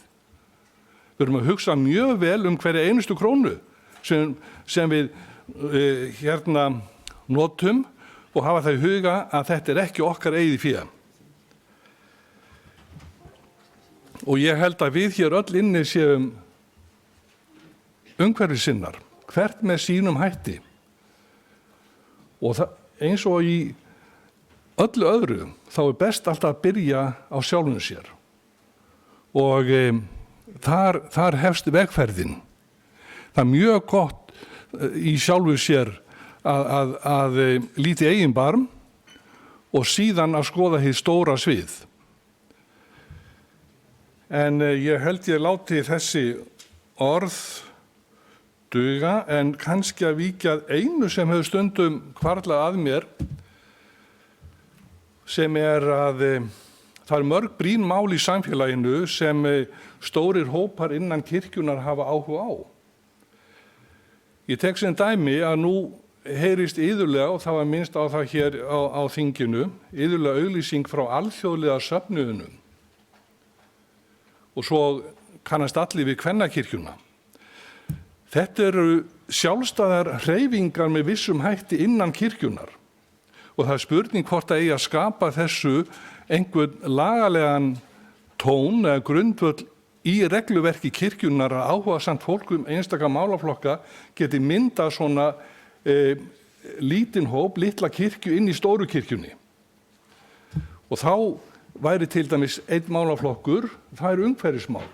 Við erum að hugsa mjög vel hverja einustu krónu sem við notum og hafa það í huga að þetta er ekki okkar eigið fé. Og ég held að við hér öll inni séum umhverfissinnar, hvert með sínum hætti. Og eins og í öllu öðru, þá er best alltaf að byrja á sjálfum sér. Og þar hefst vegferðin. Það er mjög gott í sjálfu sér að líti eigin barm og síðan að skoða hið stóra svið. En ég held ég láti þessi orð duga en kannski að víkja einu sem hefur stundum hvarflað að mér sem að það er mörg brýn mál í samfélaginu sem stórir hópar innan kirkjunar hafa áhuga á. Ég tek sem dæmi að nú heyrist iðulega, og það var minnst á það hér á þinginu, iðulega auglýsing frá alþjóðlega söfnuðinum. Og svo kannast allir við kvennakirkjuna. Þetta eru sjálfstæðar hreyfingar með vissum hætti innan kirkjunar og það er spurning hvort að eigi að skapa þessu einhvern lagalegan tón eða grundvöll í regluverki kirkjunar að áhugasamt fólk einstaka málaflokka geti myndað svona lítinn hóp, litla kirkju inn í stóru kirkjunni. Og þá væri til dæmis einn málaflokkur, það er umhverfismál.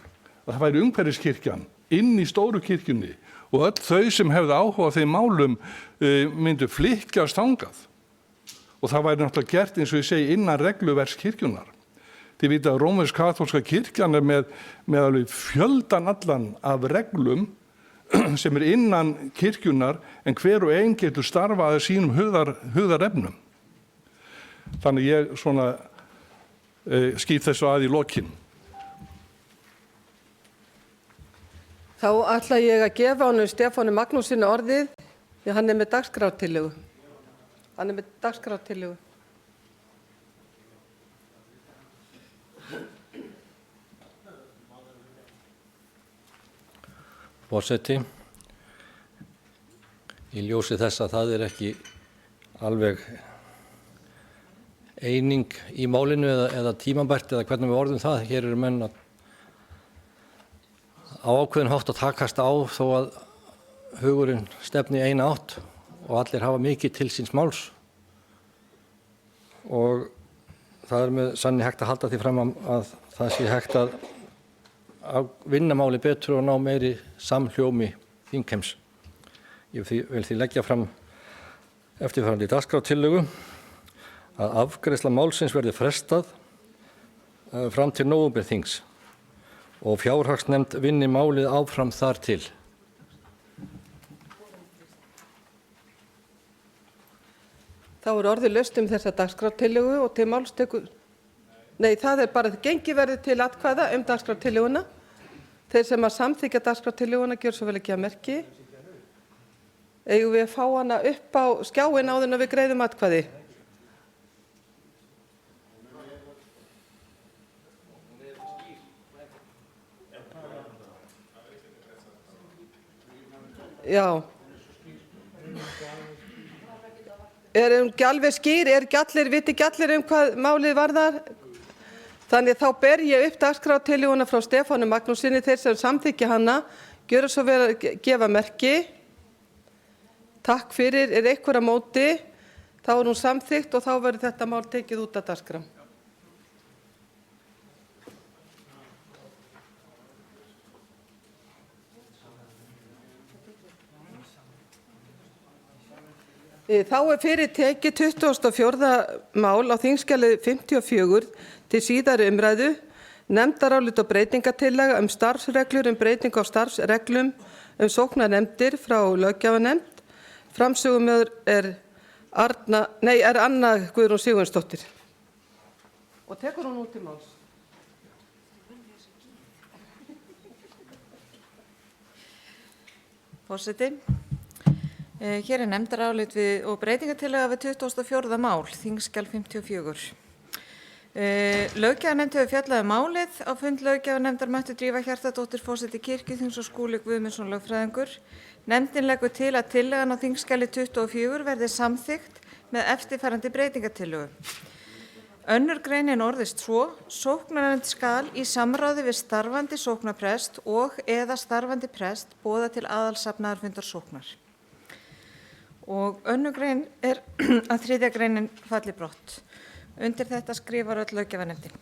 Það væri umhverfiskirkjan inn í stóru kirkjunni og öll þau sem hefðu áhuga á þeim málum myndu flykkjast þangað. Og það væri náttúrulega gert eins og ég segi innan regluverks kirkjunar. Þið vita að rómversk-kaþólska kirkjan er með alveg fjöldan allan af reglum sem er innan kirkjunar en hver og ein getur starfað að sínum hugðarefnum. Þannig ég svona skýt þessu að í lokin. Þá ætla ég að gefa honum Stefáni Magnússyni orðið því hann er með dagskrártillögu. Forseti, í ljósi þess að það er ekki alveg eining í málinu eða tímabært eða hvernig við orðum það. Hér eru menn að á ákveðin hátt að takast á þó að hugurinn stefni í eina átt og allir hafa mikið til síns máls. Og það er með sanni hægt að halda því fram að það sé hægt að vinna máli betur og ná meiri samhljómi þingheims. Ég vil því leggja fram eftirfarandi dagskrártillögu að afgreiðsla málsins verði frestað fram til nóvemberþings og fjárhagsnefnd vinni málið áfram þar til. Þá er orðið laust þessa dagskrártillögu og til máls tekur... Nei, það er bara gengið verði til atkvæða dagskrártillöguna. Þeir sem að samþykkja dagskrártillöguna gjör svo vel ekki að merki. Eigum við að fá hana upp á skjáinn áður en við greiðum atkvæði? Já. Er hún ekki alveg skýr? Viti ekki allir hvað málið varðar? Þannig þá ber ég upp dagskrártillöguna frá Stefáni Magnússyni. Þeir sem samþykkja hana, gjöra svo vel að gefa merki. Takk fyrir. Er einhver á móti? Þá er hún samþykkt og þá verður þetta mál tekið út af dagskrá. Þá er fyrir tekið 24. mál á þingskjali 54 til síðari umræðu, nefndarálit og breytingatillaga starfsreglur breytingu á starfsreglum sóknarnefndir frá löggjafarnefnd. Framsögumaður er Anna Guðrún Sigurjónsdóttir. Og tekur hún út til máls. Forseti. Hér er nefndarálit og breytingatillaga við 24. mál, þingskjal 54. Löggjafarnefnd hefur fjallað málið. Á fund löggjafarnefndar mættu Drífa Hjartardóttir, forseti kirkjuþings og Skúli Guðmundsson lögfræðingur. Nefndin leggur til að tillagan á þingskjali 24 verði samþykkt með eftirfarandi breytingatillögu. Önnur greinin orðist svo: Sóknarnefnd skal í samráði við starfandi sóknarprest og eða starfandi prest boða til aðalsafnaðarfundar sóknar. Og önnur grein er að 3. greinin falli brott. Undir þetta skrifar öll löggjafarnefndin.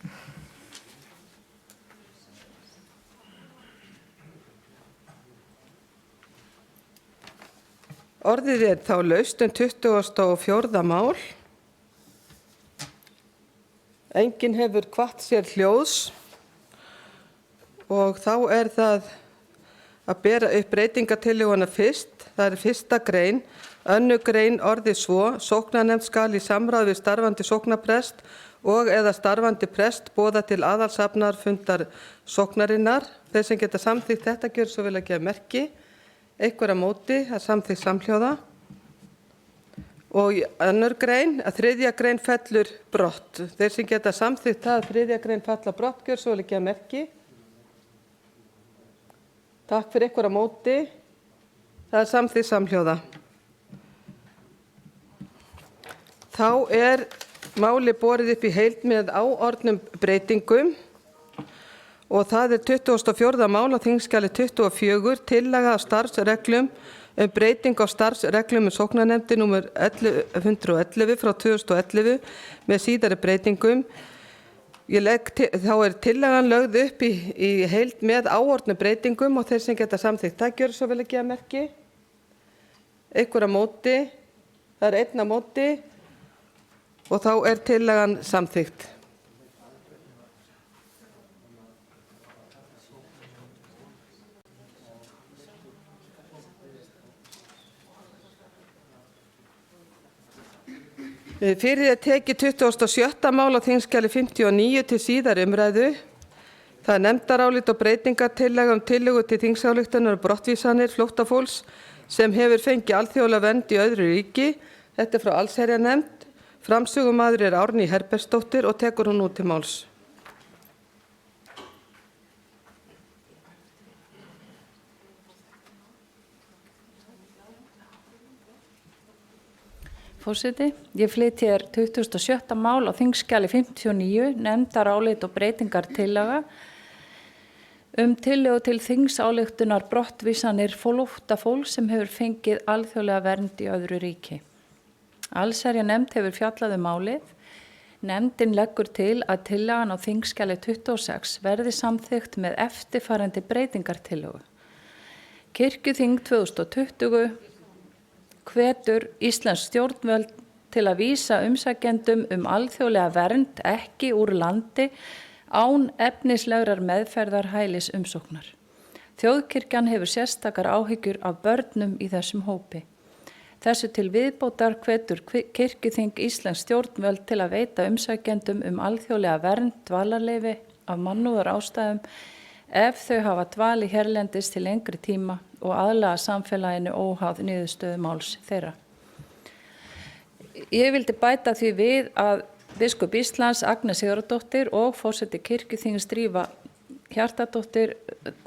Orðið er þá laust 24. mál. Enginn hefur hvatt sér hljóðs og þá er það að bera upp breytingatillöguna fyrst. Það er 1. grein. Önnur grein orðið svo: Sóknarnefnd skal í samráði við starfandi sóknarprest og eða starfandi prest boða til aðalsafnaðarfundar sóknarinnar. Þeir sem geta samþykkt þetta gjör svo vel að gefa merki. Einhver á móti, það er samþykkt samhljóða. Og önnur grein, að 3. grein fellur brott. Þeir sem geta samþykkt það að 3. grein falla brott gjör svo vel að gefa merki. Takk fyrir ykkur á móti. Það er samþykkt samhljóða. Þá er máli borið upp í heild með áorðnum breytingum og það er 24. mál á þingskjali 24, tillaga af starfsreglum breyting á starfsreglum sóknarnefndar númer 1111 frá 2011 með síðari breytingum. Þá er tillagan lögð upp í heild með áorðnum breytingum og þeir sem geta samþykkt það gjöra svo vel að gefa merki. Einhver á móti, það er einn á móti og þá er tillagan samþykkt. Fyrir er tekið 27. mál á þingskjali 59 til síðari umræðu. Það er nefndarálit og breytingartillaga tillögu til þingsályktunar brottvísanir flóttafólks sem hefur fengið alþjóðlega vernd í öðru ríki. Þetta er frá allsherjarnefnd. Framsögumaður er Árný Herbertsdóttir og tekur hún nú til máls. Forseti, ég flyt hér 27. mál á þingskjali 59, nefndarálit og breytingartillaga tillögu til þingsályktunar brottvísanir flóttafólks sem hefur fengið alþjóðlega vernd í öðru ríki. Allsherjarnefnd hefur fjallað málið. Nefndin leggur til að tillagan á þingskjali 26 verði samþykkt með eftirfarandi breytingartillögu. Kirkjuþing 2020 hvetur íslensk stjórnvöld til að vísa umsækjendum alþjóðlega vernd ekki úr landi án efnislegrar meðferðar hælis umsóknar. Þjóðkirkjan hefur sérstakar áhyggjur af börnum í þessum hópi. Þessu til viðbótar hvetur Kirkjuþing íslensk stjórnvöld til að veita umsækjendum alþjóðlega vernd dvalarleyfi af mannúðarástæðum ef þau hafa dvali hérlendis til lengri tíma og aðlaga samfélaginu óháð niðurstöðu máls þeirra. Ég vildi bæta því við að biskup Íslands Agnes Sigurðardóttir og forseti Kirkjuþings Drífa Hjartardóttir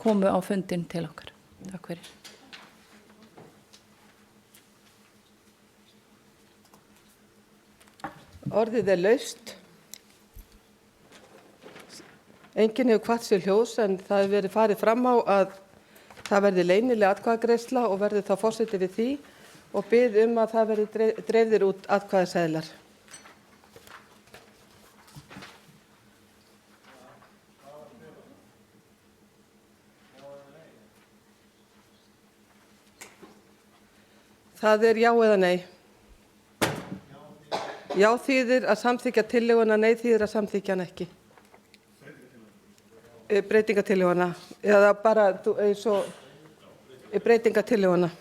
komu á fundinn til okkar. Takk fyrir. Orðið er laust. Enginn hefur kvatt sér hljóðs en það hefur verið farið fram á að það verði leynileg atkvæðagreiðsla og verði þá forseti við því og bið að það verði dreifðir út atkvæðaseðlar. Það er já eða nei. Já þýðir að samþykkja tillöguna, nei þýðir að samþykkja hann ekki. Breytingartillöguna eða bara eins og breytingartillöguna.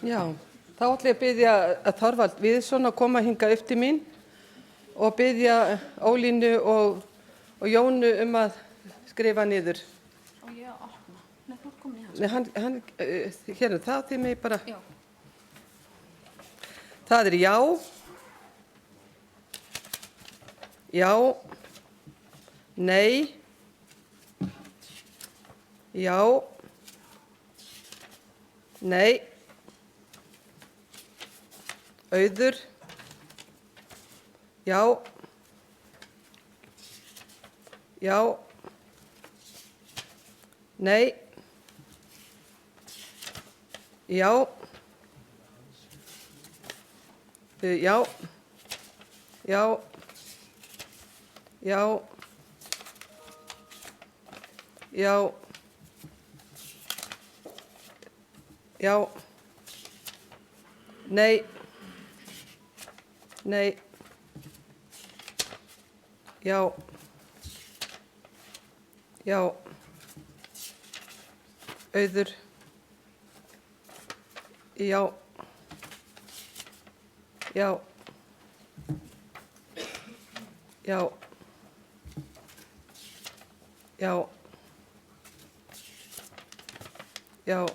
Já, þá ætla ég að biðja Þorvald Viðsson að koma hingað upp til mín og biðja Ólínu og Jónu að skrifa niður. Og ég að opna. Nei, þú ert komin í hans. Nei, hérna það þið mig bara. Já. Það já. Já. Nei. Já. Nei. Auður. Já. Já. Nei. Já. Já. Já. Já. Já. Já. Nei. Nei. Já. Já. Auður. Já. Já. Já. Já. Já.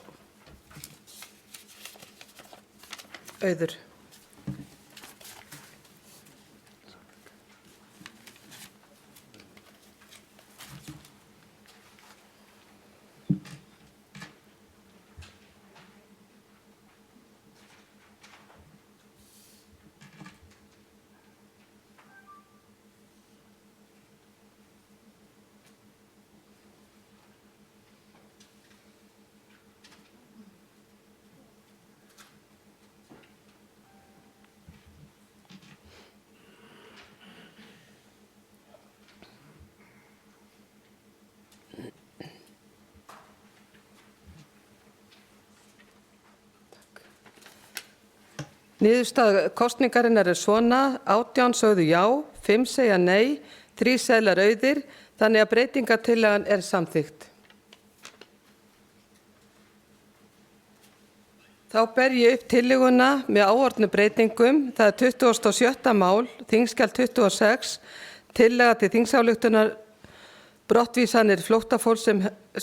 Auður. Niðurstaða kosningarinnar svona: 18 sögðu já, 5 segja nei, 3 seðlar auðir, þannig að breytingartillagan samþykkt. Þá ber ég upp tillöguna með áorðnu breytingum. Það er 27. mál, þingskjal 26, tillaga til þingsályktunar brottvísanir flóttafólks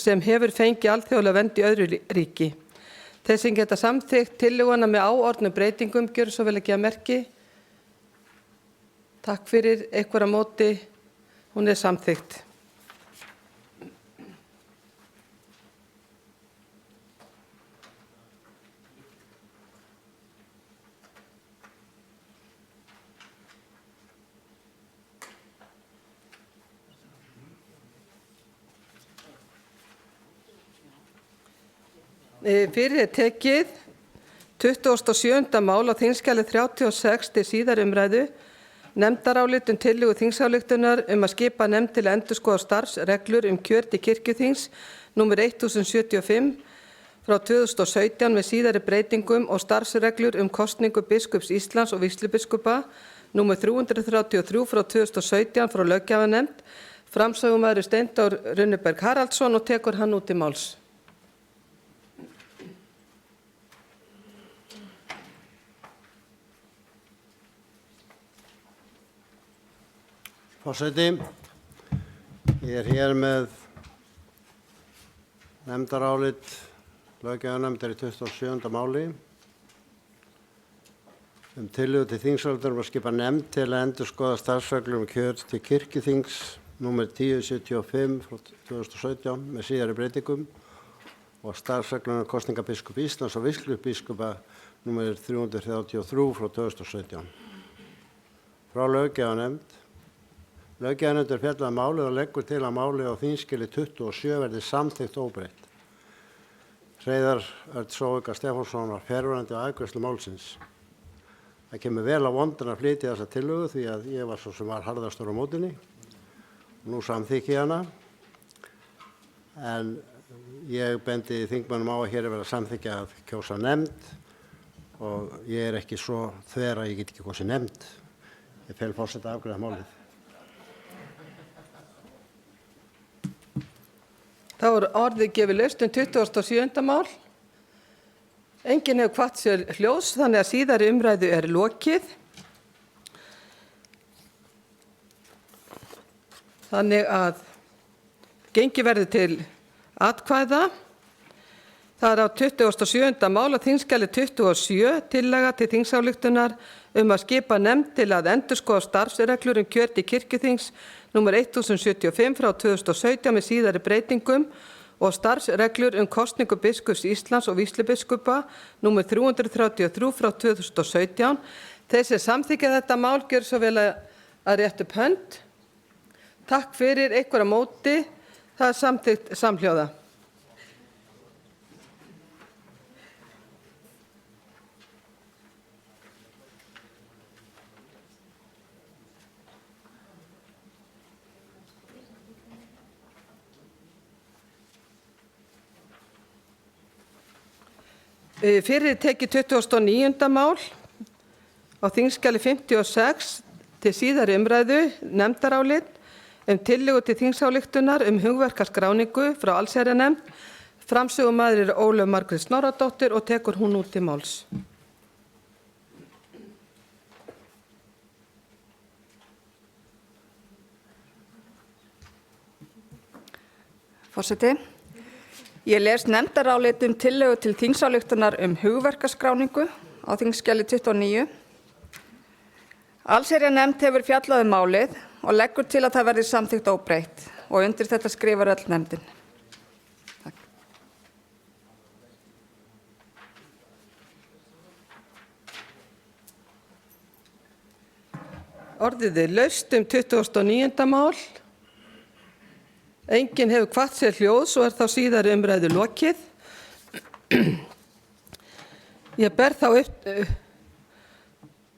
sem hefur fengið alþjóðlega vernd í öðru ríki. Þeir sem geta samþykkt tillöguna með áorðnum breytingum gjöru svo vel að gefa merki. Takk fyrir. Einhver á móti. Hún samþykkt. Fyrir er tekið 27. mál á þingskjali 36 til síðari umræðu, nefndarálit tillögu þingsályktunar að skipa nefnd til að endurskoða starfsreglur kjör til kirkjuþings nr. 1075 frá 2017 með síðari breytingum og starfsreglur kosningu biskups Íslands og vígslubiskupa nr. 333 frá 2017 frá löggjafarnefnd. Framsögumaður Steindór Runneberg Haraldsson og tekur hann út í máls. Forseti, ég hér með nefndarálit löggjafarnefndar í 27. máli tillögu til þingsályktunar að skipa nefnd til að endurskoða starfsreglur kjör til kirkjuþings nr. 1075 frá 2017 með síðari breytingum og starfsreglur kosninga biskups Íslands og vígslubiskupa nr. 333 frá 2017. Frá löggjafarnefnd. Löggjafarnefnd fjallaði málið og leggur til að málið á þingskjali 27 verði samþykkt óbreytt. Hreiðar Örn Sóika Stefánsson var fjarverandi á afgreiðslu málsins. Það kemur vel á vondan að flytja þessa tillögu því að ég var svo sem var harðastur á mótinni. Nú samþykki ég hana. En ég bendi þingmönnum á að hér er verið að samþykkja að kjósa nefnd og ég er ekki svo þver að ég get ekki kosið nefnd. Ég fel forseta að afgreiða málið. Þá er orðið gefið laust 27. mál. Enginn hefur hvatt sér hljóðs, þannig að síðari umræðu er lokið. Þannig að gengi verður til atkvæða. Það er á 27. mál á þingskjali 27 tillaga til þingsályktunar að skipa nefnd til að endurskoða starfsreglur kjör til kirkjuþings nr. 1075 frá 2017 með síðari breytingum og starfsreglur kosningu biskups Íslands og vígslubiskupa nr. 333 frá 2017. Þeir sem samþykkja þetta mál gjör svo vel að rétta upp hönd. Takk fyrir, einhver á móti. Það er samþykkt samhljóða. Fyrir tekið 29. mál á þingskjali 56 til síðari umræðu nefndarálit tillögu til þingsályktunar hugverkaskráningu frá allsherjarnefnd. Framsögumaður er Ólöf Margrét Snorradóttir og tekur hún út til máls. Forseti, ég les nefndarálit tillögu til þingsályktunar hugverkaskráningu á þingskjali 29. Allsherjarnefnd hefur fjallað málið og leggur til að það verði samþykkt óbreytt og undir þetta skrifar öll nefndin. Takk. Orðið er laust 29. mál. Enginn hefur hvatt sér hljóðs og er þá síðari umræðu lokið. Ég ber þá upp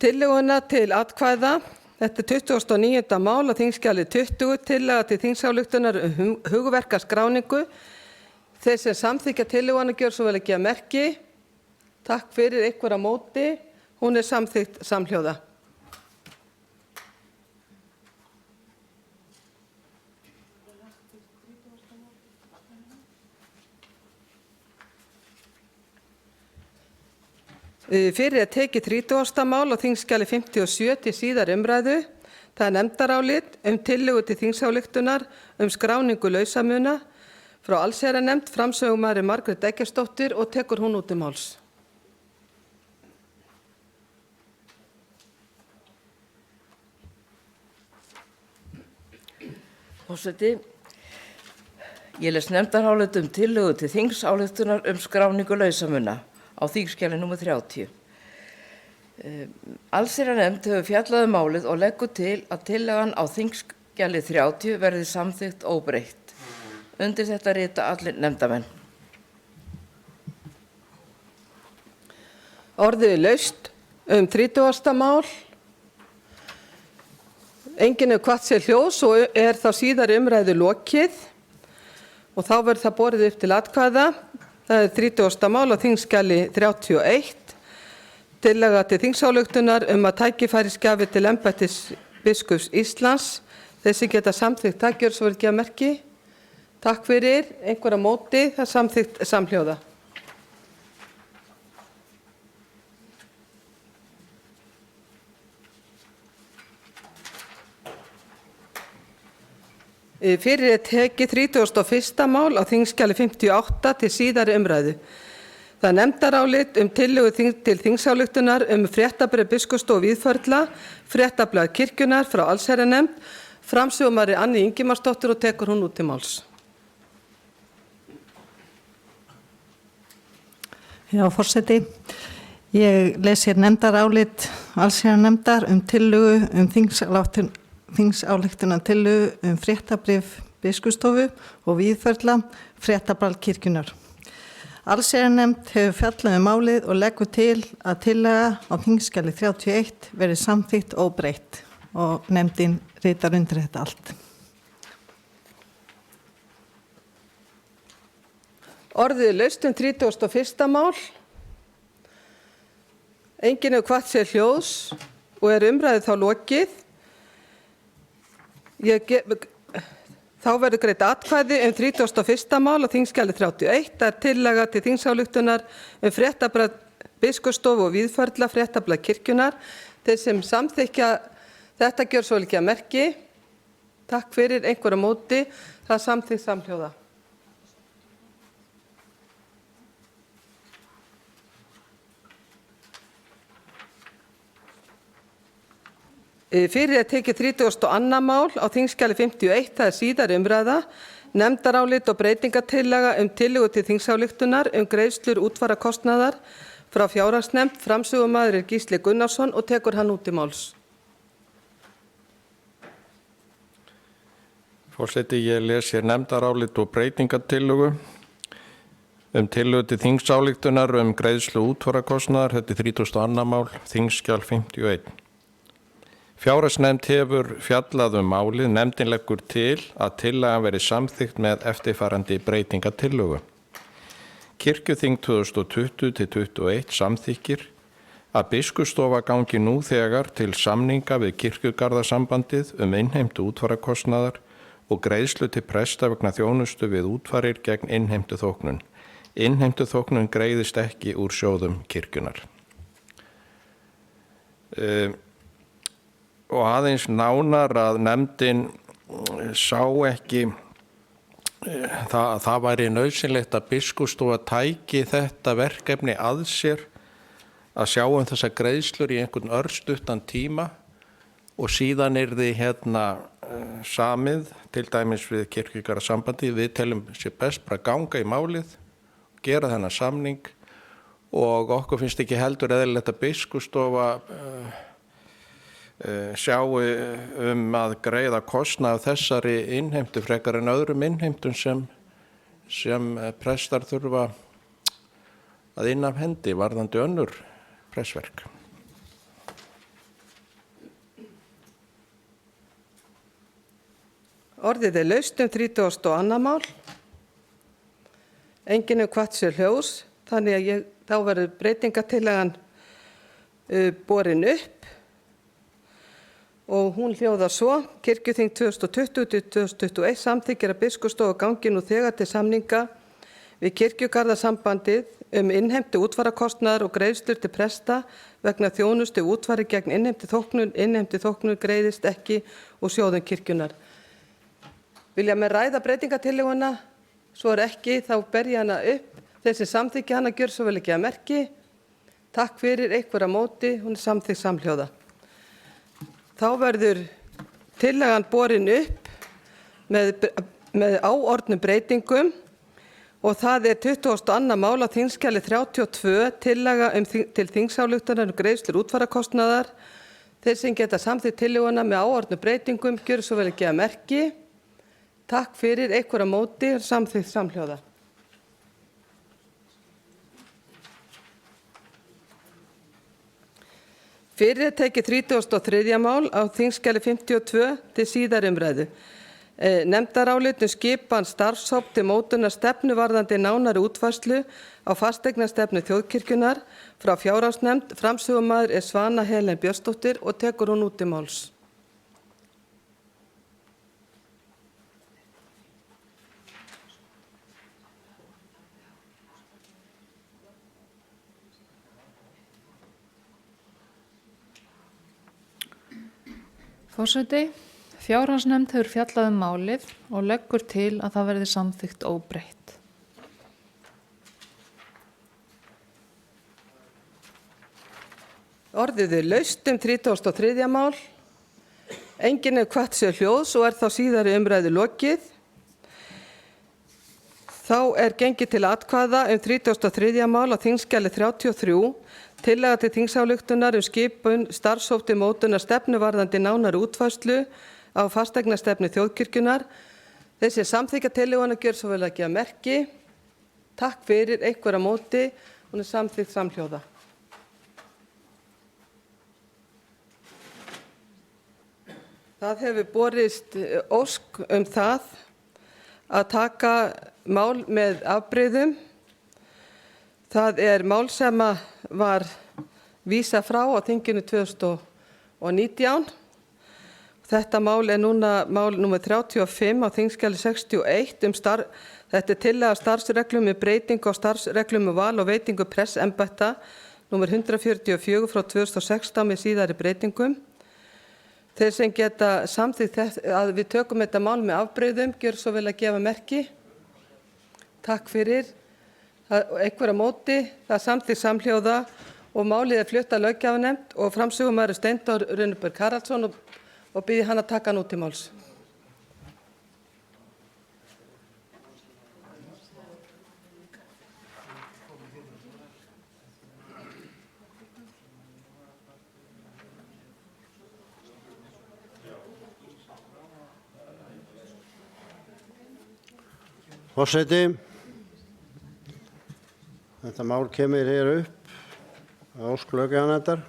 tillöguna til atkvæða. Þetta er 29. mál á þingskjali 20 tillaga til þingsályktunar hugverkaskráningu. Þeir sem samþykkja tillöguna gjör svo vel að gefa merki. Takk fyrir, einhver á móti. Hún er samþykkt samhljóða. Fyrir er tekið 30. mál á þingskjali 57 til síðari umræðu. Það er nefndarálit tillögu til þingsályktunar skráningu lausamuna frá allsherjarnefnd. Framsögumaður er Margrét Eggertsdóttir og tekur hún út til máls. Forseti, ég les nefndarálit tillögu til þingsályktunar skráningu lausamuna á þingskjali nr. 30. Allsherjarnefnd hefur fjallað málið og leggur til að tillagan á þingskjali 30 verði samþykkt óbreytt. Undir þetta rita allir nefndarmenn. Orðið er laust 30. mál. Enginn hefur hvatt sér hljóðs og er þá síðari umræðu lokið og þá verður það borið upp til atkvæða. Það er 30. mál á þingskjali 31. Tillaga til þingsályktunar að tækifærisgjafi til embættis biskups Íslands. Þessi geta samþykkt það, gjör svo vel að gefa merki. Takk fyrir, einhver á móti, það er samþykkt samhljóða. Fyrir er tekið 31. mál á þingskjali 58 til síðari umræðu. Það er nefndarálit tillögu til þingsályktunar fréttabréf biskupsstofu Víðförla, fréttablað kirkjunnar frá allsherjarnefnd. Framsögumaður er Anna Ingimarsdóttir og tekur hún út til máls. Já, forseti. Ég les hér nefndarálit allsherjarnefndar tillögu þingsályktunar tillögu fréttabréf biskupsstofu og Víðförla, fréttablað kirkjunnar. Allsherjarnefnd hefur fjallað málið og leggur til að tillaga á þingskjali 31 verði samþykkt óbreytt og nefndin ritar undir þetta allt. Orðið er laust 31. mál. Enginn hefur kvatt sér hljóðs og er umræðu þá lokið. Þá verður greitt atkvæði 31. mál á þingskjali 31. Það er tillaga til þingsályktunar fréttablað Biskupsstofu og víðförla fréttablað kirkjunnar. Þeir sem samþykkja þetta gjör svo vel ekki að merki. Takk fyrir, einhverja móti. Það er samþykkt samhljóða. Fyrir er tekið 32. mál á þingskjali 51, það er síðari umræða, nefndarálit og breytingatillaga tillögu til þingsályktunar greiðslur útfararkostnaðar frá fjárhagsnefnd. Framsögumaður er Gísli Gunnarsson og tekur hann út í máls. Forseti, ég les hér nefndarálit og breytingatillögu tillögu til þingsályktunar greiðslu útfararkostnaðar. Þetta er 32. mál, þingskjal 51. Fjárhagsnefnd hefur fjallað málið. Nefndin leggur til að tillagan verði samþykkt með eftirfarandi breytingatillögu. Kirkjuþing 2020-21 samþykkir að Biskupsstofa gangi nú þegar til samninga við Kirkjugarðasambandið innheimtu útfararkostnaðar og greiðslu til presta vegna þjónustu við útfarir gegn innheimtuþóknun. Innheimtuþóknun greiðist ekki úr sjóðum kirkjunar. Og aðeins nánar að nefndin sá ekki það væri nauðsynlegt að Biskupsstofa tæki þetta verkefni að sér að sjá þessar greiðslur í einhvern örstuttan tíma og síðan yrði samið til dæmis við Kirkjugarðasambandið. Við teljum sér best bara ganga í málið, gera þennan samning og okkur finnst ekki heldur eðlilegt að Biskupsstofa sjáu að greiða kostnað af þessari innheimtu frekar en öðrum innheimtum sem prestar þurfa að inna af hendi varðandi önnur prestverk. Orðið er laust 32. mál. Enginn hefur kvatt sér hljóðs, þannig að þá verður breytingatillagan borin upp. Og hún hljóðar svo: Kirkjuþing 2020-2021 samþykkir að Biskupsstofa gangi nú þegar til samninga við Kirkjugarðasambandið innheimtu útfararkostnaðar og greiðslur til presta vegna þjónustu útfari gegn innheimtuþóknun. Innheimtuþóknun greiðist ekki úr sjóðum kirkjunnar. Vilja menn ræða breytingatillöguna? Svo er ekki, þá ber ég hana upp. Þeir sem samþykkja hana gjör svo vel ekki að merki. Takk fyrir, einhverja móti, hún er samþykkt samhljóða. Þá verður tillagan borin upp með áorðnum breytingum og það er 22. mál á þingskjali 32, tillaga til þingsályktunar greiðslur útfararkostnaðar. Þeir sem geta samþykkt tillöguna með áorðnum breytingum gjör svo vel ekki að merki. Takk fyrir, einhverja móti, samþykkt samhljóða. Fyrir er tekið 33. mál á þingskjali 52 til síðari umræðu. Nefndarálit skipan starfshóp til mótunar stefnu varðandi nánari útfærslu á fasteignastefnu þjóðkirkjunnar frá fjárhagsnefnd. Framsögumaður er Svana Helen Björnsdóttir og tekur hún út í máls. Forseti, fjárhagsnefnd hefur fjallað málið og leggur til að það verði samþykkt óbreytt. Orðið er laust 33. mál. Enginn hefur kvatt sér hljóðs og er þá síðari umræðu lokið. Þá er gengið til atkvæða 33. mál á þingskjali 33, tillaga til þingsályktunar skipun starfshóp til mótunar stefnu varðandi nánari útfærslu á fasteignastefnu þjóðkirkjunnar. Þessi samþykkja tillöguna gjör svo vel ekki að merki. Takk fyrir, einhverja móti, hún er samþykkt samhljóða. Það hefur borist ósk það að taka mál með afbrigðum Það er mál sem var vísað frá á þinginu 2019. Þetta mál er núna mál nr. 35 á þingskjali 61 þetta er tillaga starfsreglum með breytingu á starfsreglum val og veitingu pressembætta nr. 144 frá 2016 með síðari breytingum. Þeir sem geta samþykkt að við tökum þetta mál með afbrigðum, gjör svo vel að gefa merki. Takk fyrir. Einhver á móti, það er samþykkt samhljóða og málið er flutt að löggjafarnefnd og framsögumaður Steindór Runberg Haraldsson og biðji hann að taka nú til máls. Forseti, þetta mál kemur hér upp á ósk löggjafarnefndar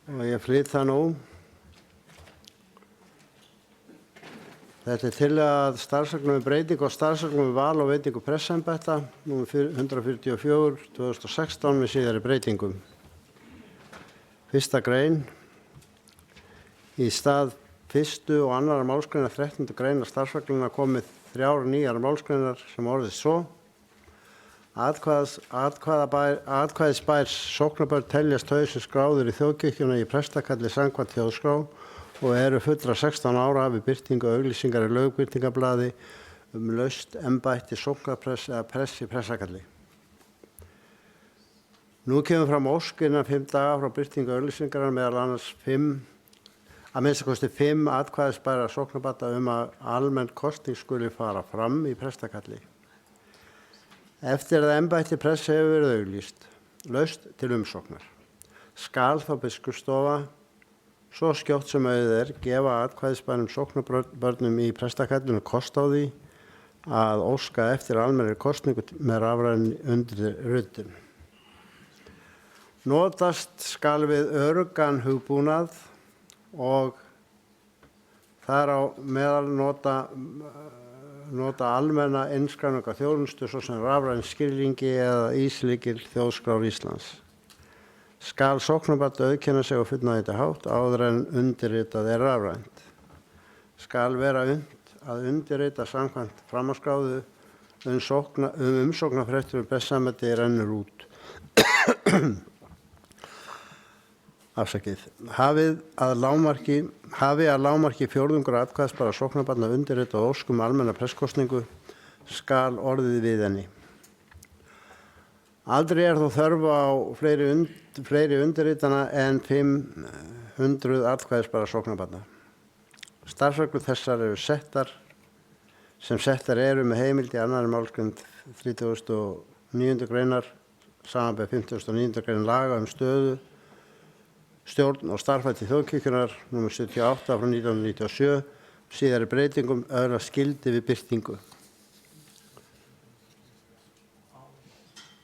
og ég flyt það nú. Þetta er tillaga að starfsreglum um breytingu á starfsreglum um val og veitingu pressembætta nr. 144/2016 með síðari breytingum. 1. grein. Í stað 1. og 2. málsgreinar 13. greinar starfsregluna komið 3 nýjar málsgreinar sem orðist svo. Atkvæðisbær sóknarbörn teljast þau sem skráður í þjóðkirkjuna í prestakalli samkvæmt þjóðskrá og eru fullra 16 ára við birtingu auglýsingar í lögbirtingablaði laust embætti sóknarpress eða press í prestakalli. Nú kemur fram ósk innan 5 daga frá birtingu auglýsingar meðal annars 5 atkvæðisbæra sóknarbætta að almenn kosning skuli fara fram í prestakalli. Eftir að embætti press hefur verið auglýst, laust til umsóknar, skal þá biskupsstofa, svo skjótt sem auðið gefa atkvæðisbærum sóknarbörnum í prestakallinu kost á því að óska eftir almennri kosningu með rafræn undirritun. Notast skal við öruggan hugbúnað og þar á meðal nota almenna innskráninga þjónustu svo sem rafræn skilríki eða íslykil þjóðskrár Íslands. Skal sóknarbært auðkenna sig á fullnægjandi hátt áður en undirritað er rafrænt. Skal vera unnt að undirrita samkvæmt framhaldsskráðu umsóknarfrestur pressamætti rennur út. Afsakið. Hafi að lágmarki fjórðungur atkvæðisbæra sóknarbærna undirritað óskum almenna presskosningu skal orðið við henni. Aldrei þó þörf á fleiri undirritana en 500 atkvæðisbæra sóknarbærna. Starfsreglur þessar eru settar eru með heimild í 2. málsgrein 39. greinar samanber 59. grein laga stöðu, stjórn og starfhætti þjóðkirkjunnar nr. 78 frá 1997, síðari breytingum öðlast gildi við birtingu.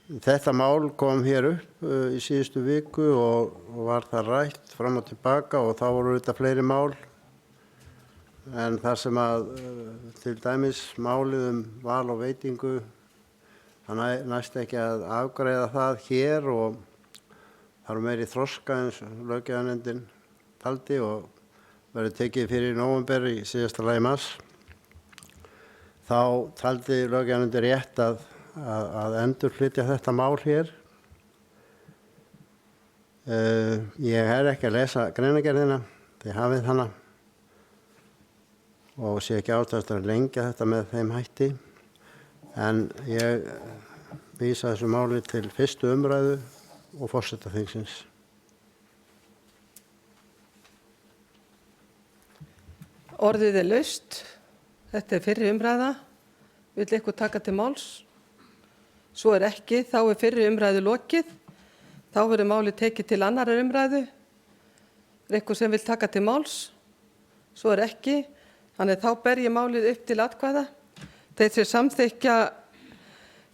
Þetta mál kom hér upp í síðustu viku og var það rætt fram og tilbaka og þá voru þetta fleiri mál. En þar sem að til dæmis málið val og veitingu, það næst ekki að afgreiða það hér og það meiri þroska eins og löggjafarnefndin taldi og verður tekið fyrir í nóvember í síðasta lagi mars. Þá taldi löggjafarnefndin rétt að endurflytja þetta mál hér. Ég ekki að lesa greinargerðina, þið hafið hana og sé ekki ástæðast að lengja þetta með þeim hætti. En ég vísa þessu máli til 1. umræðu og forseta þingsins. Orðið er laust. Þetta er fyrri umræða. Vill eitthvað taka til máls? Svo ekki, þá er fyrri umræðu lokið. Þá verður málið tekið til annarrar umræðu. Er eitthvað sem vill taka til máls? Svo ekki. Þannig þá ber ég málið upp til atkvæða. Þeir sem samþykkja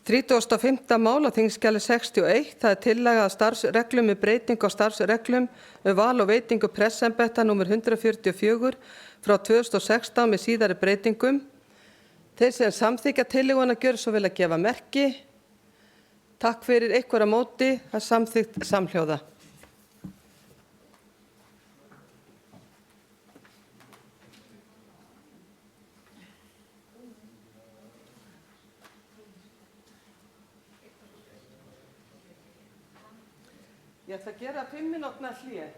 35. mál á þingskjali 61, það er tillaga að starfsreglum með breytingu á starfsreglum val og veitingu pressembætta nr. 144 frá 2016 með síðari breytingum. Þeir sem samþykkja tillöguna gjörðu svo vel að gefa merki. Takk fyrir, einhver á móti, það er samþykkt samhljóða. Ég ætla að gera 5 mínútna hlé.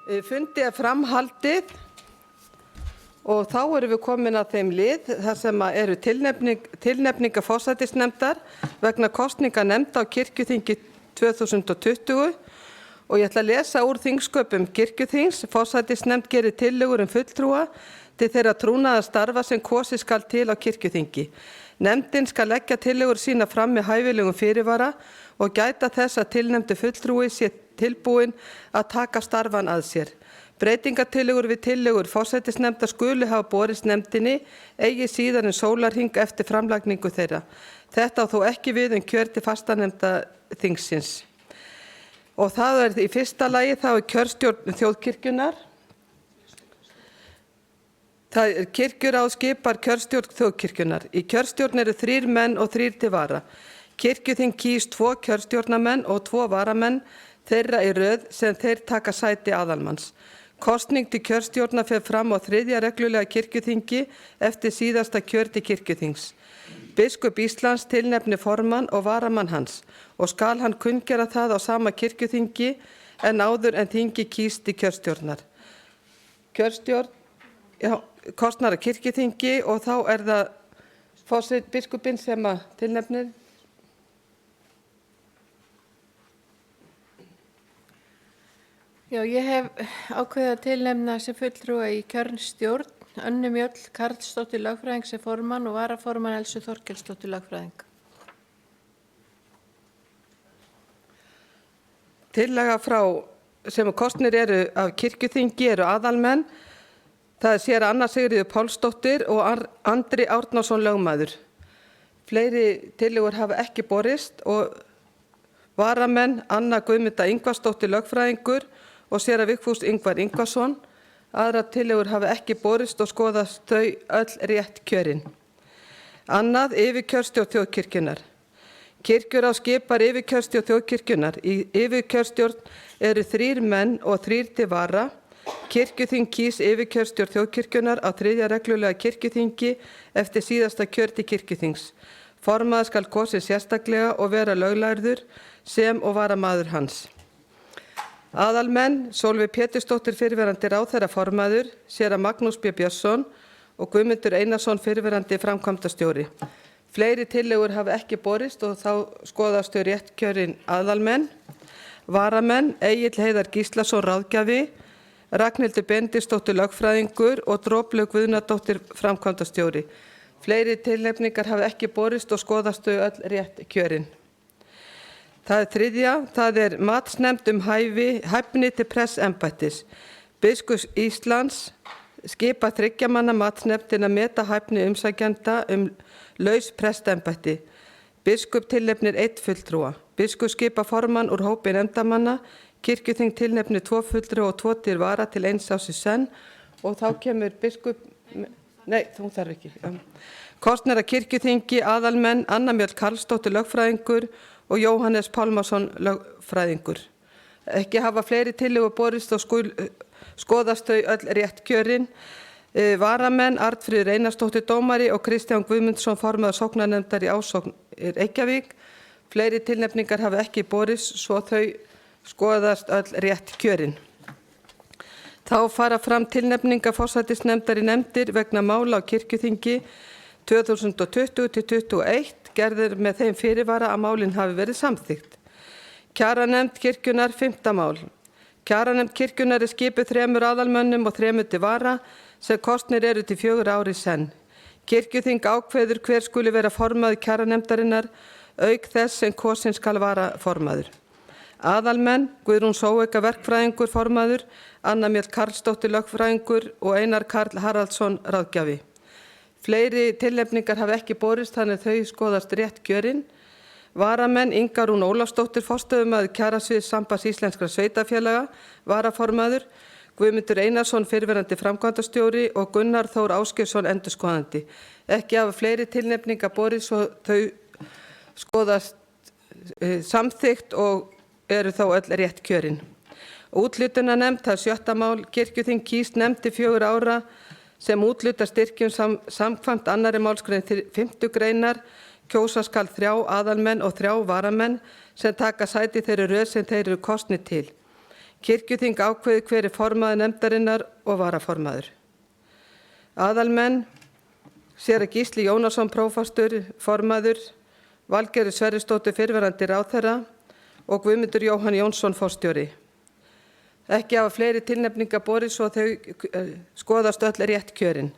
Fundi framhaldið og þá erum við komin að þeim lið þar sem eru tilnefninga forsætisnefndar vegna kosninga nefnda á kirkjuþingi 2020 og ég ætla að lesa úr þingsköpum kirkjuþings. Forsætisnefnd gerir tillögur fulltrúa til þeirra trúnaðarstarfa sem kosið skal til á kirkjuþingi. Nefndin skal leggja tillögur sína fram með hæfilegum fyrirvara og gæta þess að tilnefndu fulltrúi sé tilbúinn að taka starfan að sér. Breytingatillögur við tillögur forsætisnefndar skulu hafa borist nefndinni eigi síðar en sólarhring eftir framlagningu þeirra. Þetta á þó ekki við kjör til fastanefnda þingsins. Og það í fyrsta lagi þá kjörstjórn þjóðkirkjunnar. Kirkjuráð skipar kjörstjórn þjóðkirkjunnar. Í kjörstjórn eru 3 menn og 3 til vara. Kirkjuþing kýs 2 kjörstjórnarmenn og 2 varamenn þeirra í röð sem þeir taka sæti aðalmanns. Kosning til kjörstjórnar fer fram á 3. reglulega kirkjuþingi eftir síðasta kjör til kirkjuþings. Biskup Íslands tilnefnir formann og varamann hans og skal hann kunngera það á sama kirkjuþingi en áður en þingi kýs til kjörstjórnar. Kosnar að kirkjuþingi og þá það biskupinn sem tilnefnir. Já, ég hef ákveðið að tilnefna sem fulltrúa í kjörstjórn Önnu Mjöll Karlsdóttir lögfræðing sem formann og varaformann Elsu Þorkelsdóttir lögfræðing. Tillaga frá sem kosnir eru af kirkjuþingi eru aðalmenn. Það séra Anna Sigríður Pálsdóttir og Andri Árnason lögmaður. Fleiri tillögur hafa ekki borist og varamenn Anna Guðmunda Ingvarsdóttir lögfræðingur og séra Vigfús Ingvar Ingvarsson. Aðrar tillögur hafa ekki borist og skoðast þau öll rétt kjörin. Annað yfirkjörstjórn þjóðkirkjunnar. Kirkjuráð skipar yfirkjörstjórn þjóðkirkjunnar. Í yfirkjörstjórn eru 3 menn og 3 til vara. Kirkjuþing kýs yfirkjörstjórn þjóðkirkjunnar á 3. reglulega kirkjuþingi eftir síðasta kjör til kirkjuþings. Formaður skal kosinn sérstaklega og vera löglærður sem og varamaður hans. Aðalmenn Sólveig Pétursdóttir fyrrverandi ráðherra formaður, séra Magnús B. Björnsson og Guðmundur Einarsson fyrrverandi framkvæmdastjóri. Fleiri tillögur hafa ekki borist og þá skoðast þau rétt kjörin aðalmenn. Varamenn Egill Heiðar Gíslason ráðgjafi, Ragnhildur Benediktsdóttir lögfræðingur og Droplaug Guðnadóttir framkvæmdastjóri. Fleiri tilnefningar hafa ekki borist og skoðast þau öll rétt kjörin. Það 3. Það matsnefnd hæfni til prestsembættis. Biskup Íslands skipa 3 manna matsnefnd til að meta hæfni umsækjenda laus prestsembætti. Biskup tilnefnir 1 fulltrúa. Biskup skipa formann úr hópi nefndarmanna. Kirkjuþing tilnefnir 2 fulltrúa og 2 til vara til 1 árs í senn og þá kemur biskup. Nei, þú þarf ekki. Kosnir að kirkjuþingi aðalmenn Anna Mjöll Karlsdóttir lögfræðingur og Jóhannes Pálmason lögfræðingur. Ekki hafa fleiri tillögur borist og skoðast þau öll rétt kjörin. Varamenn Arnfríður Einarsdóttir dómari og Kristján Guðmundsson formaður sóknarnefndar í Ásókn Reykjavík. Fleiri tilnefningar hafa ekki borist svo þau skoðast öll rétt kjörin. Þá fara fram tilnefningar forsætisnefndar í nefndir vegna mála á kirkjuþingi 2020 til 2021 gerðir með þeim fyrirvara að málin hafi verið samþykkt. Kjaranefnd kirkjunnar 5. mál. Kjaranefnd kirkjunnar skipuð 3 aðalmönnum og 3 til vara sem kosnir eru til 4 ár í senn. Kirkjuþing ákveður hver skuli vera formaður kjaranefndarinnar auk þess sem kosinn skal vara formaður. Aðalmenn Guðrún Sóeka verkfræðingur formaður, Anna Mjöll Karlsdóttir lögfræðingur og Einar Karl Haraldsson ráðgjafi. Fleiri tilnefningar hafa ekki borist þannig þau skoðast rétt kjörin. Varamenn Inga Rún Ólafsdóttir forstöðumaður kjarasviðs Sambands íslenskra sveitarfélaga, varaformaður, Guðmundur Einarsson fyrrverandi framkvæmdastjóri og Gunnar Þór Ásgeirsson endurskoðandi. Ekki hafa fleiri tilnefningar borist svo þau skoðast samþykkt og eru þá öll rétt kjörin. Úthlutunarnefnd, það 7. mál, kirkjuþing kýs nefnd til 4 ára sem úthlutar styrkjum samkvæmt 2. málsgrein 5. greinar, kjósa skal 3 aðalmenn og 3 varamenn sem taka sæti þeirri röð sem þeir eru kosnir til. Kirkjuþing ákveði hver er formaður nefndarinnar og varaformaður. Aðalmenn: séra Gísli Jónasson prófastur, formaður, Valgerður Sverrisdóttir fyrrverandi ráðherra og Guðmundur Jóhann Jónsson forstjóri. Ekki hafa fleiri tilnefningar borist svo þau skoðast öll rétt kjörin.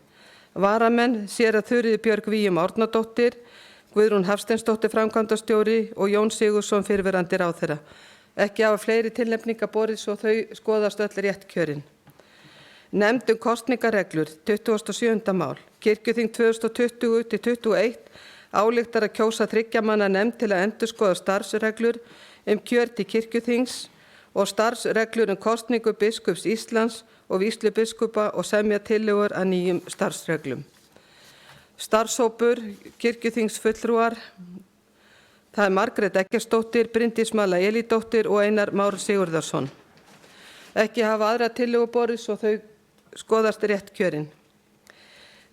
Varamenn: séra Þuríður Björg Víum Árnadóttir, Guðrún Hafsteinsdóttir framkvæmdastjóri og Jón Sigurðsson fyrrverandi ráðherra. Ekki hafa fleiri tilnefningar borist svo þau skoðast öll rétt kjörin. Nefnd kosningareglur, 27. mál. Kirkjuþing 2020-21 ályktar að kjósa 3 manna nefnd til að endurskoða starfsreglur kjör til kirkjuþings og starfsreglur kosningu biskups Íslands og vígslubiskupa og semja tillögur að nýjum starfsreglum. Starfshópur kirkjuþingsfulltrúar, það Margrét Eggertsdóttir, Bryndís Malla Elídóttir og Einar Már Sigurðarsson. Ekki hafa aðra tillögur borist og þau skoðast rétt kjörin.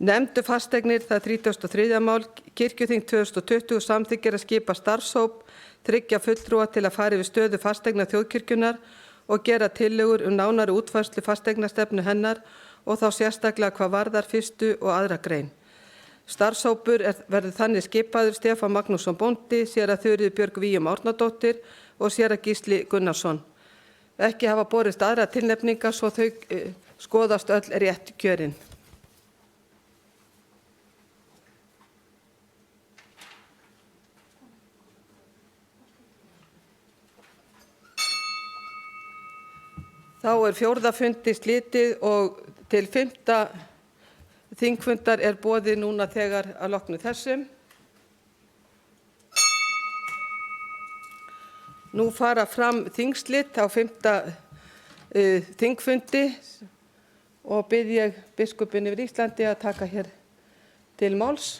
Nefndu fasteignir, það 33. mál. Kirkjuþing 2020 samþykkir að skipa starfshóp 3 fulltrúa til að fara yfir stöðu fasteigna þjóðkirkjunnar og gera tillögur nánari útfærslu fasteignastefnu hennar og þá sérstaklega hvað varðar 1. og 2. grein. Starfshópur verður þannig skipaður Stefán Magnússon bóndi, séra Þuríður Björg Víum Árnadóttir og séra Gísli Gunnarsson. Ekki hafa borist aðra tilnefningar svo þau skoðast öll rétt kjörin. Þá er 4. fundi slitið og til 5. þingfundar er boðið núna þegar að loknu þessum. Nú fara fram þingslit á 5. þingfundi og bið ég biskupinn yfir Íslandi að taka hér til máls.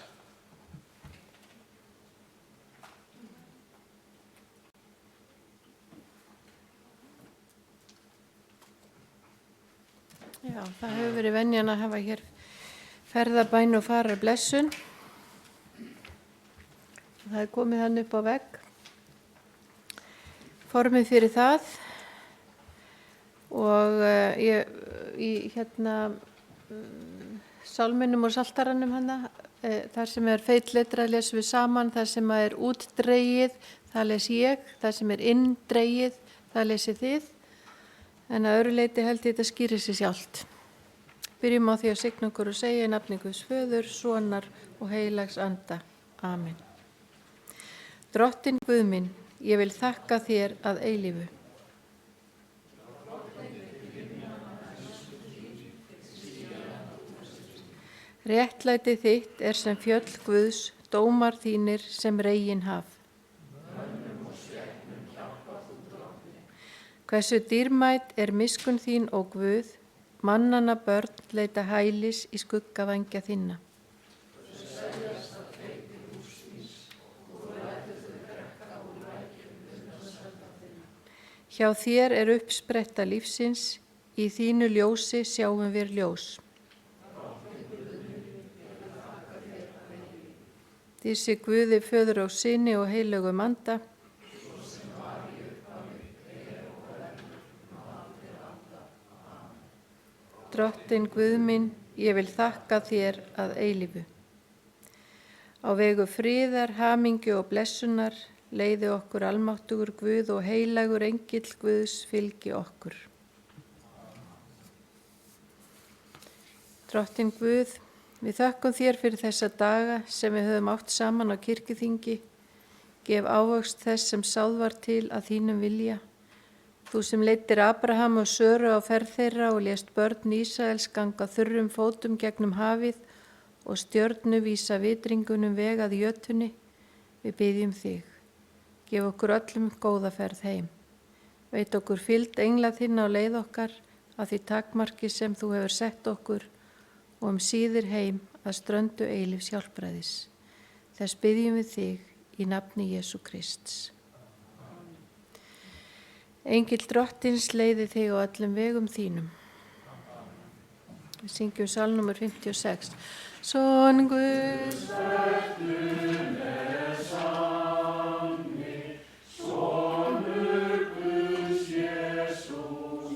Já, það hefur verið venjan að hafa hér ferðabæn og fara blessun. Það er komið hann upp á vegg. Formið fyrir það og í sálminum og saltaranum hana, þar sem er feitletrað lesum við saman, þar sem er útdregið, það les ég, þar sem er inndregið, það lesið þið. En að öðru leyti held ég þetta skýrir sig sjálft. Byrjum á því að signa okkur og segja í nafni Guðs föður, sonar og heilags anda. Amen. Drottinn Guð minn, ég vil þakka þér að eilífu. Réttlæti þitt er sem fjöll Guðs, dómar þínir sem regin haf. Hversu dýrmæt er miskunn þín og Guð, mannanna börn leita hælis í skuggavængja þinna. Hjá þér er uppspretta lífsins, í þínu ljósi sjáum við ljós. Þessi Guði, föður og syni og heilögum anda, Drottinn Guð minn, ég vil þakka þér að eilífu. Á vegu friðar, hamingju og blessunar leiði okkur almáttugur Guð og heilagur engill Guðs fylgi okkur. Drottinn Guð, við þökkum þér fyrir þessa daga sem við höfum átt saman á kirkjuþingi. Gef ávöxt þess sem sáð var til að þínum vilja. Þú sem leiddir Abraham og Söru á ferð þeirra og lést börn Ísraels ganga þurrum fótum gegnum hafið og stjörnu vísa vitringunum veg að jötunni, við biðjum þig. Gef okkur öllum góða ferð heim. Veit okkur fylgd engla þinna á leið okkar að því takmarki sem þú hefur sett okkur og síðir heim að ströndu eilífs hjálpræðis. Þess biðjum við þig í nafni Jesú Krists. Engill drottins leiði þig á öllum vegum þínum. Við syngjum salnúmer 56. Son Guðs verðum er sanni, sonur Guðs Jesús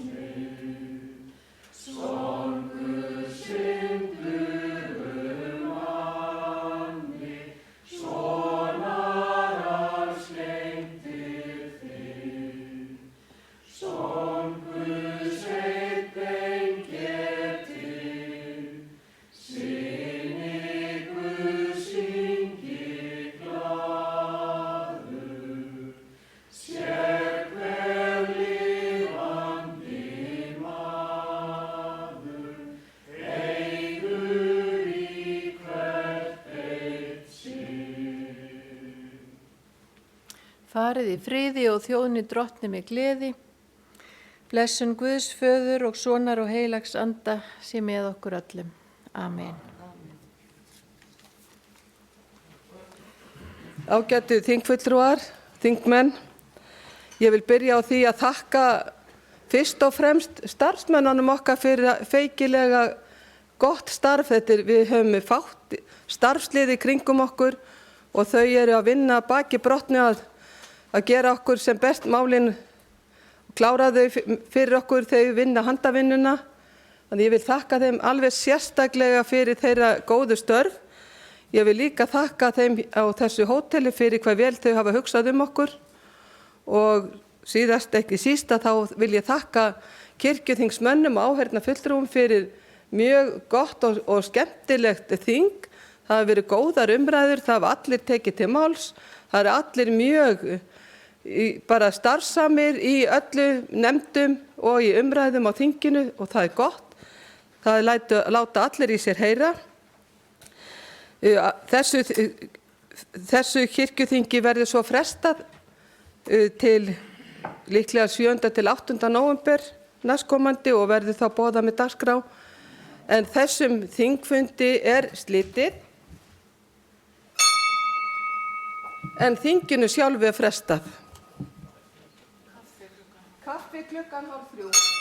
Farið í friði og þjóni drottni með gleði. Blessun Guðs, Föður og Sonar og Heilags Anda sé með okkur öllum. Amen. Ágætu þingfulltrúar, þingmenn, ég vil byrja á því að þakka fyrst og fremst starfsmönnunum okkar fyrir feikilega gott starf. Við höfum fátt starfsliði kringum okkur og þau eru að vinna baki brotnu að gera okkur sem best málin, klára þau fyrir okkur, þau vinna handavinnuna. Þannig ég vil þakka þeim alveg sérstaklega fyrir þeirra góðu störf. Ég vil líka þakka þeim á þessu hóteli fyrir hvað vel þau hafa hugsað okkur og síðast ekki síst að þá vil ég þakka kirkjuþingsmönnum og áheyrnarfulltrúum fyrir mjög gott og skemmtilegt þing. Það hafa verið góðar umræður, það hafa allir tekið til máls, það eru allir mjög bara starfsamir í öllu nefndum og í umræðum á þinginu og það er gott. Það láta allir í sér heyra. Þessu kirkjuþingi verður svo frestað til líklega 7. til 8. nóvember næstkomandi og verður þá boðað með dagskrá. En þessum þingfundi er slitið en þinginu sjálfu er frestað. Kaffi klukkan 14:30.